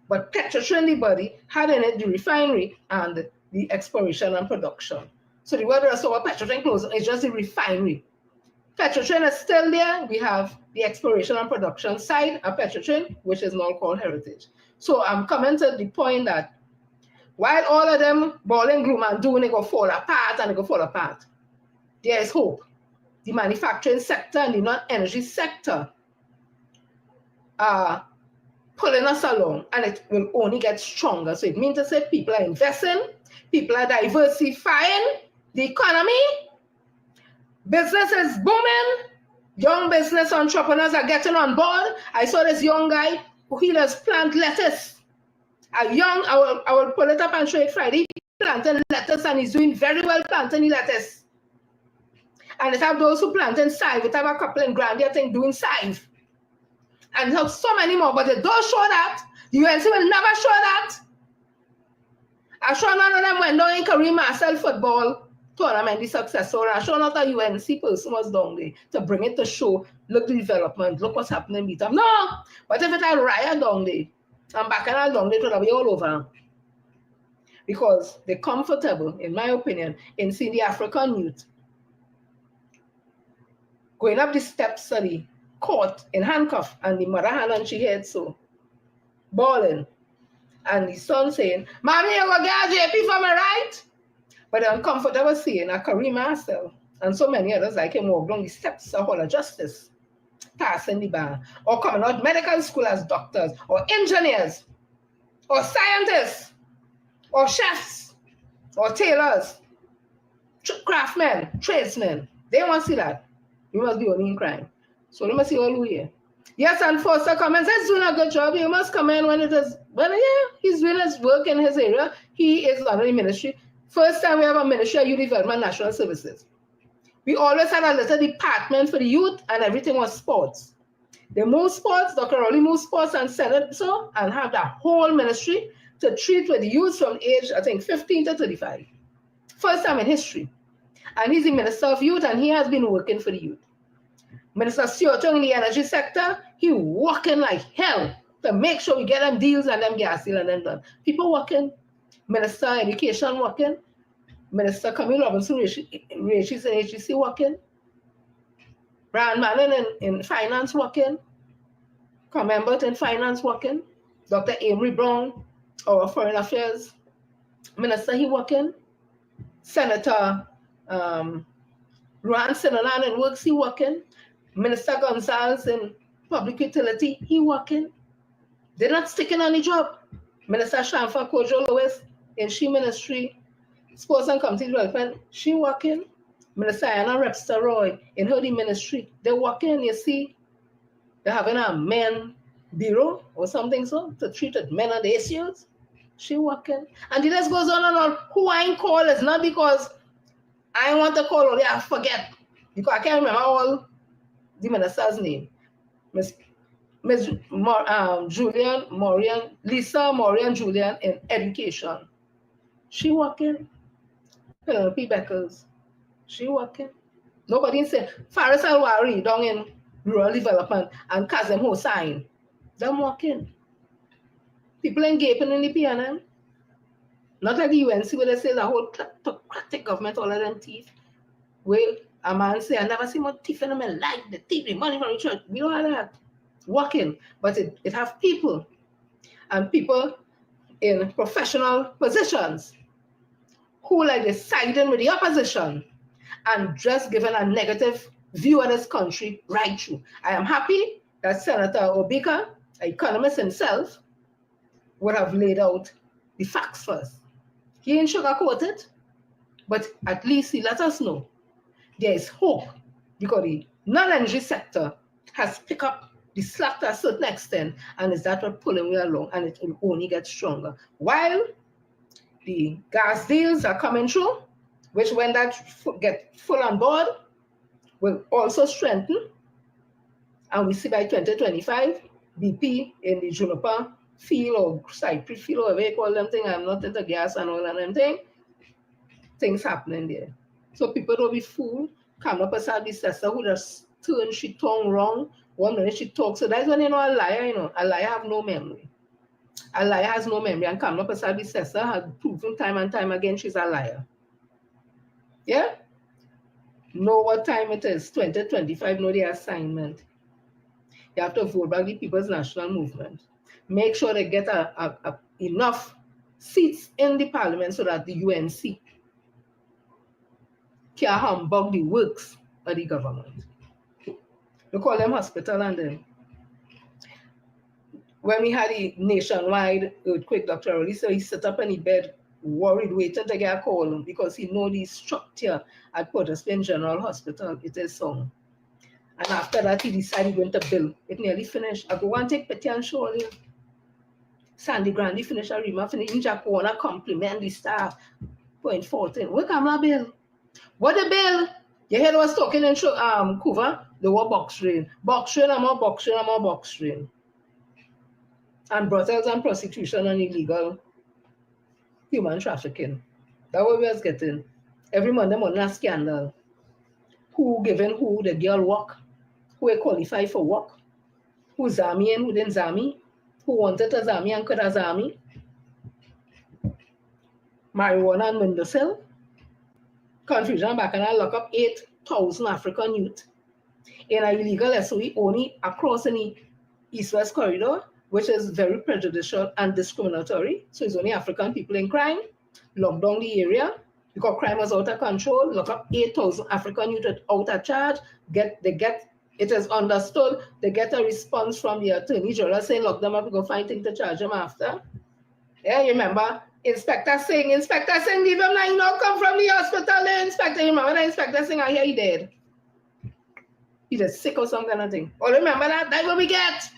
But Petrotrin, the body, had in it the refinery and the exploration and production. So the word rest over Petrotrin closed, it's just the refinery. Petrotrin is still there. We have the exploration and production side of Petrotrin, which is now called Heritage. So I'm coming to the point that while all of them balling gloom and doom, they go fall apart, there is hope. The manufacturing sector and the non-energy sector are pulling us along, and it will only get stronger. So it means to say people are investing, people are diversifying the economy, business is booming, young business entrepreneurs are getting on board. I saw this young guy who he does plant lettuce. I will pull it up and show it Friday. He planted lettuce and he's doing very well planting the lettuce. And it have those who planting scythe. It have a couple in Granby, I think, doing scythe. And have so many more, but they don't show that. The UNC will never show that. I'm sure none of them went down in Kareem Marcel football tournament, the successor. I'm sure not a UNC person was down there to bring it to show, look the development, look what's happening with them. No, but if it had riot down there, and back and down there, it would be all over. Because they're comfortable, in my opinion, in seeing the African youth going up the steps of the court in handcuff, and the mother hand on she head so, bawling. And the son saying, Mommy, you go get JP for me, right? But they're uncomfortable seeing a Kareem Marcel and so many others like him walk down the steps of Hall of Justice, passing the bar, or coming out medical school as doctors, or engineers, or scientists, or chefs, or tailors, craftsmen, tradesmen. They want to see that. You must be only in crime. So let me see all here. Yes, and Foster comments, he's doing a good job. You must come in when it is, well, yeah, he's doing his work in his area. He is under the ministry. First time we have a ministry of youth development, national services. We always had a little department for the youth, and everything was sports. They moved sports, Dr. Rowley moved sports and Senate so, and have that whole ministry to treat with the youth from age, I think, 15 to 35. First time in history. And he's the Minister of Youth, and he has been working for the youth. Minister Siotong in the energy sector, he working like hell to make sure we get them deals and them gas deal and them done. People working. Minister Education working. Minister Camille Robinson, Rachis in HGC working. Brian Mallon in finance working. Commenbert in finance working. Dr. Amory Brown, our foreign affairs minister, he working. Senator Ruan Sinanan in works, he working. Minister Gonzalez in public utility, he working. They're not sticking on the job. Minister Shamfa Kojo Lewis in she ministry, sports and community development, she working. Minister Anna Repster Roy in her ministry, they're working. You see, they're having a men bureau or something so to treat with men and the issues. She working. And the list goes on and on. Who I call is not because I want to call or I forget. Because I can't remember all the minister's name. Miss Julian Morian, Lisa Morian Julian in education. She working. Penelope Beckers. She working. Nobody said Faris Alwari down in rural development and Kazem Hossain. Them working. People engaging in the PNM. Not like the UNC where they say the whole kleptocratic government, all of them teeth. Well, a man say, I never see more thief in my life, the thief, the money from the church. We don't have that working, but it have people, and people in professional positions who like they siding with the opposition and just giving a negative view of this country right through. I am happy that Senator Obika, an economist himself, would have laid out the facts first. He ain't sugarcoated, but at least he let us know there is hope because the non-energy sector has picked up the slack to a certain extent, and is that what pulling we along, and it will only get stronger. While the gas deals are coming through, which when that get full on board, will also strengthen. And we see by 2025, BP in the Juniper field or Cypress field or whatever you call them thing, I'm not into gas and all of them thing, things happening there. So people don't be fooled. Come up as a sister who just turn she tongue wrong. 1 minute she talks. So that's when you know a liar, you know. A liar have no memory. A liar has no memory. And Kamla Prasad sister has proven time and time again she's a liar. Yeah? Know what time it is. 2025, know the assignment. You have to vote back the People's National Movement. Make sure they get enough seats in the parliament so that the UNC can humbug the works of the government. We call them hospital, and then when we had the nationwide earthquake, Dr. Rowley said he sat up in the bed, worried, waiting to get a call because he know the structure at Port of Spain General Hospital, it is so. And after that, he decided going to build. It nearly finished. I go and take Petty and show you. Sandy Grandi finished a remark, finish in Jack wanna compliment the staff. Point 14. What come la bill? What the bill? You heard was talking in Cuba, the war box train. Box train, I'm more box train, I'm more box train. And brothels and prostitution and illegal human trafficking. That's what we was getting. Every Monday morning a scandal. Who giving who the girl work? Who qualify for work? Who Zami and who didn't Zami? Who wanted a Zami and could a Zami? Marijuana and Windowsill. Confusion back and I lock up 8,000 African youth in an illegal SOE only across the East-West corridor, which is very prejudicial and discriminatory. So it's only African people in crime. Lock down the area because crime was out of control. Lock up 8,000 African youth out of charge. It is understood. They get a response from the attorney general saying, lock them up and go find things to charge them after. Yeah, you remember? Inspector Singh, leave him now, you know, come from the hospital, Inspector, you remember that Inspector Singh, I hear he dead. He just sick or some kind of thing. Oh, remember that? That's what we get.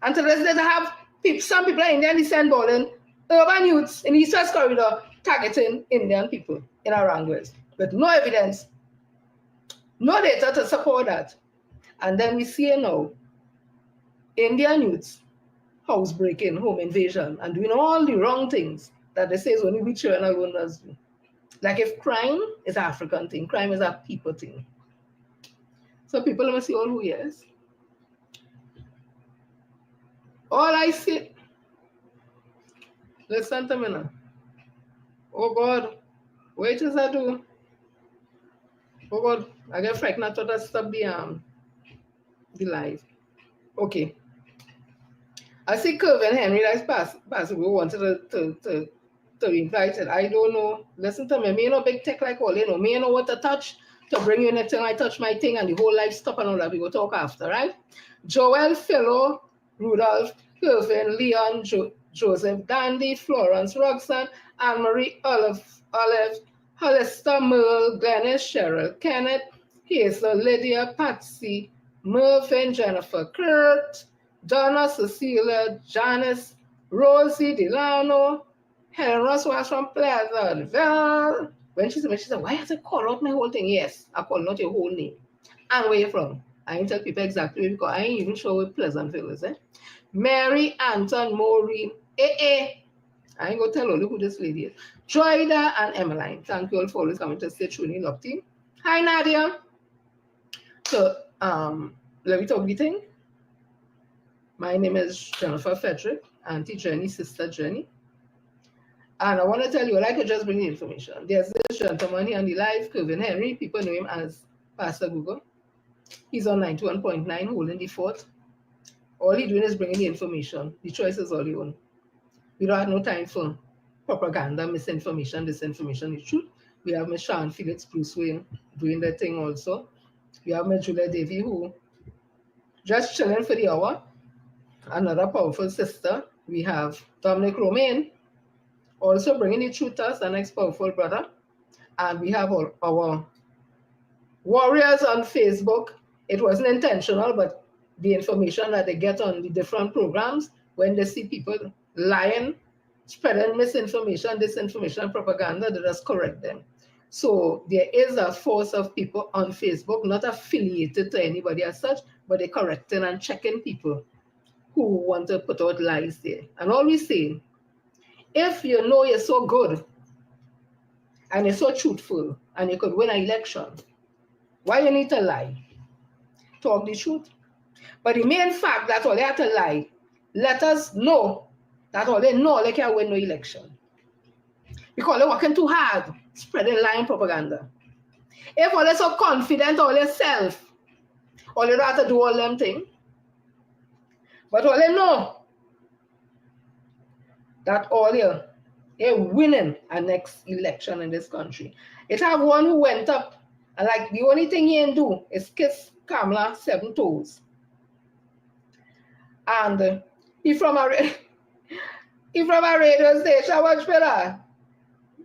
Until this day, they have some people in Indian descent balling, urban youths in the East-West corridor targeting Indian people in our language. But no evidence, no data to support that. And then we see now, Indian youths housebreaking, home invasion, and doing all the wrong things that they say is only we children alone does do. Like if crime is an African thing, crime is a people thing. So people must see all who yes. All I see, listen to me now. Oh God, wait till I do. Oh God, I get frightened. I thought I stopped the live. Okay. I see Kevin Henry that's possible wanted to invite it. I don't know. Listen to me. Me no big tech like all, you know. Me no what to touch to bring you next time I touch my thing and the whole life stop and all that. We go talk after, right? Joel, Philo, Rudolph, Kevin, Leon, Joseph, Dandy, Florence, Roxanne, Anne-Marie, Olive, Hollister, Merle, Glennis, Cheryl, Kenneth, Hazel, Lydia, Patsy, Mervyn, Jennifer, Kurt, Donna, Cecilia, Janice, Rosie, Delano, Helen Ross was from Pleasantville. When she said, why has I call out my whole thing? Yes, I call not your whole name. And where you from? I ain't tell people exactly because I ain't even sure where Pleasantville is. Mary, Anton, Maureen, I ain't gonna tell only who this lady is. Joyda and Emmeline. Thank you all for always coming to stay tuned in, team. Hi, Nadia. So, let me talk D Ting. My name is Jennifer Frederick, Auntie Jenny, Sister Jenny. And I want to tell you, I could just bring the information. There's this gentleman here on the live, Kevin Henry. People know him as Pastor Google. He's on 91.9, holding the fort. All he's doing is bringing the information. The choice is all your own. We don't have no time for propaganda, misinformation, disinformation, the truth. We have Miss Sean Felix Bruce Wayne doing their thing also. We have Miss Julia Davy, who just chilling for the hour. Another powerful sister. We have Dominic Romaine, also bringing the truth to us, the next powerful brother. And we have our warriors on Facebook. It wasn't intentional, but the information that they get on the different programs, when they see people lying, spreading misinformation, disinformation, propaganda, they just correct them. So there is a force of people on Facebook, not affiliated to anybody as such, but they're correcting and checking people who want to put out lies there. And always saying, if you know you're so good and you're so truthful and you could win an election, why you need to lie? Talk the truth. But the main fact that all they have to lie, let us know that all they know they can't win no election. Because they're working too hard, spreading lying propaganda. If all they're so confident all they self, all they don't have to do all them things. But all they know that all you're winning a next election in this country. It have one who went up and like the only thing he can do is kiss Kamala 7 toes. And he from a radio station, watch fella.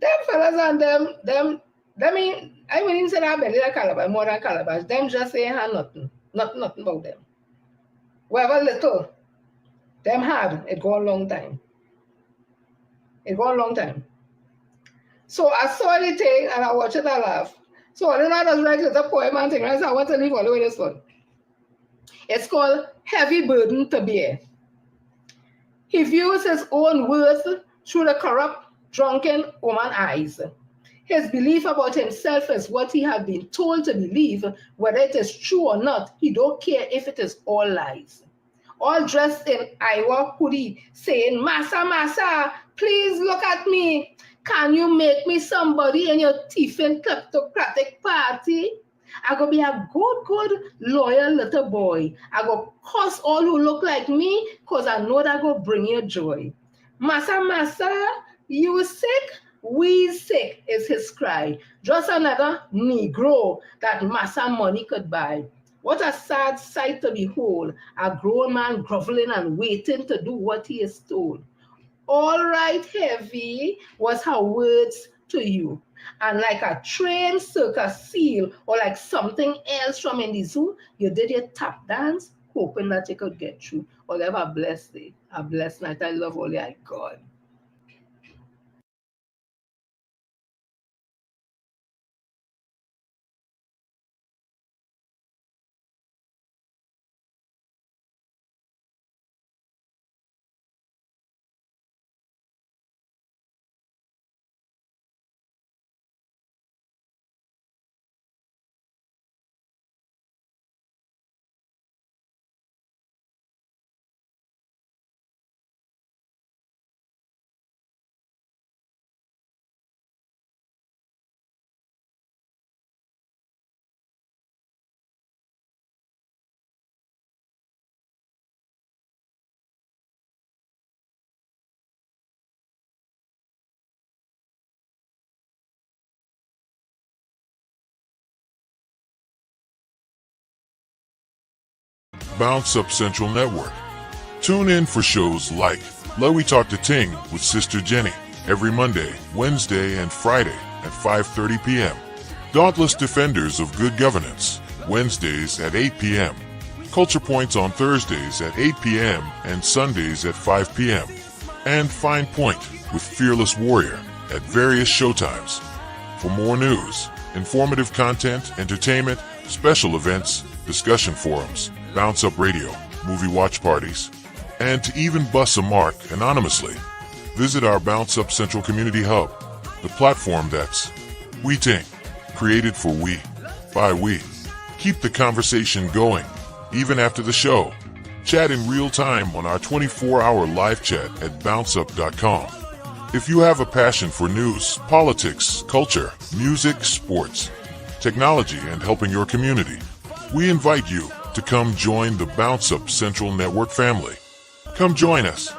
Them fellas and them I mean say that belly like calabash, more than calabash. Them just say nothing about them. Whatever little, them hard, it go a long time. It go a long time. So I saw the thing and I watched it, I laugh. So then I just write a poem and thing, right? So I want to leave all the way this one. It's called Heavy Burden to Bear. He views his own worth through the corrupt, drunken woman eyes. His belief about himself is what he has been told to believe, whether it is true or not. He don't care if it is all lies. All dressed in Iowa hoodie, saying, "Massa, massa, please look at me. Can you make me somebody in your thieving kleptocratic party? I go be a good, loyal little boy. I go curse all who look like me, because I know that go bring you joy. Massa, massa, you sick? We sick," is his cry. Just another Negro that massa money could buy. What a sad sight to behold, a grown man groveling and waiting to do what he is told. All right, Heavy, was her words to you. And like a trained circus seal or like something else from in the zoo, you did your tap dance, hoping that you could get through. Or have a blessed day, a blessed night. I love all your God. BounXup Central Network. Tune in for shows like We Talk D Ting with Sister Jenny every Monday, Wednesday, and Friday at 5:30 p.m. Dauntless Defenders of Good Governance, Wednesdays at 8 p.m. Culture Points on Thursdays at 8 p.m. and Sundays at 5 p.m. And Fine Point with Fearless Warrior at various showtimes. For more news, informative content, entertainment, special events, discussion forums, BounXup Radio, movie watch parties, and to even bus a mark anonymously, visit our BounXup Central Community Hub, the platform that's We Ting, created for we, by we. Keep the conversation going, even after the show. Chat in real time on our 24-hour live chat at BounXup.com. If you have a passion for news, politics, culture, music, sports, technology, and helping your community, we invite you to come join the BounXup Central Network family. Come join us.